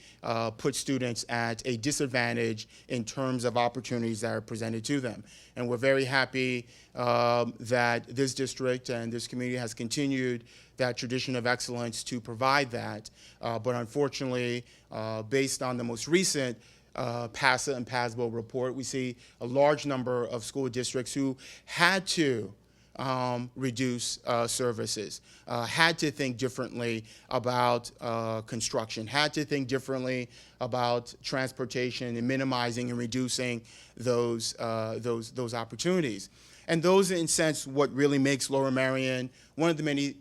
put students at a disadvantage in terms of opportunities that are presented to them. And we're very happy that this district and this community has continued that tradition of excellence to provide that. But unfortunately, based on the most recent PASA and PASBO report, we see a large number of school districts who had to reduce services, had to think differently about construction, had to think differently about transportation and minimizing and reducing those opportunities. And those, in a sense, what really makes Lower Merion, one of the many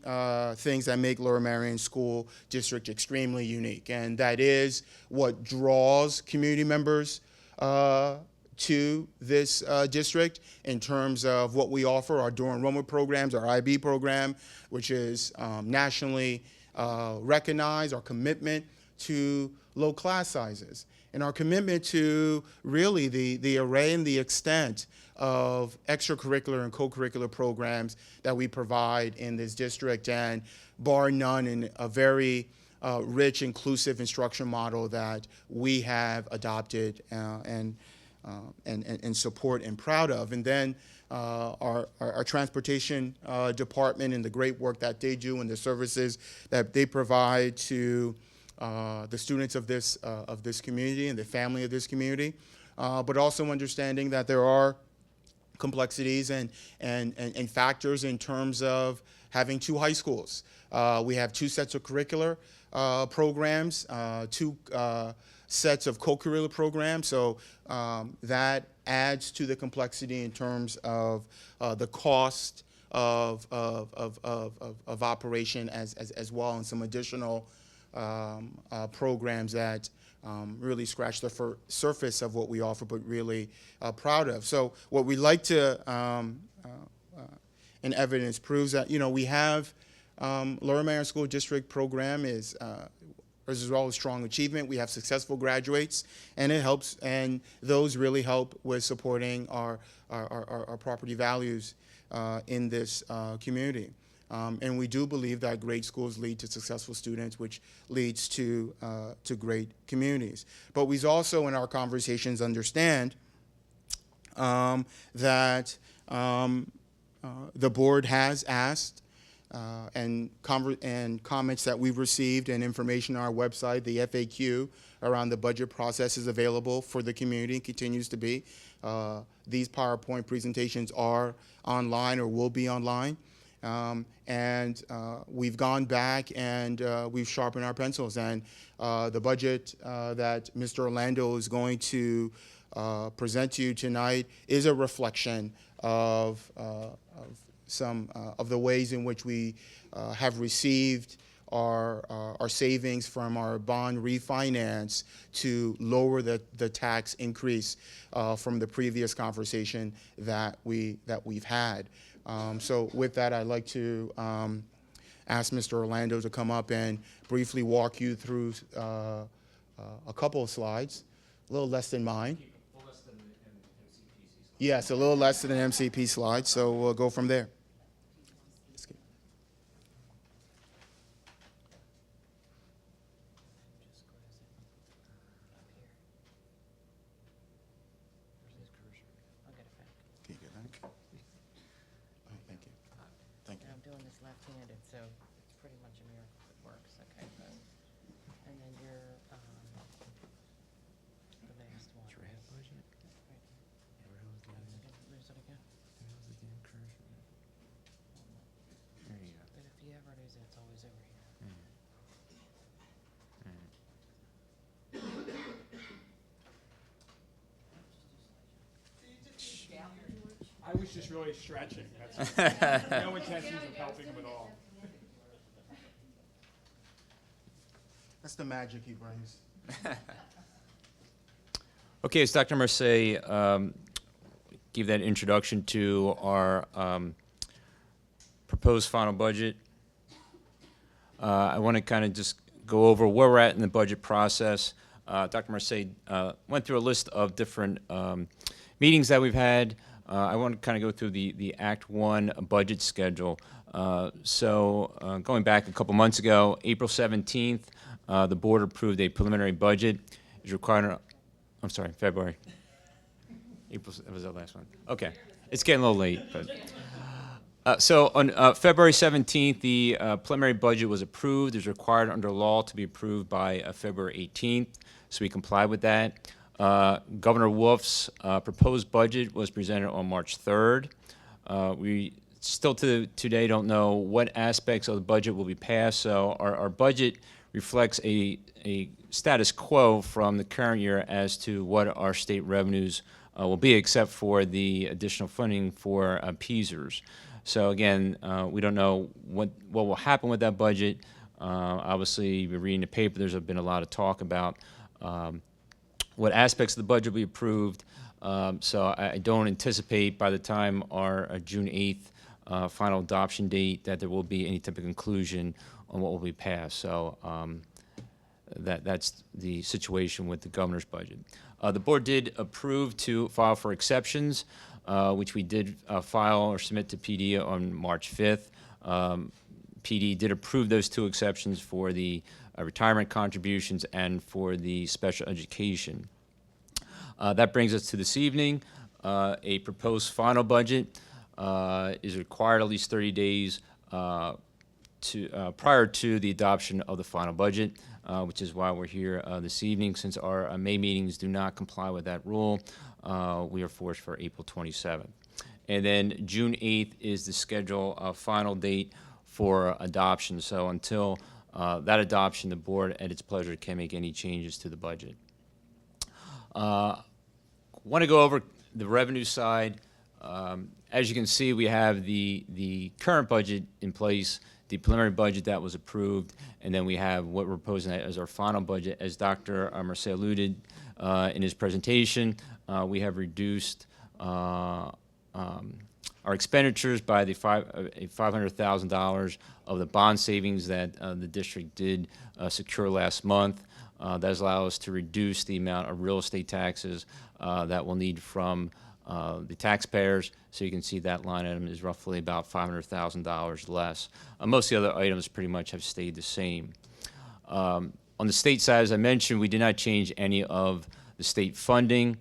things that make Lower Merion School District extremely unique. And that is what draws community members to this district in terms of what we offer, our dual enrollment programs, our IB program, which is nationally recognized, our commitment to low class sizes, and our commitment to really the array and the extent of extracurricular and co-curricular programs that we provide in this district, and bar none, in a very rich, inclusive instruction model that we have adopted and and support and proud of. And then our transportation department and the great work that they do and the services that they provide to the students of this community and the family of this community, but also understanding that there are complexities and factors in terms of having two high schools. We have two sets of curricular programs, two sets of co-curricular programs, so that adds to the complexity in terms of the cost of operation as well, and some additional programs that really scratch the surface of what we offer, but really proud of. So what we like to, and evidence proves that, we have Lower Merion School District program is as well as strong achievement. We have successful graduates, and it helps, and those really help with supporting our property values in this community. And we do believe that great schools lead to successful students, which leads to great communities. But we also, in our conversations, understand that the board has asked, and comments that we've received and information on our website, the FAQ around the budget process is available for the community, continues to be. These PowerPoint presentations are online or will be online. And we've gone back and we've sharpened our pencils, and the budget that Mr. Orlando is going to present to you tonight is a reflection of some of the ways in which we have received our savings from our bond refinance to lower the tax increase from the previous conversation that we've had. So with that, I'd like to ask Mr. Orlando to come up and briefly walk you through a couple of slides, a little less than mine. Yes, a little less than an MCP slide, so we'll go from there. Left-handed, so it's pretty much a miracle if it works. Okay, good. And then your the last one. Draft budget. Lose it again. There you go. But if you ever lose it, it's always over here. I was just really stretching. That's no intentions of helping him at all. That's the magic he brings. Okay, as Dr. Mercier gave that introduction to our proposed final budget, I want to kind of just go over where we're at in the budget process. Dr. Mercier went through a list of different meetings that we've had. I want to kind of go through the Act 1 budget schedule. So going back a couple months ago, April 17th, the board approved a preliminary budget. It's required, I'm sorry, February. April, that was the last one. Okay, it's getting a little late. But, so on February 17th, the preliminary budget was approved. It's required under law to be approved by February 18th, so we complied with that. Governor Wolf's proposed budget was presented on March 3rd. We still to today don't know what aspects of the budget will be passed, so our budget reflects a status quo from the current year as to what our state revenues will be, except for the additional funding for PSERS. So again, we don't know what will happen with that budget. Obviously, you've been reading the paper, there's been a lot of talk about what aspects of the budget will be approved. So I don't anticipate by the time our June 8th final adoption date that there will be any type of conclusion on what will be passed. So that's the situation with the governor's budget. The board did approve to file for exceptions, which we did file or submit to PD on March 5th. PD did approve those two exceptions for the retirement contributions and for the special education. That brings us to this evening. A proposed final budget is required at least 30 days prior to the adoption of the final budget, which is why we're here this evening. Since our May meetings do not comply with that rule, we are forced for April 27th. And then June 8th is the scheduled final date for adoption. So until that adoption, the board at its pleasure can make any changes to the budget. Want to go over the revenue side. As you can see, we have the current budget in place, the preliminary budget that was approved, and then we have what we're proposing as our final budget. As Dr. Mercier alluded in his presentation, we have reduced our expenditures by the $500,000 of the bond savings that the district did secure last month. That has allowed us to reduce the amount of real estate taxes that we'll need from the taxpayers. So you can see that line item is roughly about $500,000 less. Most of the other items pretty much have stayed the same. On the state side, as I mentioned, we did not change any of the state funding.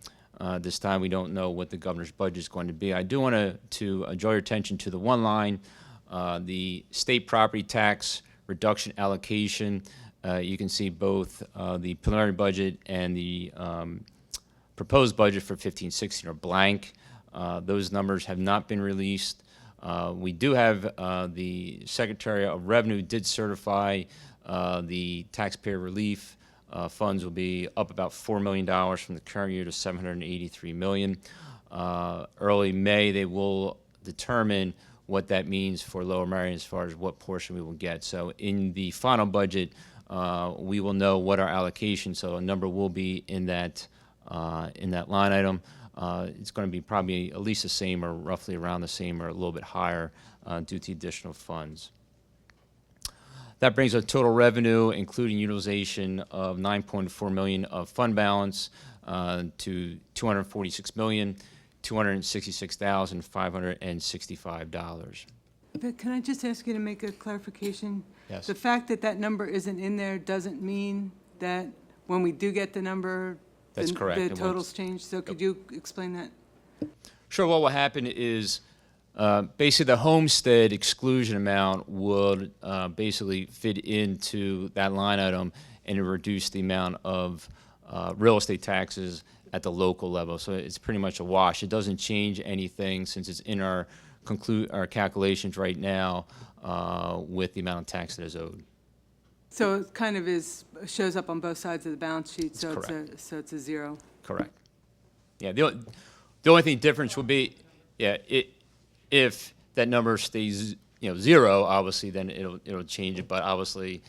This time we don't know what the governor's budget is going to be. I do want to draw your attention to the one line, the state property tax reduction allocation. You can see both the preliminary budget and the proposed budget for 15-16 are blank. Those numbers have not been released. We do have the Secretary of Revenue did certify the taxpayer relief funds will be up about $4 million from the current year to $783 million. Early May, they will determine what that means for Lower Merion as far as what portion we will get. So in the final budget, we will know what our allocation, so a number will be in that line item. It's going to be probably at least the same or roughly around the same or a little bit higher due to additional funds. That brings our total revenue, including utilization of $9.4 million of fund balance to $246,266,565. But can I just ask you to make a clarification? Yes. The fact that that number isn't in there doesn't mean that when we do get the number, That's correct. the It totals won't- change. So could you explain that? Sure. What will happen is basically the homestead exclusion amount would basically fit into that line item and it reduce the amount of real estate taxes at the local level. So it's pretty much a wash. It doesn't change anything since it's in our calculations right now with the amount of tax that is owed. So it kind of shows up on both sides of the balance sheet, so correct. it's a zero. Correct. Yeah. The only thing difference would be, if that number stays, zero, obviously, then it'll change it. But obviously,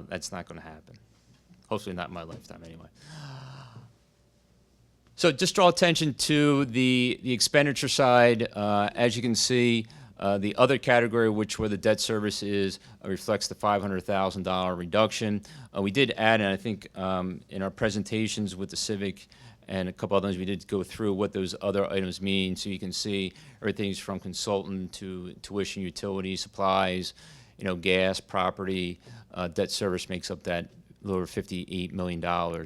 that's not going to happen. Hopefully, not in my lifetime, anyway. So just draw attention to the expenditure side. As you can see, the other category, which where the debt service is, reflects the $500,000 reduction. We did add, and I think in our presentations with the Civic and a couple others, we did go through what those other items mean. So you can see everything's from consultant to tuition, utilities, supplies, gas, property. Debt service makes up that little over $58 million. So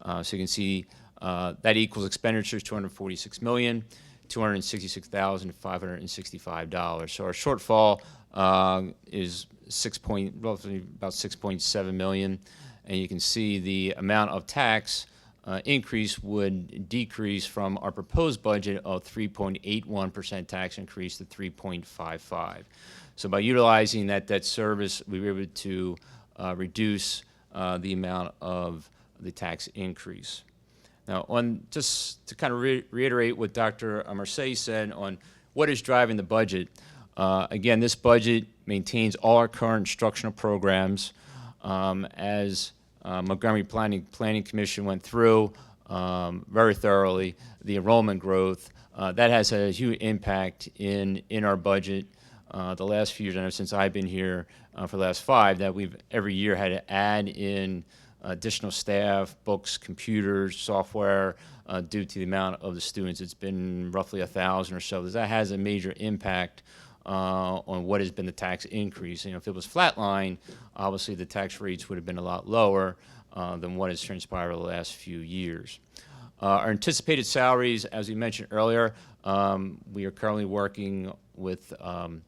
you can see that equals expenditures $246,266,565. So our shortfall is roughly about $6.7 million, and you can see the amount of tax increase would decrease from our proposed budget of 3.81% tax increase to 3.55. So by utilizing that debt service, we were able to reduce the amount of the tax increase. Now, just to kind of reiterate what Dr. Mercier said on what is driving the budget, again, this budget maintains all our current instructional programs. As Montgomery Planning Commission went through very thoroughly the enrollment growth, that has a huge impact in our budget. The last few years, I know since I've been here for the last 5, that we've every year had to add in additional staff, books, computers, software, due to the amount of the students. It's been roughly 1,000 or so. That has a major impact on what has been the tax increase. If it was flatline, obviously the tax rates would have been a lot lower than what has transpired over the last few years. Our anticipated salaries, as we mentioned earlier, we are currently working with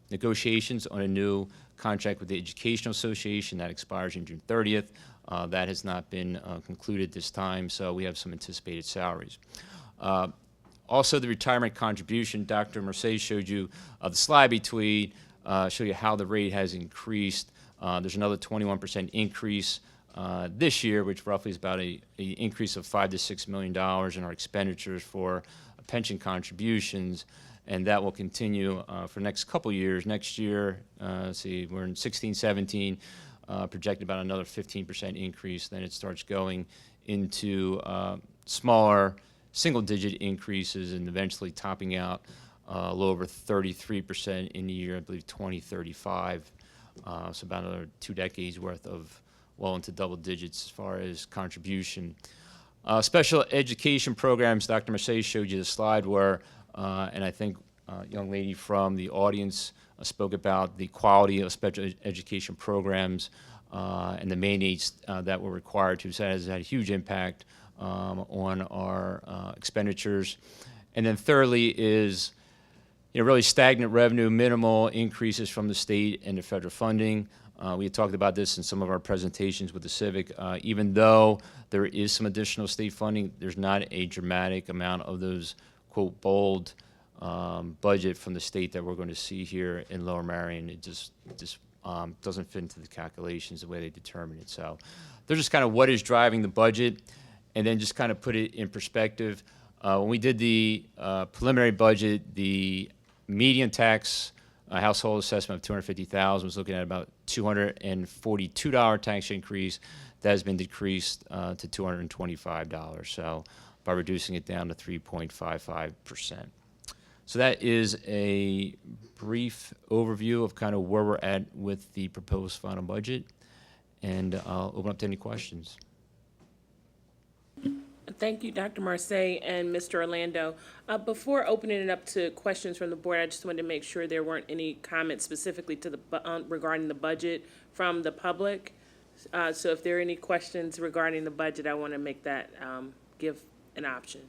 negotiations on a new contract with the Educational Association that expires on June 30th. That has not been concluded this time, so we have some anticipated salaries. Also, the retirement contribution, Dr. Mercedes showed you the slide between, show you how the rate has increased. There's another 21% increase this year, which roughly is about an increase of $5 to $6 million in our expenditures for pension contributions, and that will continue for the next couple years. Next year, let's see, we're in 16, 17, projected about another 15% increase. Then it starts going into smaller single-digit increases and eventually topping out a little over 33% in the year, I believe 2035. So about another 2 decades worth of well into double digits as far as contribution. Special education programs, Dr. Mercedes showed you the slide where, and I think a young lady from the audience spoke about the quality of special education programs and the mandates that were required to. So that has had a huge impact on our expenditures. And then thirdly is really stagnant revenue, minimal increases from the state and the federal funding. We had talked about this in some of our presentations with the Civic. Even though there is some additional state funding, there's not a dramatic amount of those, quote, bold budget from the state that we're going to see here in Lower Merion. It just doesn't fit into the calculations the way they determine it. So they're just kind of what is driving the budget, and then just kind of put it in perspective. When we did the preliminary budget, the median tax household assessment of $250,000 was looking at about $242 tax increase. That has been decreased to $225, so by reducing it down to 3.55%. So that is a brief overview of kind of where we're at with the proposed final budget, and I'll open up to any questions. Thank you, Dr. Marseille and Mr. Orlando. Before opening it up to questions from the board, I just wanted to make sure there weren't any comments specifically to the regarding the budget from the public. So if there are any questions regarding the budget, I want to make that give an option.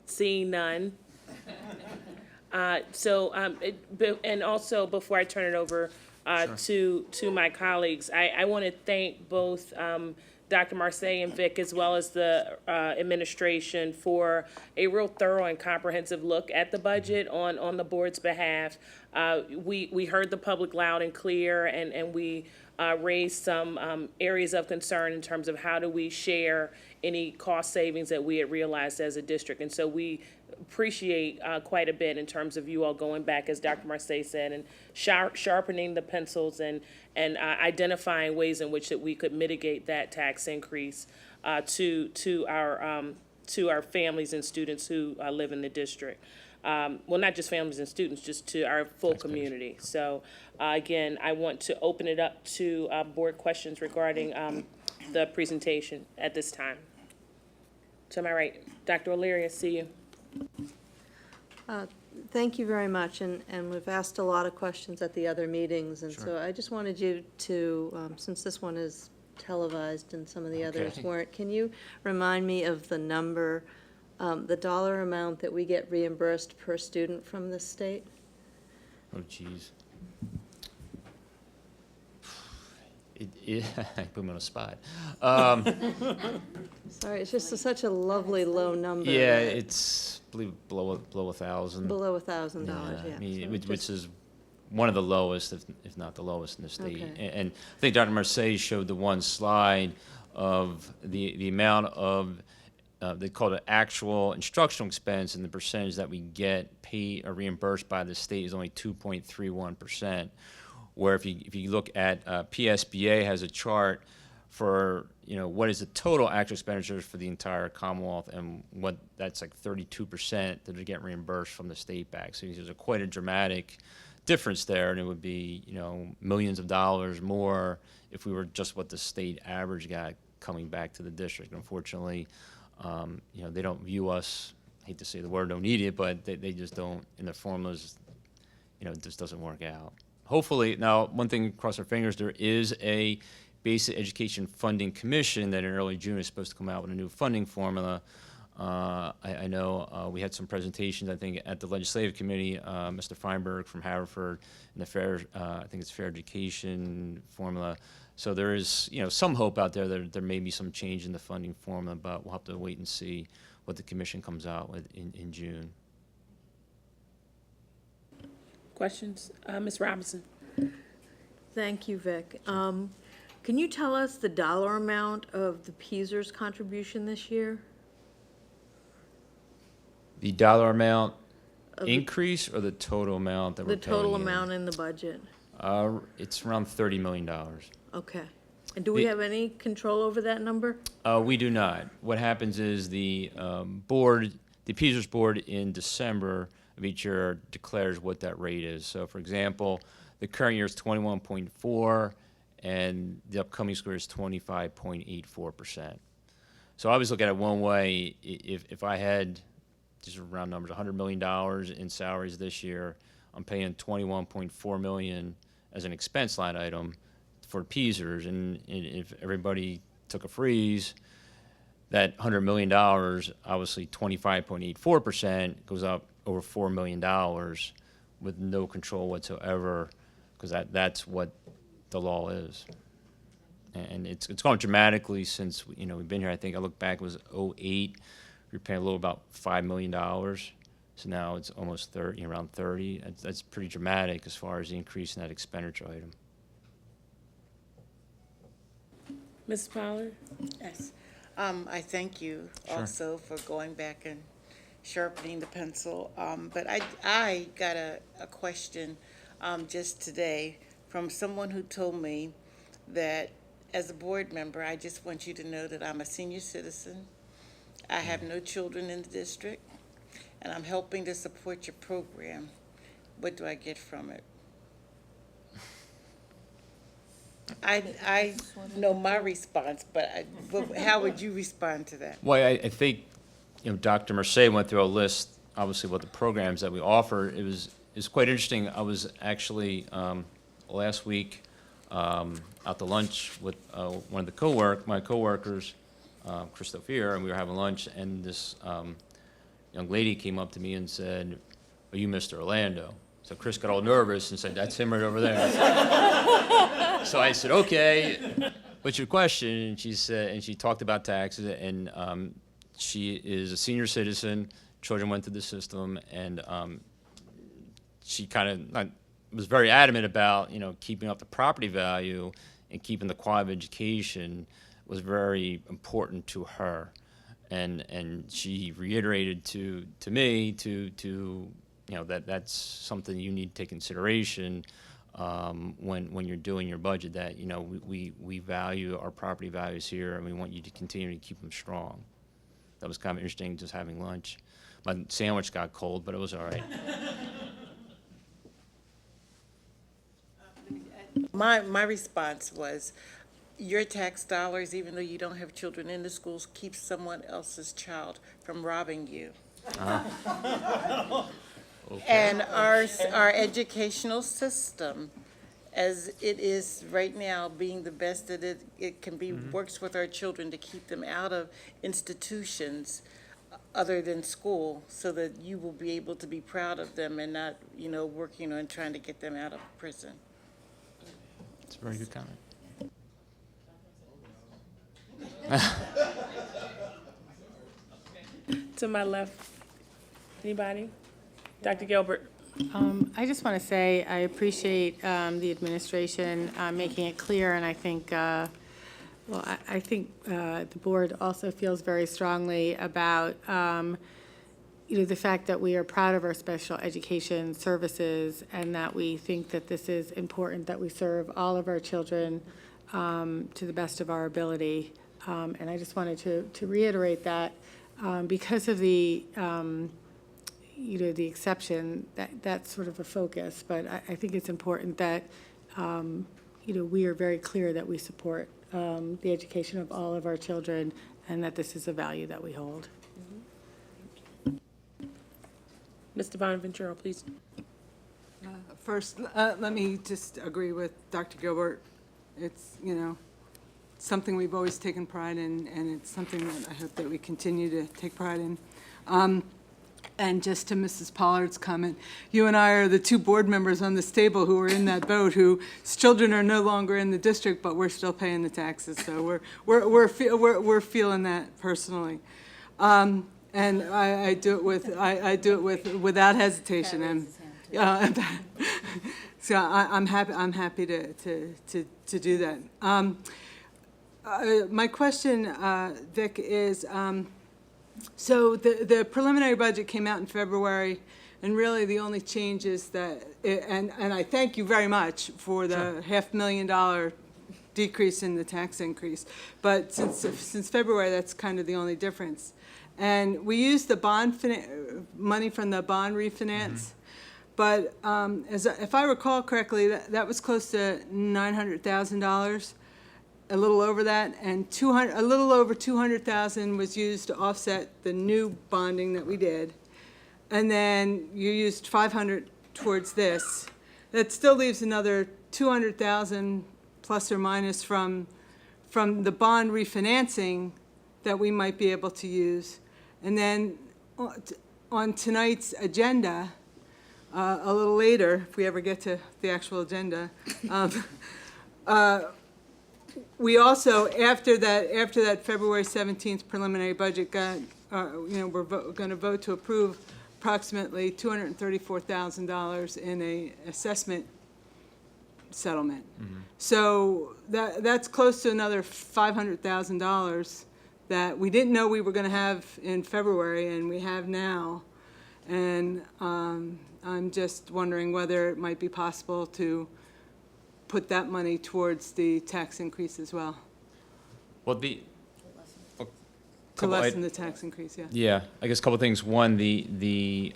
Seeing none. And also before I turn it over to my colleagues, I want to thank both Dr. Marseille and Vic, as well as the administration, for a real thorough and comprehensive look at the budget on the board's behalf. We heard the public loud and clear, and we raised some areas of concern in terms of how do we share any cost savings that we had realized as a district. And so we appreciate quite a bit in terms of you all going back, as Dr. Marseille said, and sharpening the pencils and identifying ways in which that we could mitigate that tax increase to our families and students who live in the district. Well, not just families and students, just to our full community. So again, I want to open it up to board questions regarding the presentation at this time. To my right, Dr. O'Leary, I see you. Thank you very much, and we've asked a lot of questions at the other meetings, and so I just wanted you to, since this one is televised and some of the others weren't, can you remind me of the number, the dollar amount that we get reimbursed per student from the state? Oh, geez. I put him on a spot. Sorry, it's just such a lovely low number. Yeah, it's, I believe, below $1,000. Below $1,000, yeah. I mean, So which is one of the lowest, if not the lowest in the state. Okay. And I think Dr. Marseille showed the one slide of the amount of, they call it actual instructional expense, and the percentage that we get paid or reimbursed by the state is only 2.31%. Where if you look at PSBA has a chart for what is the total actual expenditures for the entire Commonwealth, and what that's like 32% that are getting reimbursed from the state back. So there's quite a dramatic difference there, and it would be millions of dollars more if we were just what the state average got coming back to the district. Unfortunately, they don't view us. I hate to say the word, don't need it, but they just don't in the formulas. It just doesn't work out. Hopefully, now, one thing, cross our fingers, there is a Basic Education Funding Commission that in early June is supposed to come out with a new funding formula. I know we had some presentations, I think, at the Legislative Committee, Mr. Feinberg from Haverford, and the I think it's Fair Education formula. So there is, some hope out there that there may be some change in the funding formula, but we'll have to wait and see what the commission comes out with in June. Questions? Ms. Robinson? Thank you, Vic. Can you tell us the dollar amount of the Peasers contribution this year? The dollar amount Of the- increase or the total amount that we're The paying total in? amount in the budget? It's around $30 million. Okay. And do we The- have any control over that number? We do not. What happens is the board, the Peasers board in December of each year declares what that rate is. So for example, the current year is 21.4 and the upcoming school year is 25.84%. So I always look at it one way. If I had, just round numbers, $100 million in salaries this year, I'm paying $21.4 million as an expense line item for Peasers, and if everybody took a freeze, that $100 million, obviously 25.84% goes up over $4 million with no control whatsoever, because that's what the law is. And it's gone dramatically since we've been here. I think I look back, it was 2008. We were paying a little about $5 million. So now it's almost 30, around 30. That's pretty dramatic as far as the increase in that expenditure item. Ms. Pollard? Yes. I thank you also for going back and sharpening the pencil. But I got a question just today from someone who told me that as a board member, I just want you to know that I'm a senior citizen. I have no children in the district, and I'm helping to support your program. What do I get from it? I know my response, but how would you respond to that? Well, I think, Dr. Merced went through a list, obviously, what the programs that we offer. It's quite interesting. I was actually last week out to lunch with one of my coworkers, Christopher, and we were having lunch, and this young lady came up to me and said, "Are you Mr. Orlando?" So Chris got all nervous and said, "That's him right over there." So I said, "Okay, what's your question?" And she said, and she talked about taxes, and she is a senior citizen. Children went through the system, and she kind of was very adamant about keeping up the property value and keeping the quality of education was very important to her, and she reiterated to me that that's something you need to take consideration when you're doing your budget, that we value our property values here, and we want you to continue to keep them strong. That was kind of interesting, just having lunch. My sandwich got cold, but it was all right. My response was, your tax dollars, even though you don't have children in the schools, keep someone else's child from robbing you. Okay. And our educational system, as it is right now, being the best that it can be, works with our children to keep them out of institutions other than school, so that you will be able to be proud of them and not, working on trying to get them out of prison. It's a very good comment. To my left, anybody? Dr. Gilbert? I just want to say I appreciate the administration making it clear, and I think, I think the board also feels very strongly about, the fact that we are proud of our special education services, and that we think that this is important, that we serve all of our children to the best of our ability. And I just wanted to reiterate that because of the the exception, that's sort of a focus, but I think it's important that, we are very clear that we support the education of all of our children, and that this is a value that we hold. Mr. Bonaventura, please. First, let me just agree with Dr. Gilbert. It's something we've always taken pride in, and it's something that I hope that we continue to take pride in. And just to Mrs. Pollard's comment, you and I are the two board members on this table who are in that boat, whose children are no longer in the district, but we're still paying the taxes. So we're feeling that personally, and I do it without hesitation. And so I'm happy to do that. My question, Vic, is. So the preliminary budget came out in February, and really the only change is that, and I thank you very much for the $500,000 decrease in the tax increase. But since February, that's kind of the only difference. And we used the money from the bond refinance. But if I recall correctly, that was close to $900,000. A little over that, and a little over $200,000 was used to offset the new bonding that we did, and then you used $500 towards this. That still leaves another $200,000 plus or minus from the bond refinancing that we might be able to use, and then on tonight's agenda, a little later, if we ever get to the actual agenda. We also, after that February 17th preliminary budget got, we're going to vote to approve approximately $234,000 in a assessment settlement. So that's close to another $500,000 that we didn't know we were going to have in February, and we have now. And I'm just wondering whether it might be possible to put that money towards the tax increase as well. Well, To lessen the tax increase, yeah. Yeah, I guess a couple things. One, the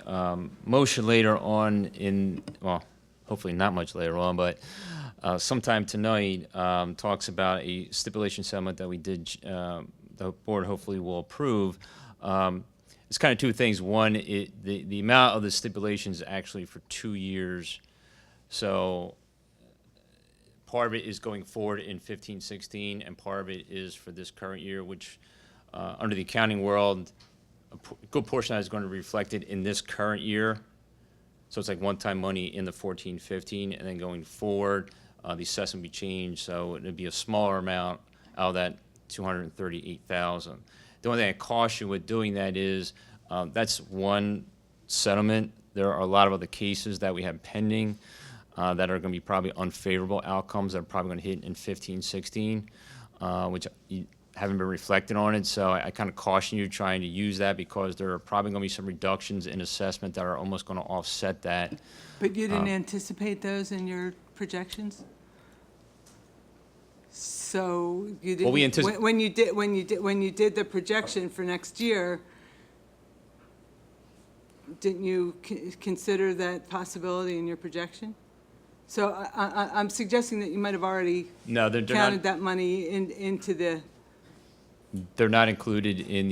motion later on well, hopefully not much later on, but sometime tonight talks about a stipulation settlement that we did, the board hopefully will approve. It's kind of two things. One, the amount of the stipulation is actually for 2 years. So part of it is going forward in 15-16, and part of it is for this current year, which under the accounting world, a good portion of that is going to be reflected in this current year. So it's like one-time money in the 14-15, and then going forward, the assessment will be changed, so it would be a smaller amount out of that $238,000. The only thing I caution with doing that is that's one settlement. There are a lot of other cases that we have pending that are going to be probably unfavorable outcomes that are probably going to hit in 15-16, which haven't been reflected on it. So I kind of caution you trying to use that, because there are probably going to be some reductions in assessment that are almost going to offset that. But you didn't anticipate those in your projections? So you didn't. Well, when you did the projection for next year, didn't you consider that possibility in your projection? So I'm suggesting that you might have already counted that money into the. They're not included in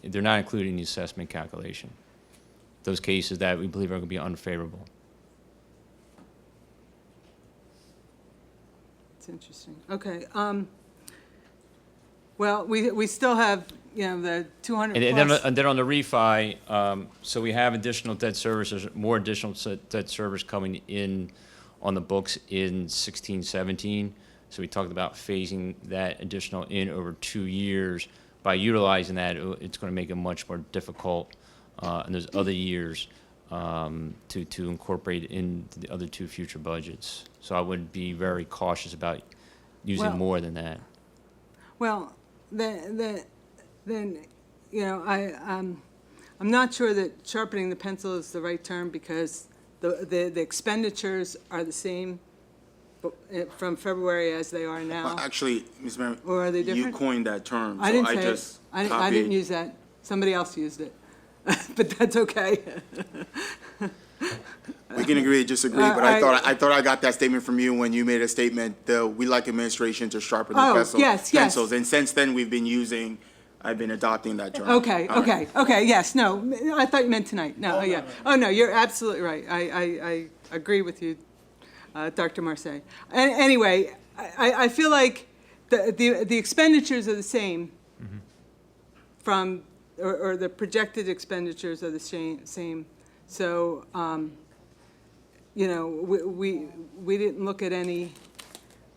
they're not included in the assessment calculation. Those cases that we believe are going to be unfavorable. It's interesting. Okay. Well, we still have, the 200 plus. And then on the refi, so we have additional debt service. There's more additional debt service coming in on the books in 16-17. So we talked about phasing that additional in over 2 years. By utilizing that, it's going to make it much more difficult in those other years to incorporate in the other two future budgets. So I would be very cautious about using more than that. Well, then I'm not sure that sharpening the pencil is the right term, because the expenditures are the same from February as they are now. Well, actually, Ms. Mayor, or are they different? you coined that term. I didn't say it. I didn't use that. Somebody else used it, but that's okay. We can agree to disagree, but I thought I got that statement from you when you made a statement that we like administration to sharpen the pencils. And since then, I've been adopting that term. Okay, yes, no, I thought you meant tonight. No, yeah. Oh, no, you're absolutely right. I agree with you, Dr. Marseille. Anyway, I feel like the expenditures are the same from, or the projected expenditures are the same. So, you know, we didn't look at any,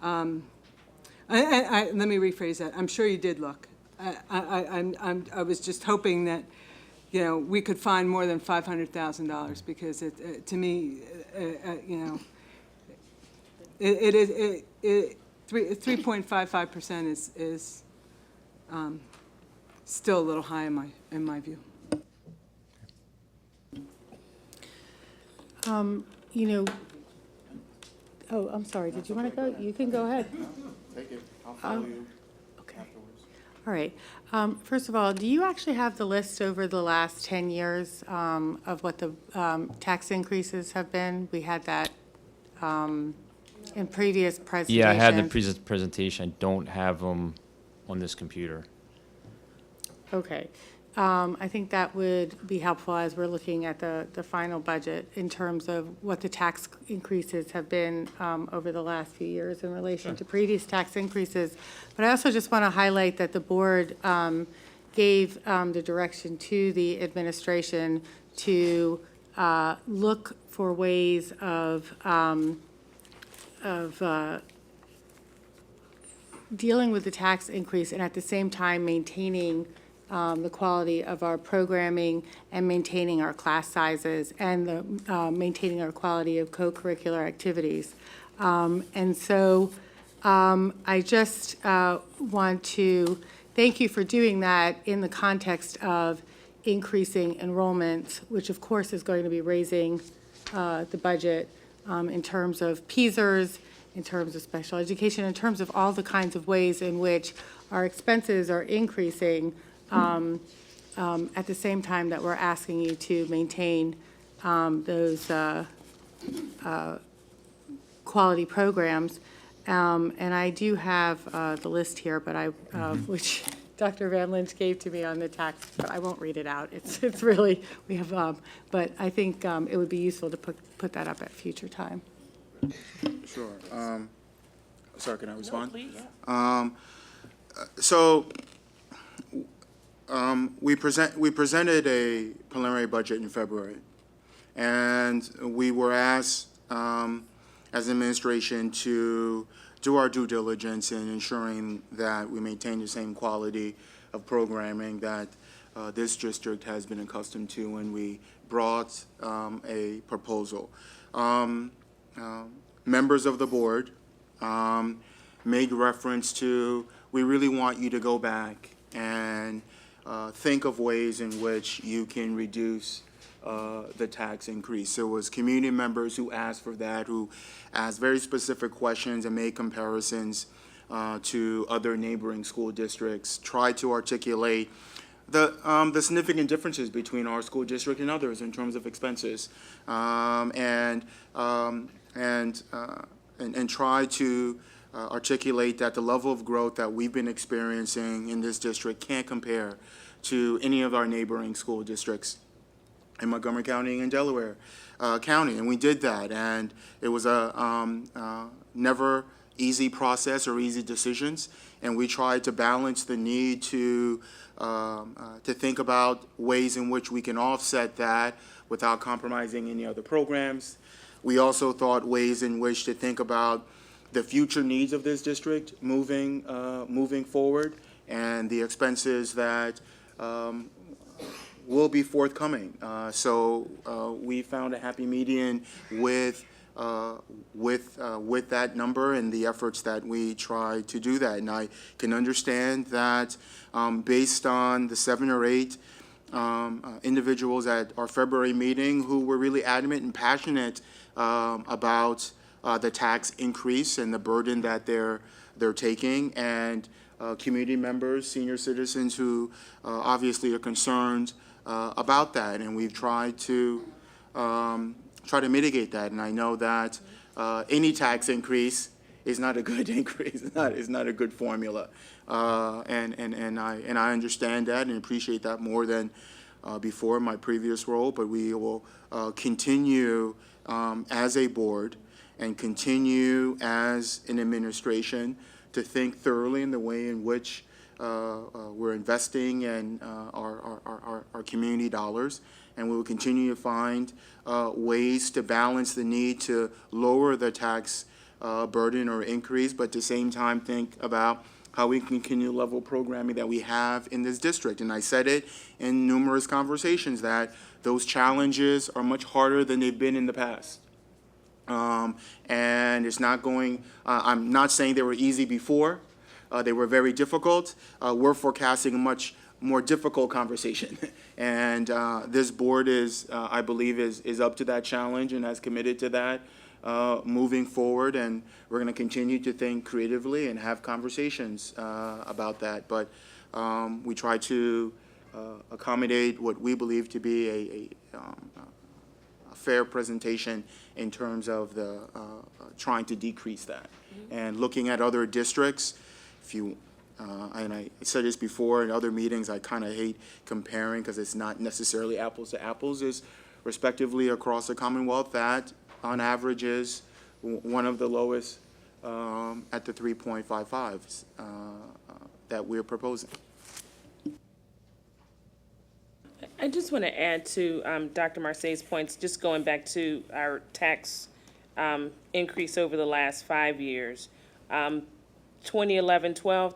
let me rephrase that. I'm sure you did look. I was just hoping that, you know, we could find more than $500,000 because to me, you know, 3.55% is still a little high in my view. You know, oh, I'm sorry, did you want to go? You can go ahead. Take it. I'll follow you Okay. afterwards. All right. First of all, do you actually have the list over the last 10 years of what the tax increases have been? We had that in previous presentations. Yeah, I had the presentation. I don't have them on this computer. Okay. I think that would be helpful as we're looking at the final budget in terms of what the tax increases have been over the last few years in relation to previous tax increases. But I also just want to highlight that the board gave the direction to the administration to look for ways of dealing with the tax increase and at the same time maintaining the quality of our programming and maintaining our class sizes and maintaining our quality of co-curricular activities. And so I just want to thank you for doing that in the context of increasing enrollment, which of course is going to be raising the budget in terms of PSERS, in terms of special education, in terms of all the kinds of ways in which our expenses are increasing at the same time that we're asking you to maintain those quality programs. And I do have the list here, but which Dr. Van Lynch gave to me on the tax, but I won't read it out. It's really, we have, but I think it would be useful to put that up at a future time. Sure. Sorry, can I respond? Please. So we presented a preliminary budget in February, and we were asked as administration to do our due diligence in ensuring that we maintain the same quality of programming that this district has been accustomed to when we brought a proposal. Members of the board made reference to, we really want you to go back and think of ways in which you can reduce the tax increase. There was community members who asked for that, who asked very specific questions and made comparisons to other neighboring school districts, tried to articulate the significant differences between our school district and others in terms of expenses, and try to articulate that the level of growth that we've been experiencing in this district can't compare to any of our neighboring school districts in Montgomery County and Delaware County. And we did that, and it was a never easy process or easy decisions, and we tried to balance the need to think about ways in which we can offset that without compromising any other programs. We also thought ways in which to think about the future needs of this district moving forward, and the expenses that will be forthcoming. So we found a happy median with that number and the efforts that we try to do that. And I can understand that based on the 7 or 8 individuals at our February meeting who were really adamant and passionate about the tax increase and the burden that they're taking, and community members, senior citizens who obviously are concerned about that, and we've tried to mitigate that. And I know that any tax increase is not a good increase. It's not a good formula, and I understand that and appreciate that more than before in my previous role. But we will continue as a board and continue as an administration to think thoroughly in the way in which we're investing in our community dollars, and we will continue to find ways to balance the need to lower the tax burden or increase, but at the same time think about how we can continue the level of programming that we have in this district. And I said it in numerous conversations that those challenges are much harder than they've been in the past. And it's not going, I'm not saying they were easy before. They were very difficult. We're forecasting a much more difficult conversation. And this board is, I believe, is up to that challenge and has committed to that moving forward. And we're going to continue to think creatively and have conversations about that. But we try to accommodate what we believe to be a fair presentation in terms of the trying to decrease that. And looking at other districts, if you, and I said this before in other meetings, I kind of hate comparing because it's not necessarily apples to apples, is respectively across the Commonwealth that on average is one of the lowest at the 3.55 that we're proposing. I just want to add to Dr. Marseille's points, just going back to our tax increase over the last 5 years. 2011-12,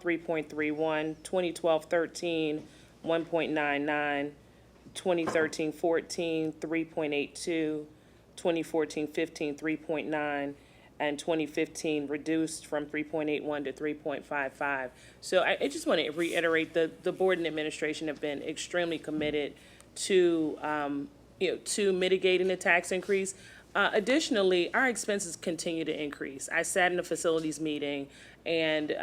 3.31, 2012-13, 1.99, 2013-14, 3.82, 2014-15, 3.9, and 2015 reduced from 3.81 to 3.55. So I just want to reiterate the board and administration have been extremely committed to to mitigating the tax increase. Additionally, our expenses continue to increase. I sat in a facilities meeting, and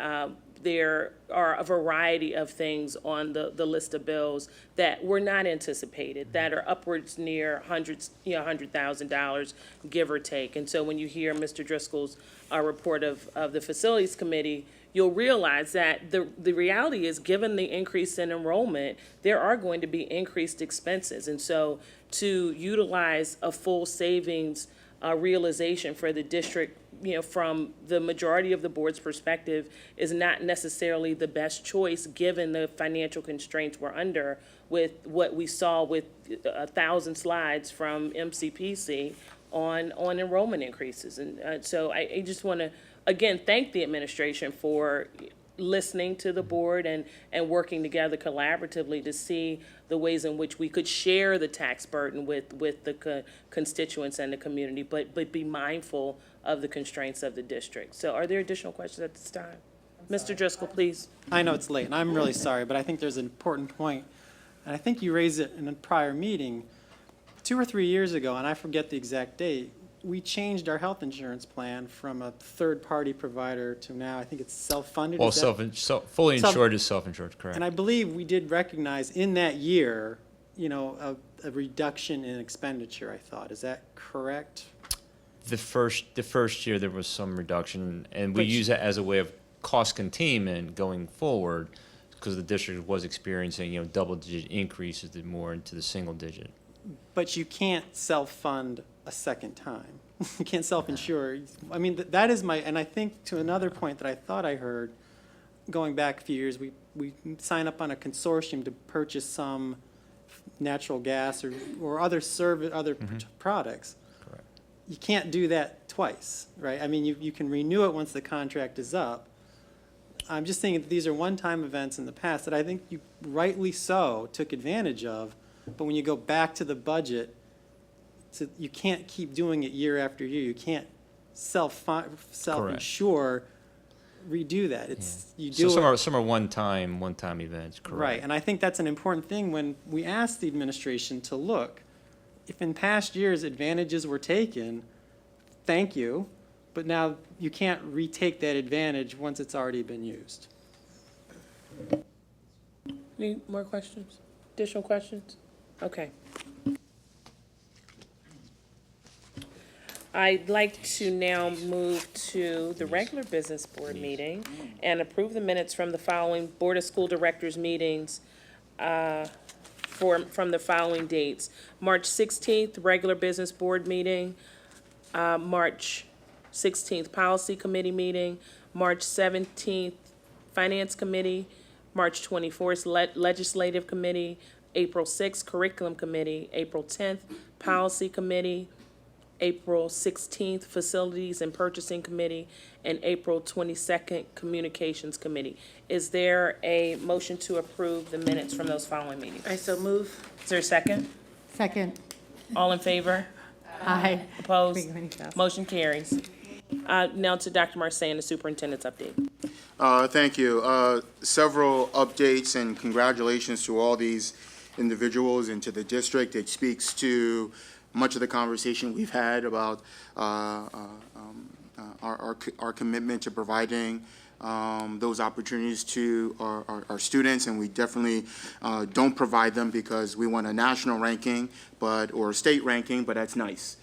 there are a variety of things on the list of bills that were not anticipated, that are upwards near $100,000, give or take. And so when you hear Mr. Driscoll's report of the Facilities Committee, you'll realize that the reality is, given the increase in enrollment, there are going to be increased expenses. And so to utilize a full savings realization for the district, from the majority of the board's perspective, is not necessarily the best choice given the financial constraints we're under with what we saw with 1,000 slides from MCPC on enrollment increases. And so I just want to, again, thank the administration for listening to the board and working together collaboratively to see the ways in which we could share the tax burden with the constituents and the community, but be mindful of the constraints of the district. So are there additional questions at this time? Mr. Driscoll, please. I know it's late, and I'm really sorry, but I think there's an important point, and I think you raised it in a prior meeting. 2 or 3 years ago, and I forget the exact date, we changed our health insurance plan from a third-party provider to now, I think it's self-funded. Well, fully insured is self-insured, correct. And I believe we did recognize in that year, a reduction in expenditure, I thought. Is that correct? The first year there was some reduction, and we use it as a way of cost containment going forward, because the district was experiencing double-digit increases, more into the single-digit. But you can't self-fund a second time. You can't self-insure. I mean, that is and I think to another point that I thought I heard, going back a few years, we signed up on a consortium to purchase some natural gas or other products. Correct. You can't do that twice, right? I mean, you can renew it once the contract is up. I'm just thinking that these are one-time events in the past that I think you rightly so took advantage of, but when you go back to the budget, you can't keep doing it year after year. You can't self-insure, redo that. You do some are one-time events, correct? Right, and I think that's an important thing when we ask the administration to look. If in past years advantages were taken, thank you, but now you can't retake that advantage once it's already been used. Any more questions? Additional questions? Okay. I'd like to now move to the regular business board meeting and approve the minutes from the following Board of School Directors meetings from the following dates. March 16th, regular business board meeting. March 16th, policy committee meeting. March 17th, Finance Committee, March 24th, Legislative Committee, April 6th, Curriculum Committee, April 10th, Policy Committee, April 16th, Facilities and Purchasing Committee, and April 22nd, Communications Committee. Is there a motion to approve the minutes from those following meetings? I so move. Is there a second? Second. All in favor? Aye. Opposed? Motion carries. Now to Dr. Marseille, the superintendent's update. Thank you. Several updates and congratulations to all these individuals and to the district. It speaks to much of the conversation we've had about our commitment to providing those opportunities to our students, and we definitely don't provide them because we want a national ranking or a state ranking, but that's nice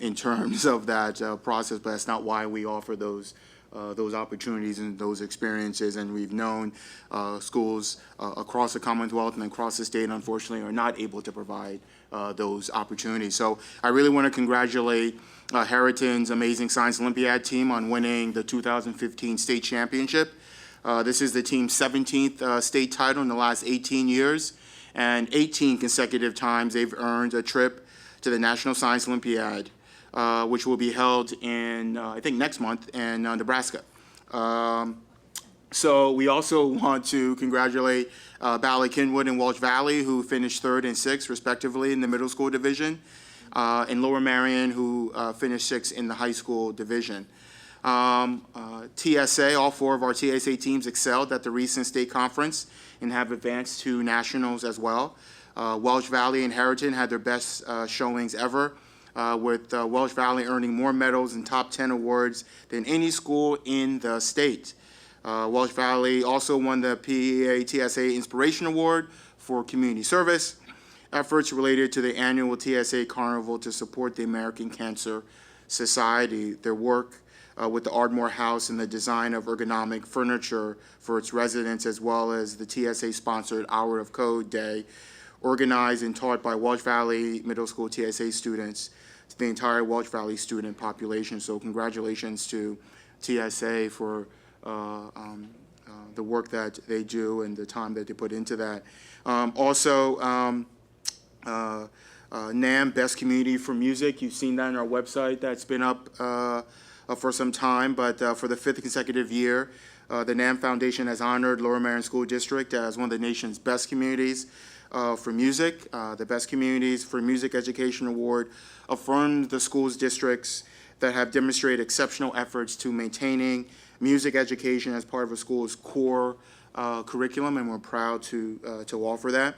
in terms of that process, but that's not why we offer those opportunities and those experiences. And we've known schools across the Commonwealth and across the state, unfortunately, are not able to provide those opportunities. So I really want to congratulate Harriton's Amazing Science Olympiad team on winning the 2015 state championship. This is the team's 17th state title in the last 18 years, and 18 consecutive times they've earned a trip to the National Science Olympiad, which will be held in, I think, next month in Nebraska. So we also want to congratulate Ballard Kenwood and Welch Valley, who finished 3rd and 6th, respectively, in the middle school division, and Lower Marion, who finished 6th in the high school division. TSA, all 4 of our TSA teams excelled at the recent state conference and have advanced to nationals as well. Welch Valley and Harriton had their best showings ever, with Welch Valley earning more medals and top 10 awards than any school in the state. Welch Valley also won the PEA TSA Inspiration Award for community service efforts related to the annual TSA Carnival to support the American Cancer Society. Their work with the Ardmore House and the design of ergonomic furniture for its residents, as well as the TSA-sponsored Hour of Code Day, organized and taught by Welch Valley Middle School TSA students to the entire Welch Valley student population. So congratulations to TSA for the work that they do and the time that they put into that. NAM, Best Community for Music. You've seen that on our website. That's been up for some time, but for the 5th consecutive year, the NAM Foundation has honored Lower Marion School District as one of the nation's best communities for music. The Best Communities for Music Education Award affirmed the school's districts that have demonstrated exceptional efforts to maintaining music education as part of a school's core curriculum, and we're proud to offer that.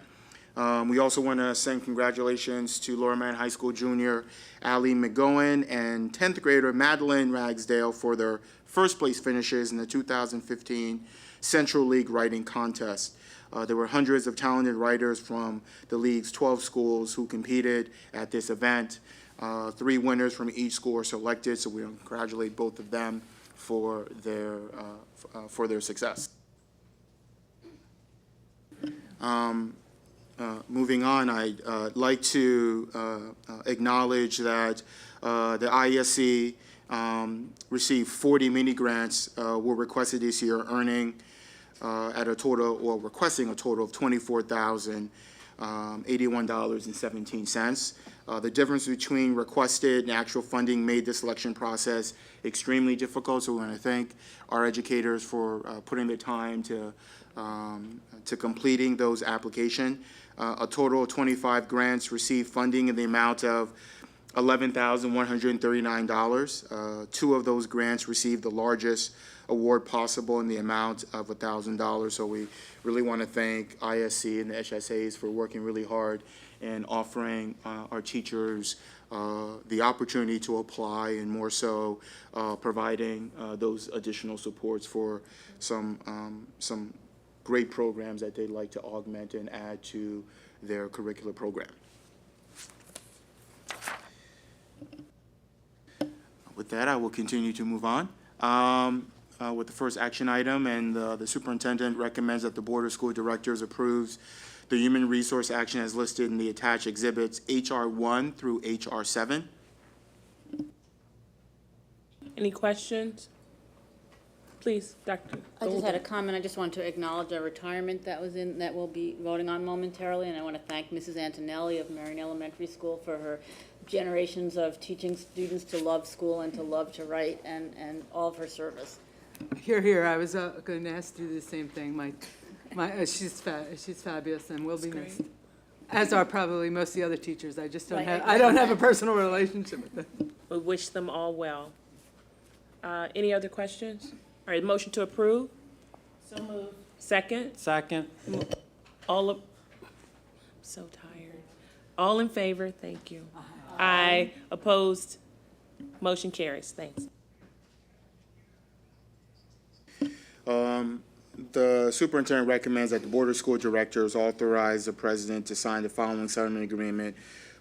We also want to send congratulations to Lower Marion High School junior Allie McGowan and 10th grader Madeline Ragsdale for their first place finishes in the 2015 Central League Writing Contest. There were hundreds of talented writers from the league's 12 schools who competed at this event. 3 winners from each school were selected, so we congratulate both of them for their success. Moving on, I'd like to acknowledge that the ISC received 40 mini grants were requested this year, earning requesting a total of $24,081.17. The difference between requested and actual funding made the selection process extremely difficult, so we want to thank our educators for putting the time to completing those applications. A total of 25 grants received funding in the amount of $11,139. 2 of those grants received the largest award possible in the amount of $1,000. So we really want to thank ISC and the HSAs for working really hard and offering our teachers the opportunity to apply, and more so providing those additional supports for some great programs that they'd like to augment and add to their curricular program. With that, I will continue to move on with the first action item, and the superintendent recommends that the Board of School Directors approves the human resource action as listed in the attached exhibits HR 1 through HR 7. Any questions? Please, Dr. I just had a Golden. comment. I just wanted to acknowledge a retirement that we'll be voting on momentarily, and I want to thank Mrs. Antonelli of Marion Elementary School for her generations of teaching students to love school and to love to write, and all of her service. Here, I was going to ask you the same thing. She's fabulous and will be missed. As are probably most of the other teachers. I just don't Right. have, I don't have a personal relationship with them. We wish them all well. Any other questions? All right, motion to approve? So moved. Second? Second. So tired. All in favor? Thank you. Aye. Opposed? Motion carries. Thanks. The superintendent recommends that the Board of School Directors authorize the president to sign the following settlement agreement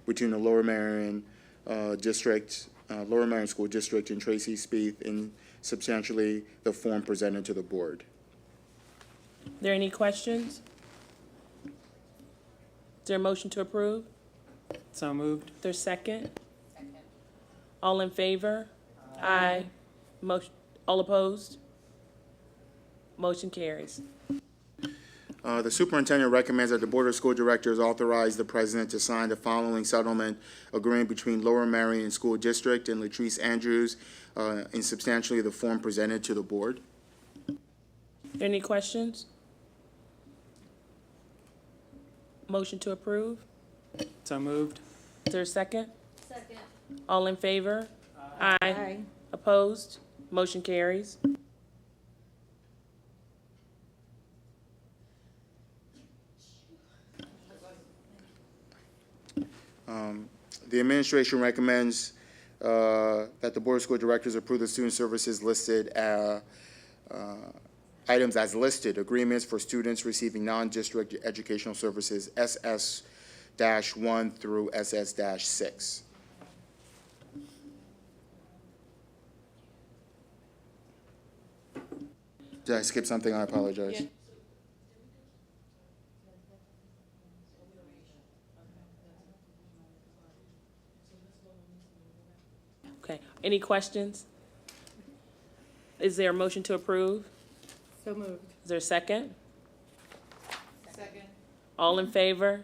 between the Lower Marion Lower Marion School District and Tracy Spieth in substantially the form presented to the board. There any questions? Is there a motion to approve? So moved. There's second? Second. All in favor? Aye. Motion, all opposed? Motion carries. The superintendent recommends that the Board of School Directors authorize the president to sign the following settlement agreement between Lower Marion School District and Latrice Andrews in substantially the form presented to the board. Any questions? Motion to approve? So moved. Is there a second? Second. All in favor? Aye. Opposed? Motion carries. The administration recommends that the Board of School Directors approve the student services listed items as listed, agreements for students receiving non-district educational services SS-1 through SS-6. Did I skip something? I apologize. Okay, any questions? Is there a motion to approve? So moved. Is there a second? Second. All in favor?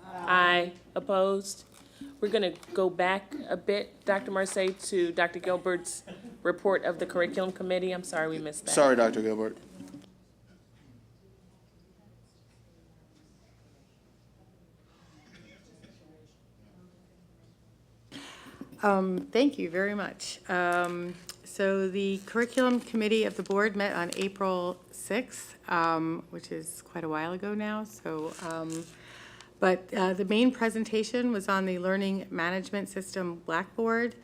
Aye. Opposed? We're going to go back a bit, Dr. Marseille, to Dr. Gilbert's report of the curriculum committee. I'm sorry we missed that. Sorry, Dr. Gilbert. Thank you very much. So the curriculum committee of the board met on April 6th, which is quite a while ago now. So, but the main presentation was on the learning management system Blackboard.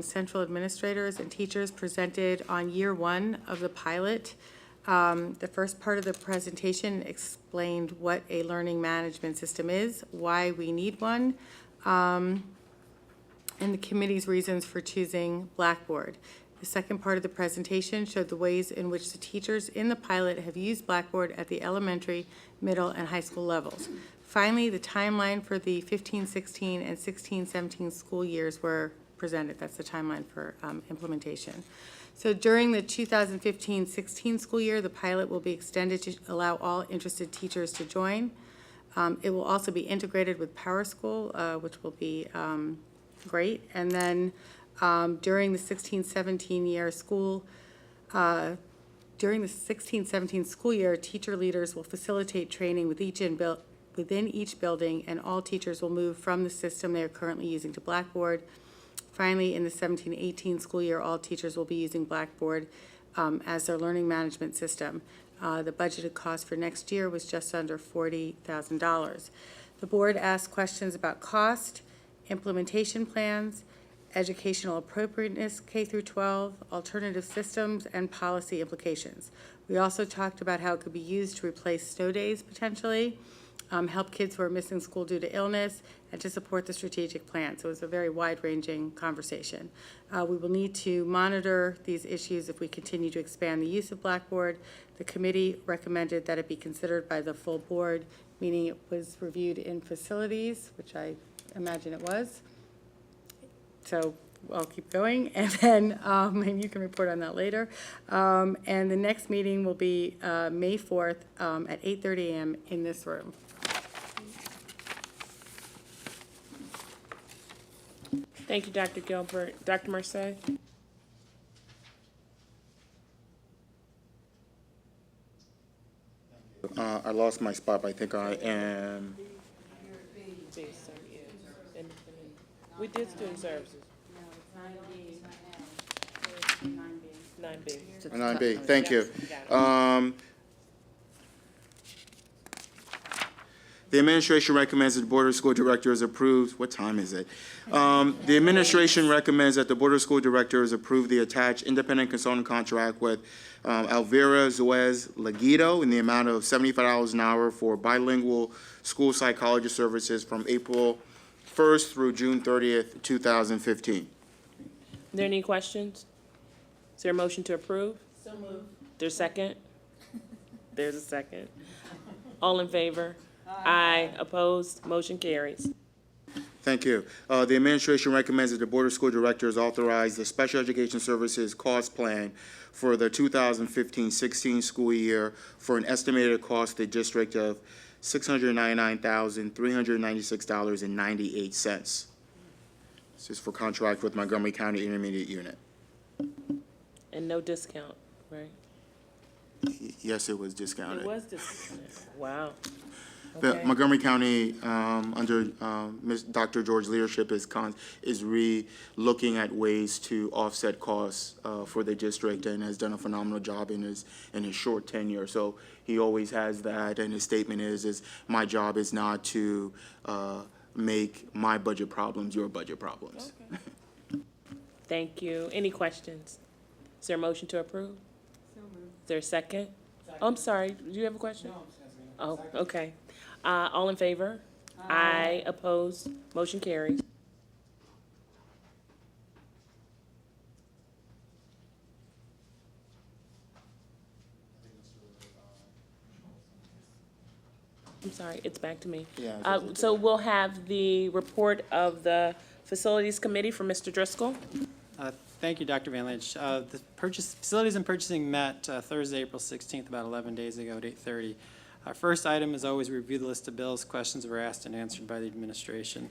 Central administrators and teachers presented on year one of the pilot. The first part of the presentation explained what a learning management system is, why we need one, and the committee's reasons for choosing Blackboard. The second part of the presentation showed the ways in which the teachers in the pilot have used Blackboard at the elementary, middle, and high school levels. Finally, the timeline for the 15-16 and 16-17 school years were presented. That's the timeline for implementation. So during the 2015-16 school year, the pilot will be extended to allow all interested teachers to join. It will also be integrated with PowerSchool, which will be great. And then during the 16-17 year school, during the 16-17 school year, teacher leaders will facilitate training within each building, and all teachers will move from the system they are currently using to Blackboard. Finally, in the 17-18 school year, all teachers will be using Blackboard as their learning management system. The budgeted cost for next year was just under $40,000. The board asked questions about cost, implementation plans, educational appropriateness K through 12, alternative systems, and policy implications. We also talked about how it could be used to replace snow days potentially, help kids who are missing school due to illness, and to support the strategic plan. So it was a very wide-ranging conversation. We will need to monitor these issues if we continue to expand the use of Blackboard. The committee recommended that it be considered by the full board, meaning it was reviewed in facilities, which I imagine it was. So I'll keep going, and then, and you can report on that later. And the next meeting will be May 4th at 8:30 a.m. in this room. Thank you, Dr. Gilbert. Dr. Merced? I lost my spot, but I think I am. We did student services. 9B. 9B, thank you. The administration recommends that the Board of School Directors approves, what time is it? The administration recommends that the Board of School Directors approve the attached independent consultant contract with Alvira Zuez Laguido in the amount of $75 an hour for bilingual school psychology services from April 1st through June 30th, 2015. Are there any questions? Is there a motion to approve? So moved. There's a second? There's a second. All in favor? Aye. Opposed? Motion carries. Thank you. The administration recommends that the Board of School Directors authorize the Special Education Services Cost Plan for the 2015-16 school year for an estimated cost to the district of $699,396.98. This is for contract with Montgomery County Intermediate Unit. And no discount, right? Yes, it was discounted. It was discounted. Wow. The Okay. Montgomery County, under Ms. Dr. George's leadership, is re-looking at ways to offset costs for the district, and has done a phenomenal job in his short tenure. So he always has that, and his statement is my job is not to make my budget problems your budget problems. Okay. Thank you. Any questions? Is there a motion to approve? So moved. Is there a second? Oh, I'm sorry. Do you have a question? No, I'm just asking. Oh, okay. All in favor? Aye. Opposed? Motion carries. I'm sorry, it's back to me. Yeah. So we'll have the report of the Facilities Committee from Mr. Driscoll. Thank you, Dr. Van Lynch. The Facilities and Purchasing met Thursday, April 16th, about 11 days ago at 8:30. Our first item is always review the list of bills. Questions were asked and answered by the administration.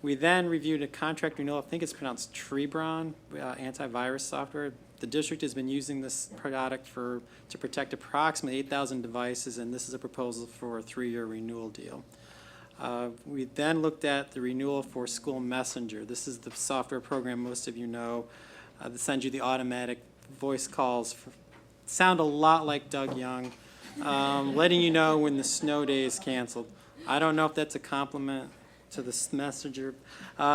We then reviewed a contract renewal. I think it's pronounced Trebron, antivirus software. The district has been using this product to protect approximately 8,000 devices, and this is a proposal for a 3-year renewal deal. We then looked at the renewal for School Messenger. This is the software program most of you know that sends you the automatic voice calls. Sound a lot like Doug Young, letting you know when the snow day is canceled. I don't know if that's a compliment to the Messenger.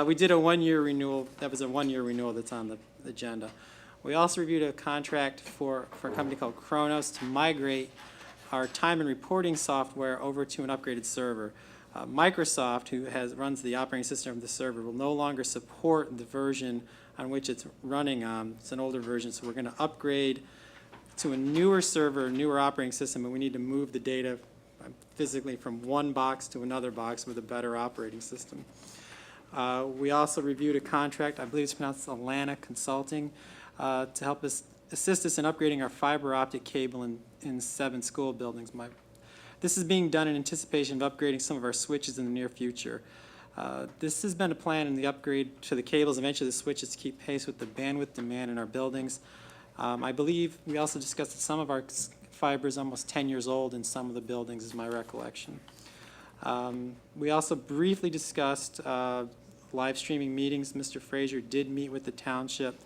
We did a 1-year renewal. That was a 1-year renewal that's on the agenda. We also reviewed a contract for a company called Kronos to migrate our time and reporting software over to an upgraded server. Microsoft, who runs the operating system of the server, will no longer support the version on which it's running on. It's an older version, so we're going to upgrade to a newer server, a newer operating system, and we need to move the data physically from one box to another box with a better operating system. We also reviewed a contract, I believe it's pronounced Atlanta Consulting, to help us assist us in upgrading our fiber optic cable in 7 school buildings. This is being done in anticipation of upgrading some of our switches in the near future. This has been a plan in the upgrade to the cables, eventually the switches to keep pace with the bandwidth demand in our buildings. I believe we also discussed that some of our fiber is almost 10 years old in some of the buildings, is my recollection. We also briefly discussed live streaming meetings. Mr. Frazier did meet with the township.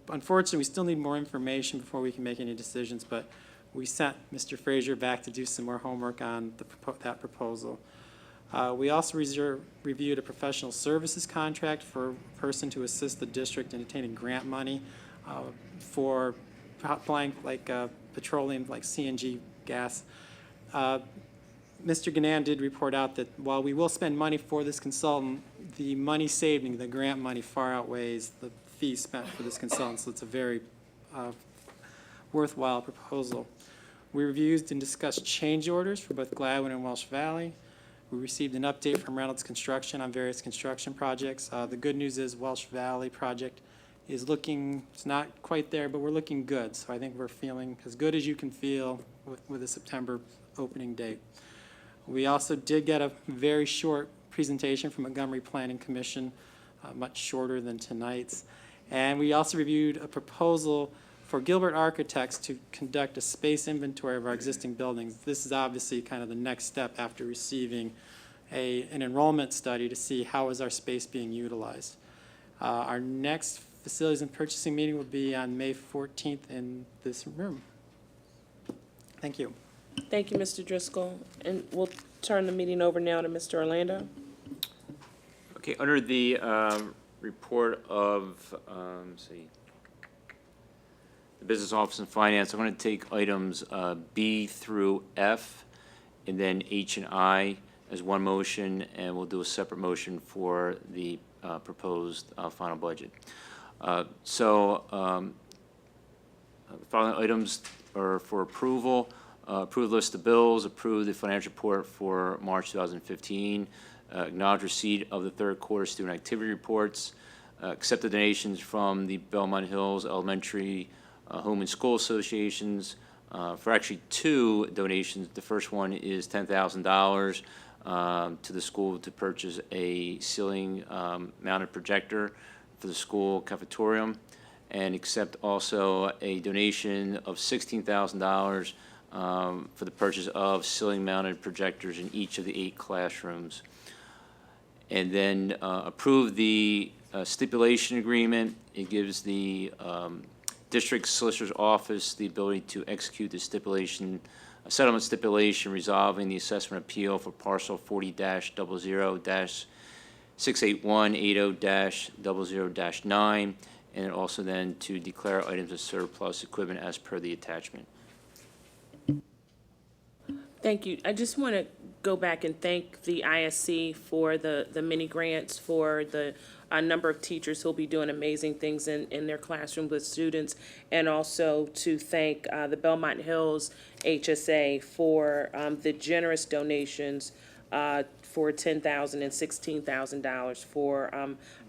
Unfortunately, we still need more information before we can make any decisions, but we sent Mr. Frazier back to do some more homework on that proposal. We also reviewed a professional services contract for a person to assist the district in obtaining grant money for applying like petroleum, like CNG gas. Mr. Ganan did report out that while we will spend money for this consultant, the money saving, the grant money, far outweighs the fees spent for this consultant, so it's a very worthwhile proposal. We reviewed and discussed change orders for both Gladwin and Welsh Valley. We received an update from Reynolds Construction on various construction projects. The good news is Welsh Valley project is looking, it's not quite there, but we're looking good. So I think we're feeling as good as you can feel with a September opening date. We also did get a very short presentation from Montgomery Planning Commission, much shorter than tonight's. And we also reviewed a proposal for Gilbert Architects to conduct a space inventory of our existing buildings. This is obviously kind of the next step after receiving an enrollment study to see how is our space being utilized. Our next facilities and purchasing meeting will be on May 14th in this room. Thank you. Thank you, Mr. Driscoll. And we'll turn the meeting over now to Mr. Orlando. Okay, under the report of, let's see, the Business Office and Finance, I'm going to take items B through F, and then H and I as one motion, and we'll do a separate motion for the proposed final budget. The following items are for approval. Approve list of bills, approve the financial report for March 2015, acknowledge receipt of the third quarter student activity reports, accept the donations from the Belmont Hills Elementary Home and School Associations for actually two donations. The first one is $10,000 to the school to purchase a ceiling mounted projector for the school cafetorium, and accept also a donation of $16,000 for the purchase of ceiling-mounted projectors in each of the 8 classrooms. And then approve the stipulation agreement. It gives the district solicitor's office the ability to execute the stipulation, a settlement stipulation resolving the assessment appeal for parcel 40-00-68180-00-9, and also then to declare items of surplus equipment as per the attachment. Thank you. I just want to go back and thank the ISC for the mini grants, for the number of teachers who'll be doing amazing things in their classroom with students, and also to thank the Belmont Hills HSA for the generous donations for $10,000 and $16,000 for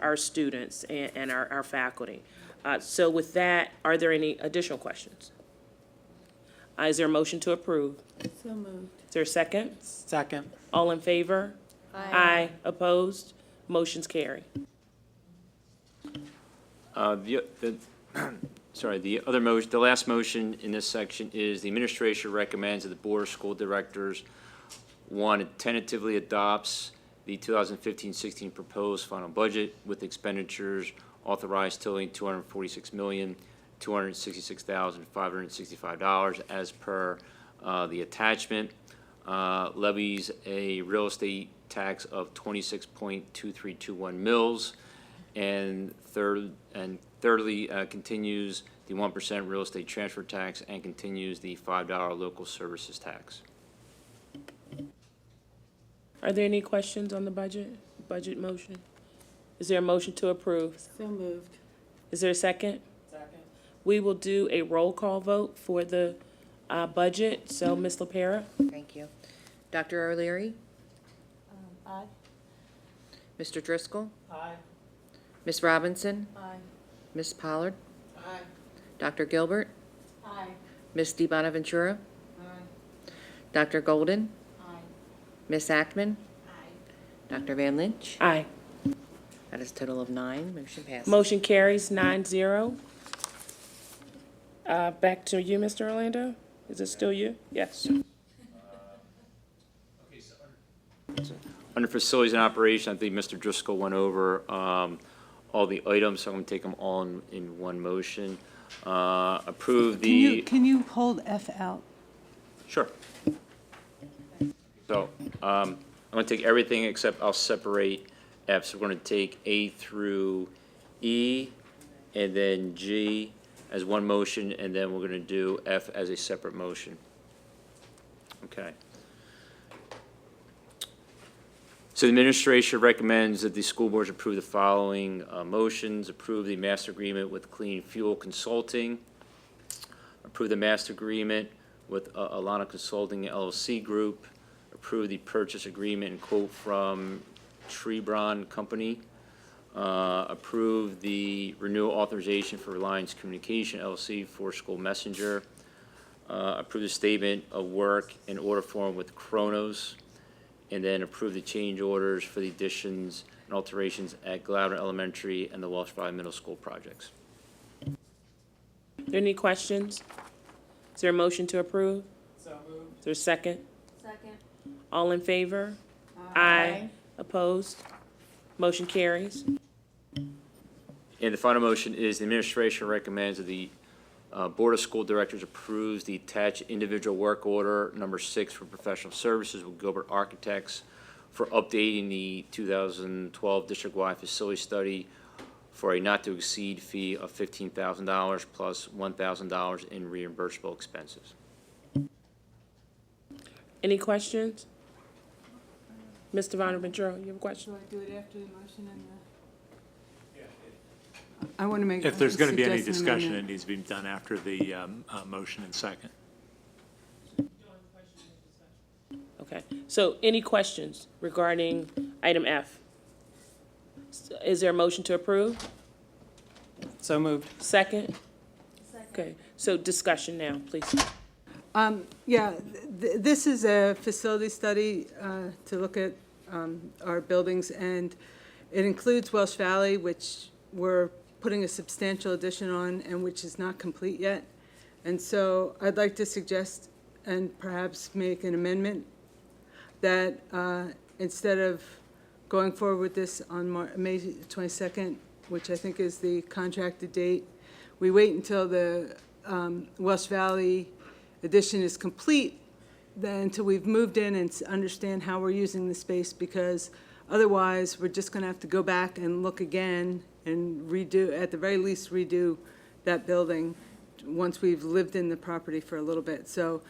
our students and our faculty. So with that, are there any additional questions? Is there a motion to approve? So moved. Is there a second? Second. All in favor? Aye. Opposed? Motion's carry. The other motion, the last motion in this section is the administration recommends that the Board of School Directors, one, tentatively adopts the 2015-16 proposed final budget with expenditures authorized totaling $246,266,565 as per the attachment. Levies a real estate tax of 26.2321 mils, and thirdly continues the 1% real estate transfer tax and continues the $5 local services tax. Are there any questions on the budget motion? Is there a motion to approve? So moved. Is there a second? Second. We will do a roll call vote for the budget. So, Ms. LaPera? Thank you. Dr. O'Leary? Aye. Mr. Driscoll? Aye. Ms. Robinson? Aye. Ms. Pollard? Aye. Dr. Gilbert? Aye. Ms. DiBonaventura? Aye. Dr. Golden? Aye. Ms. Ackman? Aye. Dr. Van Lynch? Aye. That is a total of 9. Motion passes. Motion carries 9-0. Back to you, Mr. Orlando. Is it still you? Yes. Under facilities and operation, I think Mr. Driscoll went over all the items, so I'm going to take them all in one motion. Approve the... Can you hold F out? Sure. So I'm going to take everything except I'll separate F. So we're going to take A through E and then G as one motion, and then we're going to do F as a separate motion. Okay. So the administration recommends that the school boards approve the following motions. Approve the master agreement with Clean Fuel Consulting. Approve the master agreement with Alana Consulting LLC Group. approve the purchase agreement and quote from Trebron Company. Approve the renewal authorization for Reliance Communication LLC for School Messenger. Approve the statement of work in order form with Kronos. And then approve the change orders for the additions and alterations at Gladwin Elementary and the Welsh Valley Middle School projects. Are there any questions? Is there a motion to approve? So moved. Is there a second? Second. All in favor? Aye. Opposed? Motion carries. And the final motion is the administration recommends that the Board of School Directors approves the attached individual work order number 6 for professional services with Gilbert Architects for updating the 2012 district-wide facility study for a not-to-exceed fee of $15,000 plus $1,000 in reimbursable expenses. Any questions? Mr. Bonaventura, you have a question? Do I do it after the motion and the? I want to make. If there's going to be any suggest an discussion, amendment. it needs to be done after the motion and second. Okay, so any questions regarding item F? Is there a motion to approve? So moved. Second? Okay, so discussion now, please. Yeah, this is a facility study to look at our buildings, and it includes Welsh Valley, which we're putting a substantial addition on and which is not complete yet. And so I'd like to suggest and perhaps make an amendment that instead of going forward with this on May 22nd, which I think is the contracted date, we wait until the Welsh Valley addition is complete, then until we've moved in and understand how we're using the space, because otherwise we're just going to have to go back and look again and redo, at the very least redo that building once we've lived in the property for a little bit. So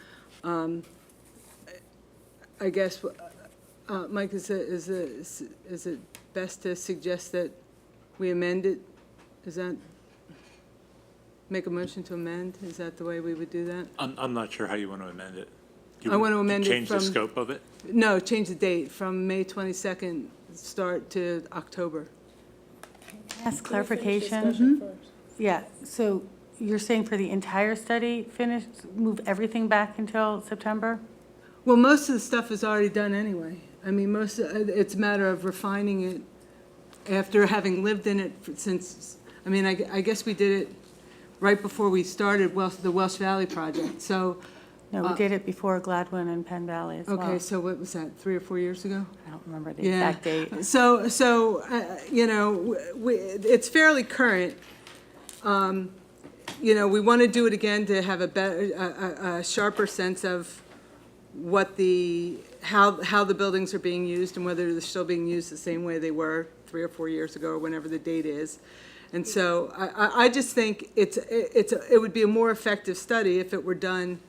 I guess, Mike, is it best to suggest that we amend it? Is that, make a motion to amend? Is that the way we would do that? I'm not sure how you want to amend it. I want to amend it Change the from- scope of it? No, change the date from May 22nd start to October. Ask clarification. Yeah, so you're saying for the entire study, finish, move everything back until September? Well, most of the stuff is already done anyway. I mean, it's a matter of refining it after having lived in it since, I mean, I guess we did it right before we started the Welsh Valley project, so. No, we did it before Gladwin and Penn Valley as well. Okay, so what was that, 3 or 4 years ago? I don't remember the exact date. So you know, it's fairly current. You know, we want to do it again to have a better, a sharper sense of what how the buildings are being used and whether they're still being used the same way they were 3 or 4 years ago or whenever the date is. And so I just think it would be a more effective study if it were done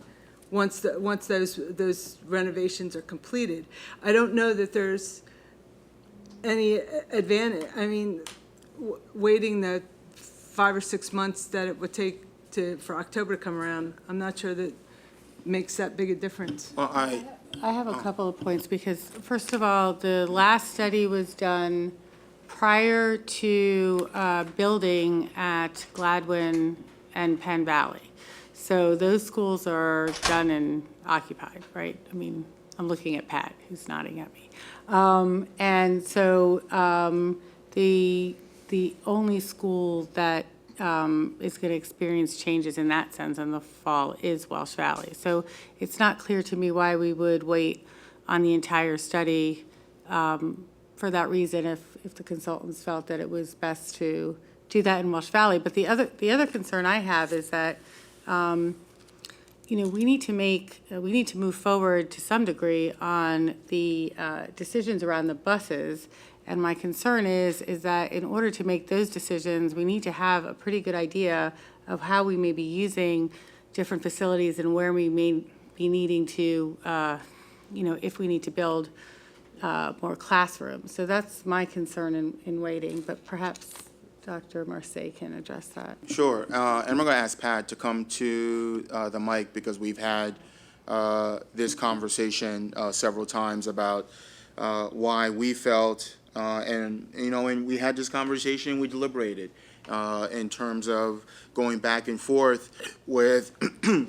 once those renovations are completed. I don't know that there's any advantage. I mean, waiting the 5 or 6 months that it would take for October to come around, I'm not sure that makes that big a difference. Well, I have a couple of points, because first of all, the last study was done prior to building at Gladwin and Penn Valley. So those schools are done and occupied, right? I mean, I'm looking at Pat, who's nodding at me. And so the only school that is going to experience changes in that sense in the fall is Welsh Valley. So it's not clear to me why we would wait on the entire study for that reason if the consultants felt that it was best to do that in Welsh Valley. But the other concern I have is that you know, we need to move forward to some degree on the decisions around the buses. And my concern is that in order to make those decisions, we need to have a pretty good idea of how we may be using different facilities and where we may be needing to, you know, if we need to build more classrooms. So that's my concern in waiting, but perhaps Dr. Marseille can address that. Sure, and we're going to ask Pat to come to the mic because we've had this conversation several times about why we felt, and we had this conversation, we deliberated in terms of going back and forth with, to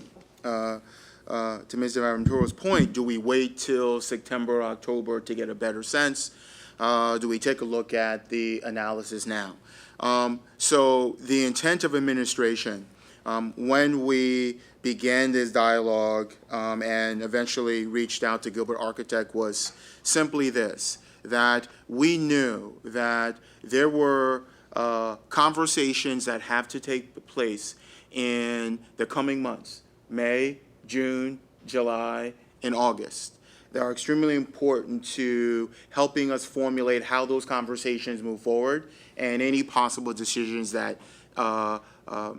Mr. Aventuro's point, do we wait till September, October to get a better sense? Do we take a look at the analysis now? So the intent of administration, when we began this dialogue and eventually reached out to Gilbert Architect, was simply this, that we knew that there were conversations that have to take place in the coming months, May, June, July, and August, that are extremely important to helping us formulate how those conversations move forward and any possible decisions that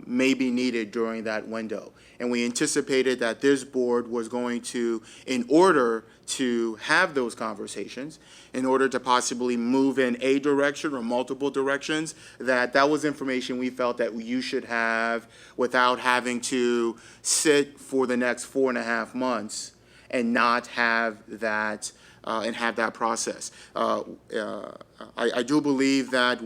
may be needed during that window. And we anticipated that this board was going to, in order to have those conversations, in order to possibly move in a direction or multiple directions, that was information we felt that you should have without having to sit for the next 4.5 months and not have that process. I do believe that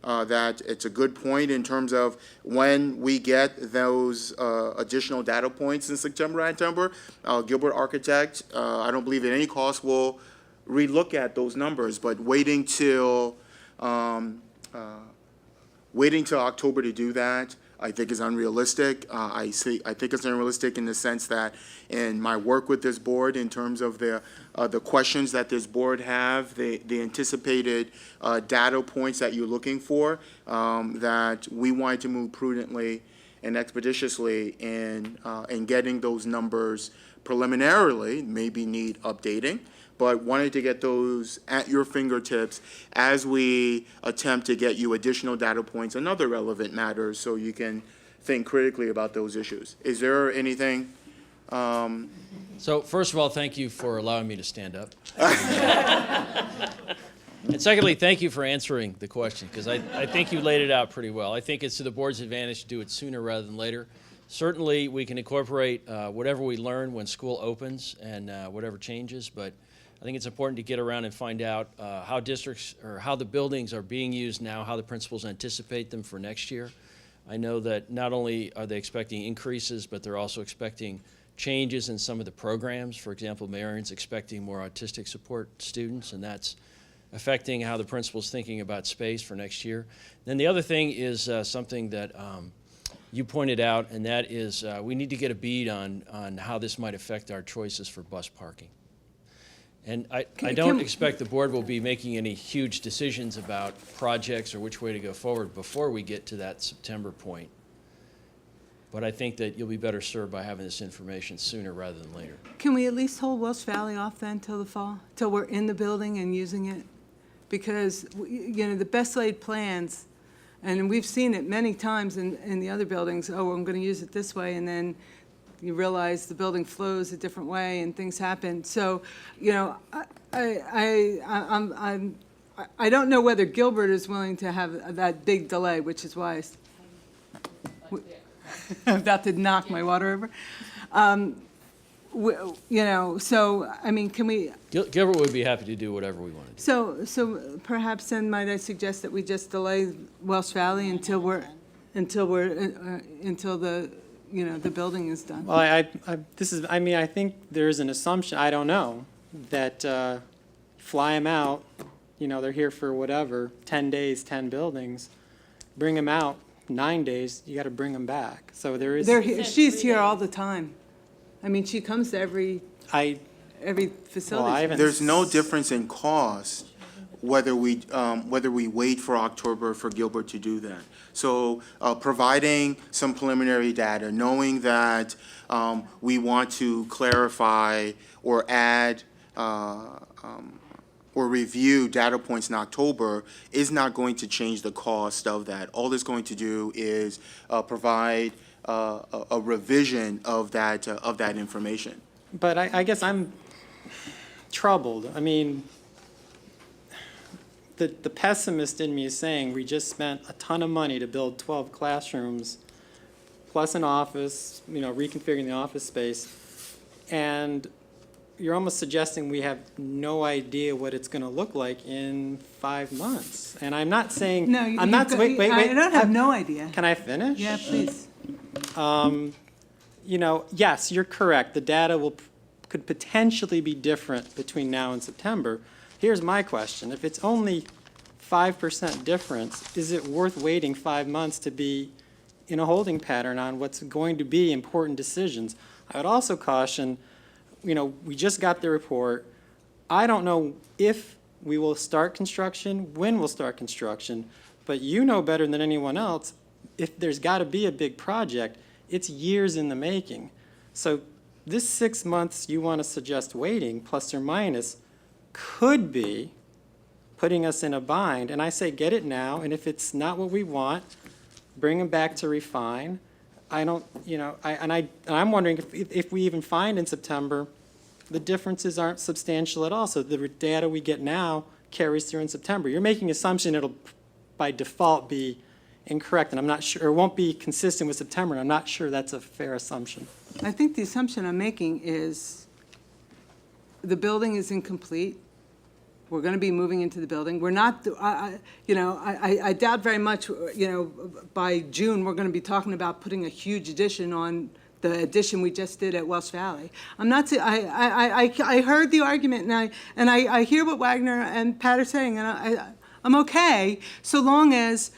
that it's a good point in terms of when we get those additional data points in September, October, Gilbert Architect, I don't believe at any cost will relook at those numbers, but waiting till October to do that, I think is unrealistic. I think it's unrealistic in the sense that in my work with this board, in terms of the questions that this board have, the anticipated data points that you're looking for, that we wanted to move prudently and expeditiously in getting those numbers preliminarily, maybe need updating, but wanted to get those at your fingertips as we attempt to get you additional data points and other relevant matters so you can think critically about those issues. Is there anything? So first of all, thank you for allowing me to stand up. And secondly, thank you for answering the question, because I think you laid it out pretty well. I think it's to the board's advantage to do it sooner rather than later. Certainly, we can incorporate whatever we learn when school opens and whatever changes, but I think it's important to get around and find out how districts or how the buildings are being used now, how the principals anticipate them for next year. I know that not only are they expecting increases, but they're also expecting changes in some of the programs. For example, Marion's expecting more autistic support students, and that's affecting how the principal's thinking about space for next year. Then the other thing is something that you pointed out, and that is we need to get a bead on how this might affect our choices for bus parking. And I don't expect the board will be making any huge decisions about projects or which way to go forward before we get to that September point. But I think that you'll be better served by having this information sooner rather than later. Can we at least hold Welsh Valley off then till the fall, till we're in the building and using it? Because, the best laid plans, and we've seen it many times in the other buildings, oh, I'm going to use it this way, and then you realize the building flows a different way and things happen. So, I don't know whether Gilbert is willing to have that big delay, which is why I'm about to knock my water over. So, I mean, can we? Gilbert would be happy to do whatever we want to do. So perhaps then might I suggest that we just delay Welsh Valley until the building is done? Well, I think there's an assumption, I don't know, that fly them out, they're here for whatever, 10 days, 10 buildings, bring them out, 9 days, you got to bring them back. So there is. She's here all the time. I mean, she comes to every facility. There's no difference in cost whether we wait for October for Gilbert to do that. So providing some preliminary data, knowing that we want to clarify or add or review data points in October is not going to change the cost of that. All it's going to do is provide a revision of that information. But I guess I'm troubled. I mean, the pessimist in me is saying we just spent a ton of money to build 12 classrooms, plus an office, reconfiguring the office space, And you're almost suggesting we have no idea what it's going to look like in 5 months. And I'm not saying, No, I'm not, wait. I don't have no idea. Can I finish? Yeah, please. You know, yes, you're correct. The data could potentially be different between now and September. Here's my question. If it's only 5% difference, is it worth waiting 5 months to be in a holding pattern on what's going to be important decisions? I would also caution, you know, we just got the report. I don't know if we will start construction, when we'll start construction, but you know better than anyone else, if there's got to be a big project, it's years in the making. So this 6 months you want to suggest waiting, plus or minus, could be putting us in a bind. And I say get it now, and if it's not what we want, bring them back to refine. I don't, you know, I'm wondering if we even find in September, the differences aren't substantial at all. So the data we get now carries through in September. You're making assumption it'll by default be incorrect, and I'm not sure, or won't be consistent with September, and I'm not sure that's a fair assumption. I think the assumption I'm making is the building is incomplete. We're going to be moving into the building. We're not, I doubt very much, by June, we're going to be talking about putting a huge addition on the addition we just did at Welsh Valley. I heard the argument, and I hear what Wagner and Pat are saying, and I'm okay so long as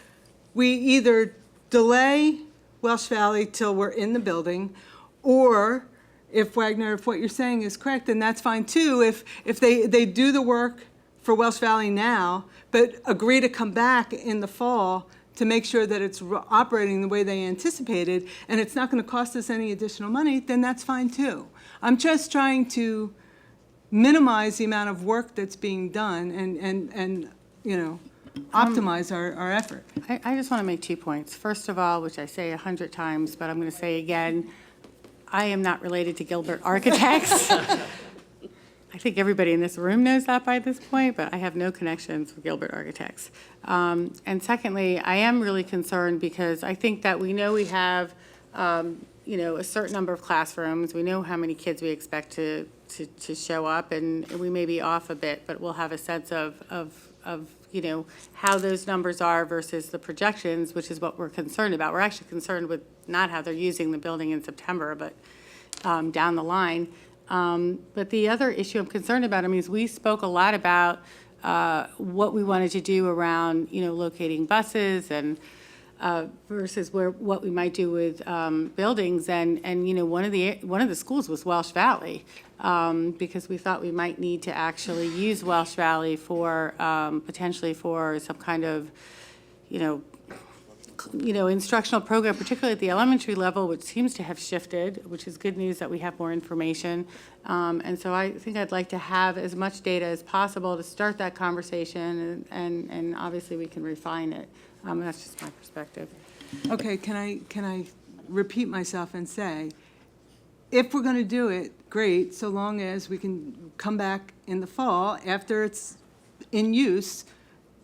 we either delay Welsh Valley till we're in the building, or if Wagner, if what you're saying is correct, then that's fine too. If they do the work for Welsh Valley now, but agree to come back in the fall to make sure that it's operating the way they anticipated, and it's not going to cost us any additional money, then that's fine too. I'm just trying to minimize the amount of work that's being done and optimize our effort. I just want to make 2 points. First of all, which I say 100 times, but I'm going to say again, I am not related to Gilbert Architects. I think everybody in this room knows that by this point, but I have no connections with Gilbert Architects. And secondly, I am really concerned because I think that we know we have, a certain number of classrooms. We know how many kids we expect to show up, and we may be off a bit, but we'll have a sense of how those numbers are versus the projections, which is what we're concerned about. We're actually concerned with not how they're using the building in September, but down the line. But the other issue I'm concerned about, is we spoke a lot about what we wanted to do around, locating buses and versus what we might do with buildings. And one of the schools was Welsh Valley, because we thought we might need to actually use Welsh Valley for potentially for some kind of, instructional program, particularly at the elementary level, which seems to have shifted, which is good news that we have more information. And so I think I'd like to have as much data as possible to start that conversation, and obviously we can refine it. That's just my perspective. Okay, can I repeat myself and say, if we're going to do it, great, so long as we can come back in the fall after it's in use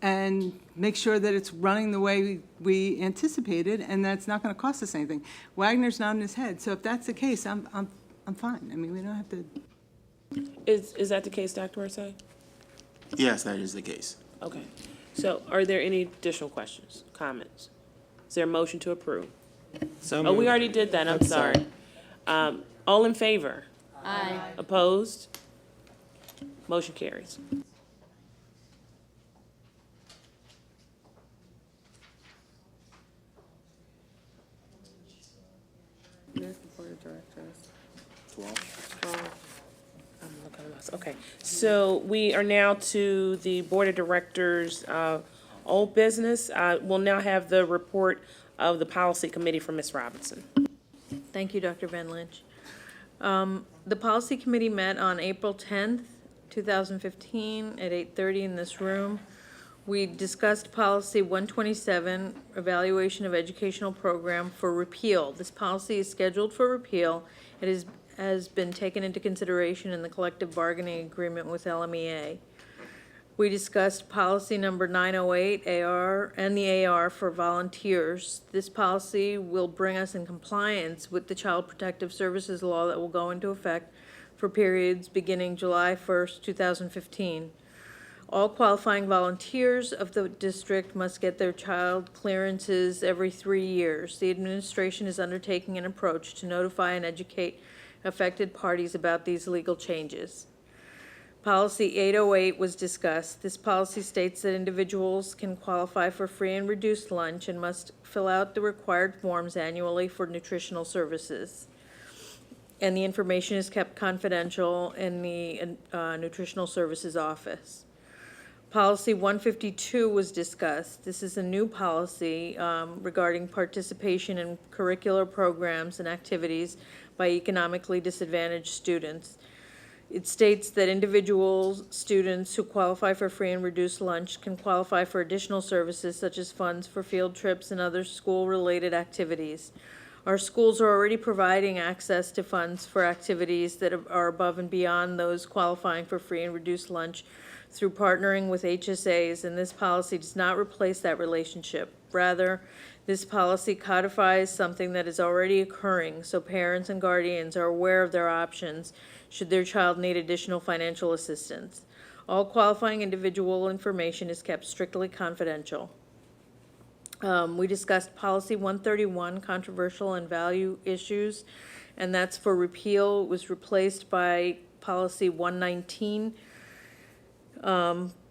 and make sure that it's running the way we anticipated, and that's not going to cost us anything. Wagner's nodding his head, so if that's the case, I'm fine. We don't have to. Is that the case, Dr. Merced? Yes, that is the case. Okay. So are there any additional questions, comments? Is there a motion to approve? So Oh, we moved. already did that, I'm sorry. All in favor? Aye. Opposed? Motion carries. There's the board of directors. 12. I'm looking at this. Okay, so we are now to the board of directors, old business. We'll now have the report of the policy committee from Ms. Robinson. Thank you, Dr. Van Lynch. The policy committee met on April 10th, 2015 at 8:30 in this room. We discussed policy 127, evaluation of educational program, for repeal. This policy is scheduled for repeal. It has been taken into consideration in the collective bargaining agreement with LMEA. We discussed policy number 908, AR, and the AR for volunteers. This policy will bring us in compliance with the Child Protective Services law that will go into effect for periods beginning July 1st, 2015. All qualifying volunteers of the district must get their child clearances every 3 years. The administration is undertaking an approach to notify and educate affected parties about these legal changes. Policy 808 was discussed. This policy states that individuals can qualify for free and reduced lunch and must fill out the required forms annually for nutritional services. And the information is kept confidential in the nutritional services office. Policy 152 was discussed. This is a new policy regarding participation in curricular programs and activities by economically disadvantaged students. It states that individual students who qualify for free and reduced lunch can qualify for additional services such as funds for field trips and other school-related activities. Our schools are already providing access to funds for activities that are above and beyond those qualifying for free and reduced lunch through partnering with HSAs, and this policy does not replace that relationship. Rather, this policy codifies something that is already occurring, so parents and guardians are aware of their options should their child need additional financial assistance. All qualifying individual information is kept strictly confidential. We discussed policy 131, controversial and value issues, and that's for repeal. It was replaced by policy 119.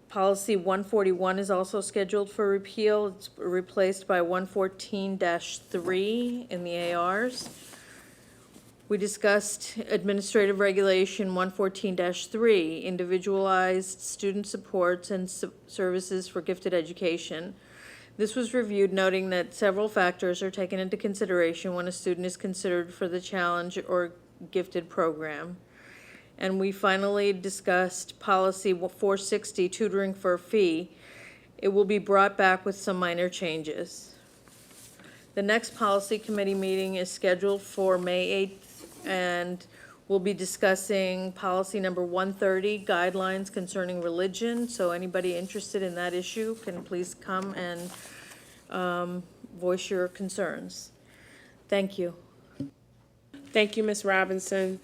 Policy 141 is also scheduled for repeal. It's replaced by 114-3 in the ARs. We discussed administrative regulation 114-3, individualized student supports and services for gifted education. This was reviewed, noting that several factors are taken into consideration when a student is considered for the challenge or gifted program. And we finally discussed policy 460, tutoring for a fee. It will be brought back with some minor changes. The next policy committee meeting is scheduled for May 8th, and we'll be discussing policy number 130, guidelines concerning religion. So anybody interested in that issue can please come and voice your concerns. Thank you. Thank you, Ms. Robinson.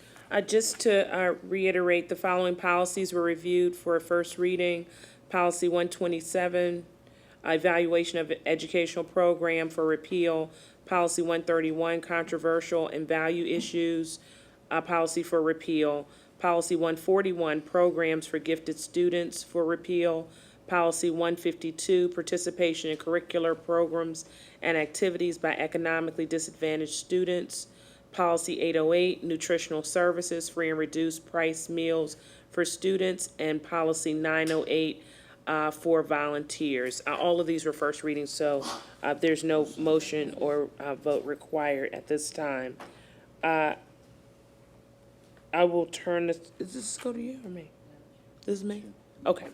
Just to reiterate, the following policies were reviewed for a first reading. Policy 127, evaluation of educational program for repeal. Policy 131, controversial and value issues, policy for repeal. Policy 141, programs for gifted students for repeal. Policy 152, participation in curricular programs and activities by economically disadvantaged students. Policy 808, nutritional services, free and reduced price meals for students, and policy 908 for volunteers. All of these were first readings, so there's no motion or vote required at this time. I will turn this, does this go to you or me? This is me? Okay.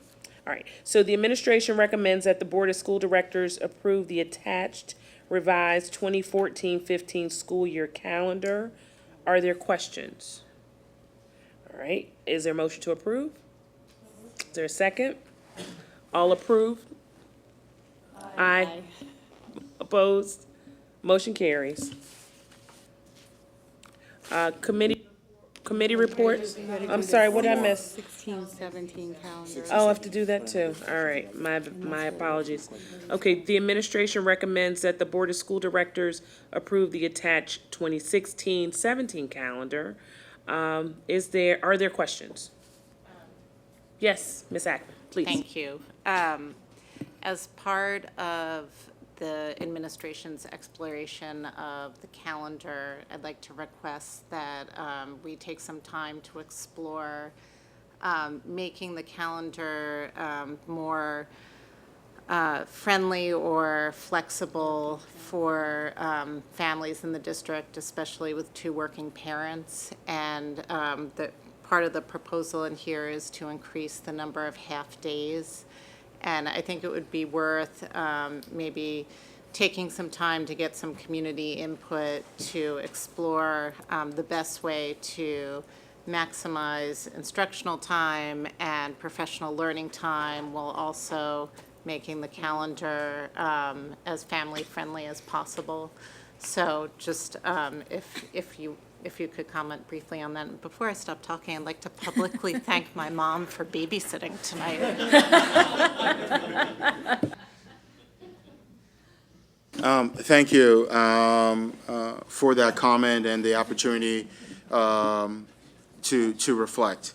All right. So the administration recommends that the Board of School Directors approve the attached revised 2014-15 school year calendar. Are there questions? All right, is there a motion to approve? Is there a second? All approved? Aye. Opposed? Motion carries. Committee reports? I'm sorry, what did I miss? 16-17 calendar. Oh, I have to do that too. All right, my apologies. Okay, the administration recommends that the Board of School Directors approve the attached 2016-17 calendar. Are there questions? Yes, Ms. Ackman, please. Thank you. As part of the administration's exploration of the calendar, I'd like to request that we take some time to explore making the calendar more friendly or flexible for families in the district, especially with two working parents. And part of the proposal in here is to increase the number of half-days. And I think it would be worth maybe taking some time to get some community input to explore the best way to maximize instructional time and professional learning time, while also making the calendar as family-friendly as possible. So just if you if you could comment briefly on that. And before I stop talking, I'd like to publicly thank my mom for babysitting tonight. Thank you for that comment and the opportunity to reflect.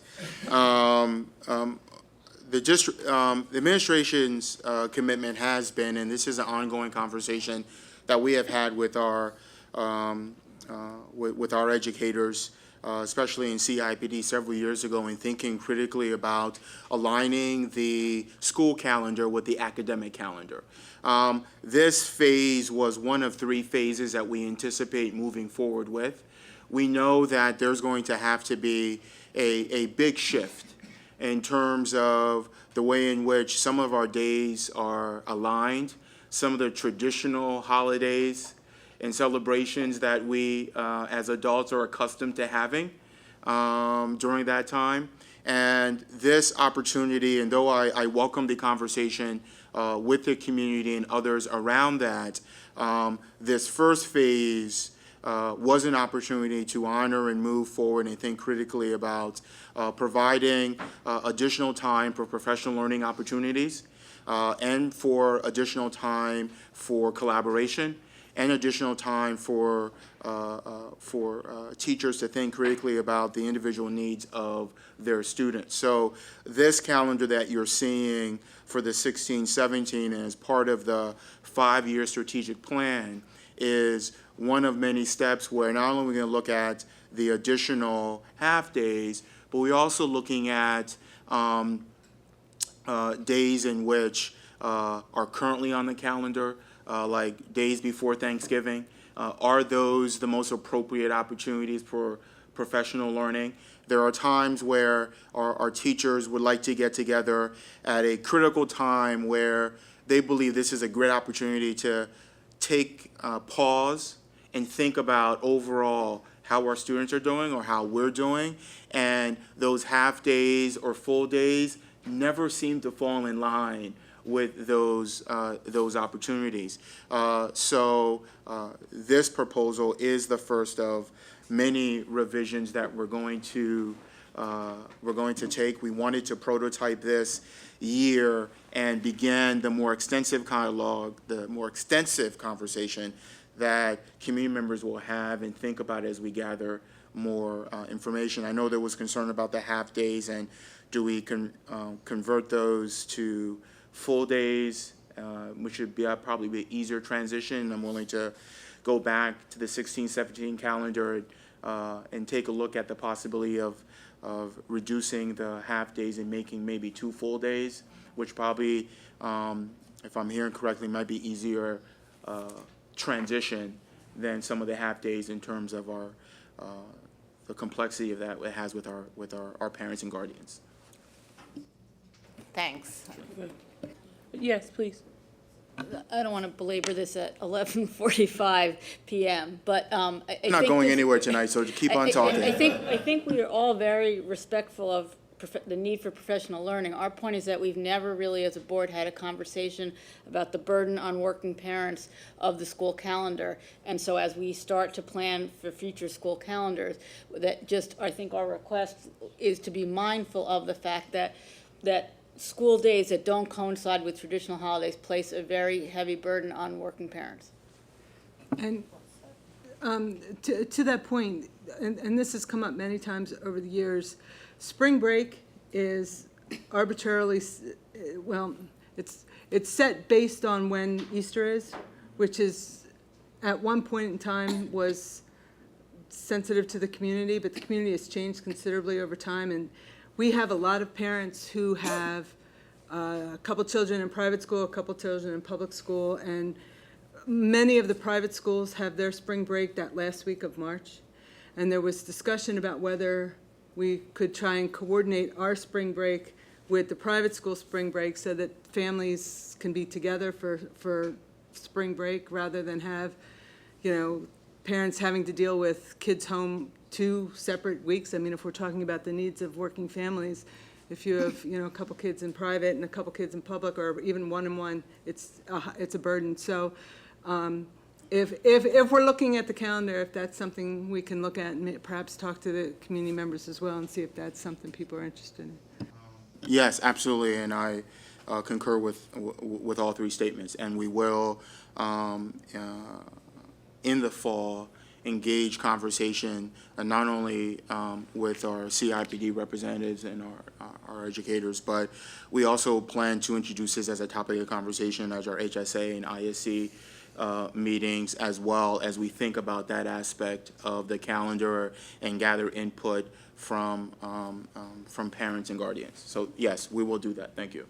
The administration's commitment has been, and this is an ongoing conversation that we have had with our educators, especially in CIPD several years ago, in thinking critically about aligning the school calendar with the academic calendar. This phase was one of 3 phases that we anticipate moving forward with. We know that there's going to have to be a big shift in terms of the way in which some of our days are aligned, some of the traditional holidays and celebrations that we as adults are accustomed to having during that time. And this opportunity, and though I welcome the conversation with the community and others around that, this first phase was an opportunity to honor and move forward and think critically about providing additional time for professional learning opportunities and for additional time for collaboration and additional time for teachers to think critically about the individual needs of their students. So this calendar that you're seeing for the 16-17 as part of the 5-year strategic plan is one of many steps where not only are we going to look at the additional half-days, but we're also looking at days in which are currently on the calendar, like days before Thanksgiving. Are those the most appropriate opportunities for professional learning? There are times where our teachers would like to get together at a critical time where they believe this is a great opportunity to take pause and think about overall how our students are doing or how we're doing. And those half days or full days never seem to fall in line with those opportunities. So this proposal is the first of many revisions that we're going to take. We wanted to prototype this year and begin the more extensive dialogue, the more extensive conversation that community members will have and think about as we gather more information. I know there was concern about the half days and do we convert those to full days, which would be probably be an easier transition. I'm willing to go back to the 16-17 calendar and take a look at the possibility of reducing the half days and making maybe 2 full days, which probably, if I'm hearing correctly, might be easier transition than some of the half days in terms of our the complexity of that it has with our parents and guardians. Thanks. Yes, please. I don't want to belabor this at 11:45 p.m., but I I'm think not going this- anywhere tonight, so keep on talking. I think we are all very respectful of the need for professional learning. Our point is that we've never really, as a board, had a conversation about the burden on working parents of the school calendar. And so as we start to plan for future school calendars, I think our request is to be mindful of the fact that school days that don't coincide with traditional holidays place a very heavy burden on working parents. And to that point, and this has come up many times over the years, spring break is arbitrarily, well, it's set based on when Easter is, which is at one point in time was sensitive to the community, but the community has changed considerably over time. And we have a lot of parents who have a couple children in private school, a couple children in public school, and many of the private schools have their spring break that last week of March. And there was discussion about whether we could try and coordinate our spring break with the private school spring break so that families can be together for spring break rather than have, parents having to deal with kids home 2 separate weeks. I mean, if we're talking about the needs of working families, if you have, a couple kids in private and a couple kids in public, or even 1-on-1, it's a burden. So if we're looking at the calendar, if that's something we can look at and perhaps talk to the community members as well and see if that's something people are interested in. Yes, absolutely, and I concur with all three statements. And we will, in the fall, engage conversation not only with our CIPD representatives and our educators, but we also plan to introduce this as a topic of conversation as our HSA and ISC meetings, as well as we think about that aspect of the calendar and gather input from parents and guardians. So yes, we will do that. Thank you.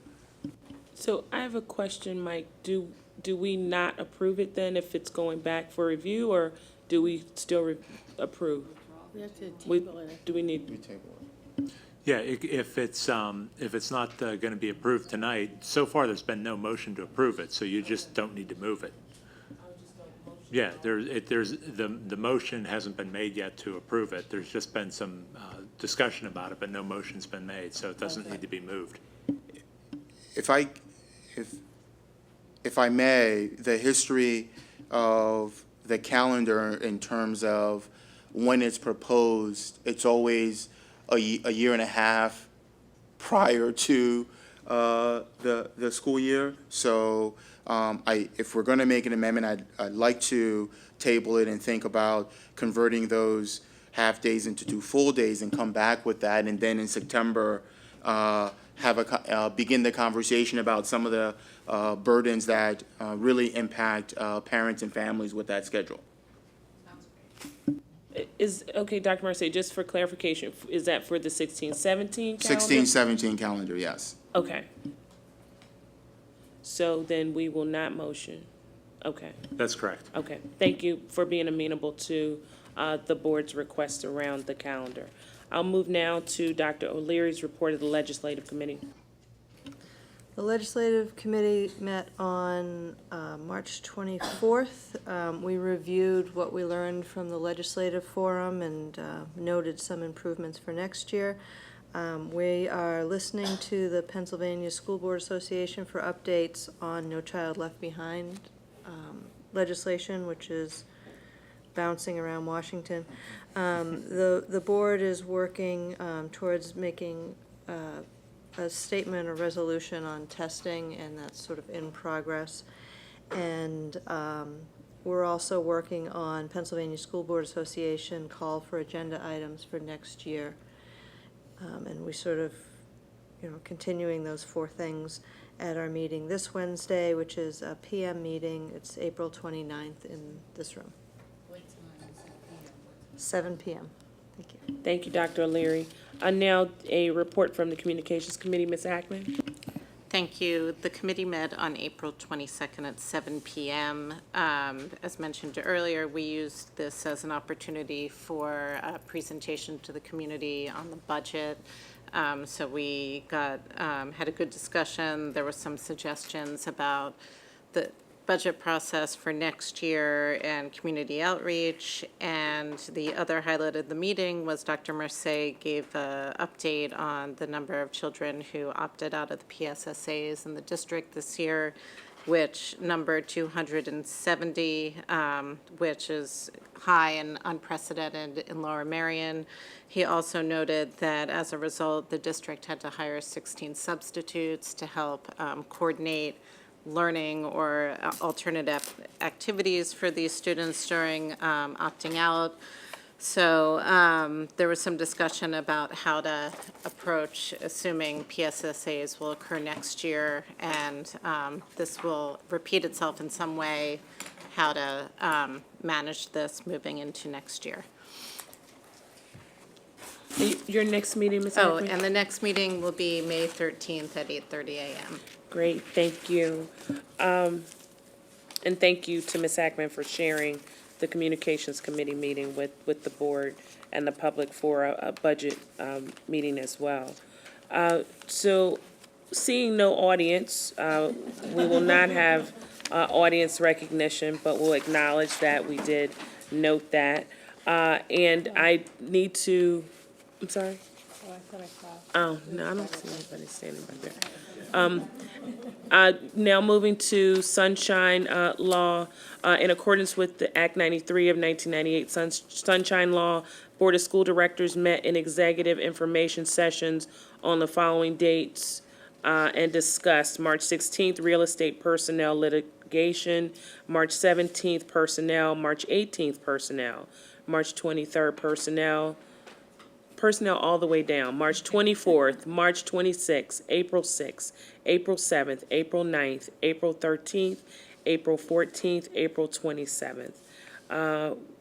So I have a question, Mike. Do we not approve it then if it's going back for review, or do we still approve? We have to We- table it. Do we need? Yeah, if it's not going to be approved tonight, so far there's been no motion to approve it, so you just don't need to move it. Yeah, the motion hasn't been made yet to approve it. There's just been some discussion about it, but no motion's been made, so it doesn't need to be moved. If I may, the history of the calendar in terms of when it's proposed, it's always a year and a half prior to the school year. So if we're going to make an amendment, I'd like to table it and think about converting those half days into 2 full days and come back with that, and then in September begin the conversation about some of the burdens that really impact parents and families with that schedule. Okay, Dr. Marseille, just for clarification, is that for the 16-17 calendar? 16-17 calendar, yes. Okay. So then we will not motion. Okay. That's correct. Okay. Thank you for being amenable to the board's request around the calendar. I'll move now to Dr. O'Leary's report of the Legislative Committee. The Legislative Committee met on March 24th. We reviewed what we learned from the Legislative Forum and noted some improvements for next year. We are listening to the Pennsylvania School Board Association for updates on No Child Left Behind legislation, which is bouncing around Washington. The board is working towards making a statement or resolution on testing, and that's sort of in progress. And we're also working on Pennsylvania School Board Association call for agenda items for next year. And we sort of, continuing those 4 things at our meeting this Wednesday, which is a PM meeting. It's April 29th in this room. 7 p.m. Thank you. Thank you, Dr. O'Leary. Now a report from the Communications Committee, Ms. Ackman. Thank you. The committee met on April 22nd at 7 p.m. As mentioned earlier, we used this as an opportunity for a presentation to the community on the budget. So we had a good discussion. There were some suggestions about the budget process for next year and community outreach. And the other highlight of the meeting was Dr. Marseille gave an update on the number of children who opted out of the PSSAs in the district this year, which numbered 270, which is high and unprecedented in Lower Merion. He also noted that as a result, the district had to hire 16 substitutes to help coordinate learning or alternative activities for these students during opting out. So there was some discussion about how to approach, assuming PSSAs will occur next year, and this will repeat itself in some way, how to manage this moving into next year. Your next meeting, Ms. Oh, Ackman? and the next meeting will be May 13th at 8:30 a.m. Great, thank you. And thank you to Ms. Ackman for sharing the Communications Committee meeting with the board and the public for a budget meeting as well. So seeing no audience, we will not have audience recognition, but we'll acknowledge that we did note that. And I need to, I'm sorry? Oh, no, I don't see anybody standing back there. Now moving to Sunshine Law, in accordance with the Act 93 of 1998 Sunshine Law, Board of School Directors met in executive information sessions on the following dates and discussed: March 16th, real estate personnel litigation; March 17th, personnel; March 18th, personnel; March 23rd, personnel all the way down. March 24th, March 26th, April 6th, April 7th, April 9th, April 13th, April 14th, April 27th.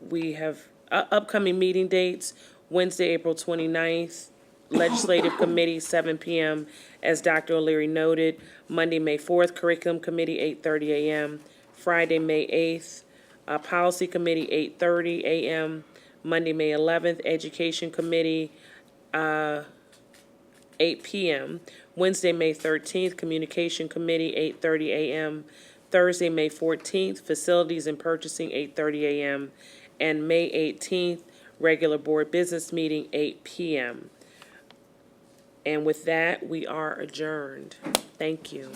We have upcoming meeting dates: Wednesday, April 29th, Legislative Committee, 7 p.m., as Dr. O'Leary noted. Monday, May 4th, Curriculum Committee, 8:30 a.m. Friday, May 8th, Policy Committee, 8:30 a.m. Monday, May 11th, Education Committee, 8 p.m. Wednesday, May 13th, Communication Committee, 8:30 a.m. Thursday, May 14th, Facilities and Purchasing, 8:30 a.m. And May 18th, regular board business meeting, 8 p.m. And with that, we are adjourned. Thank you.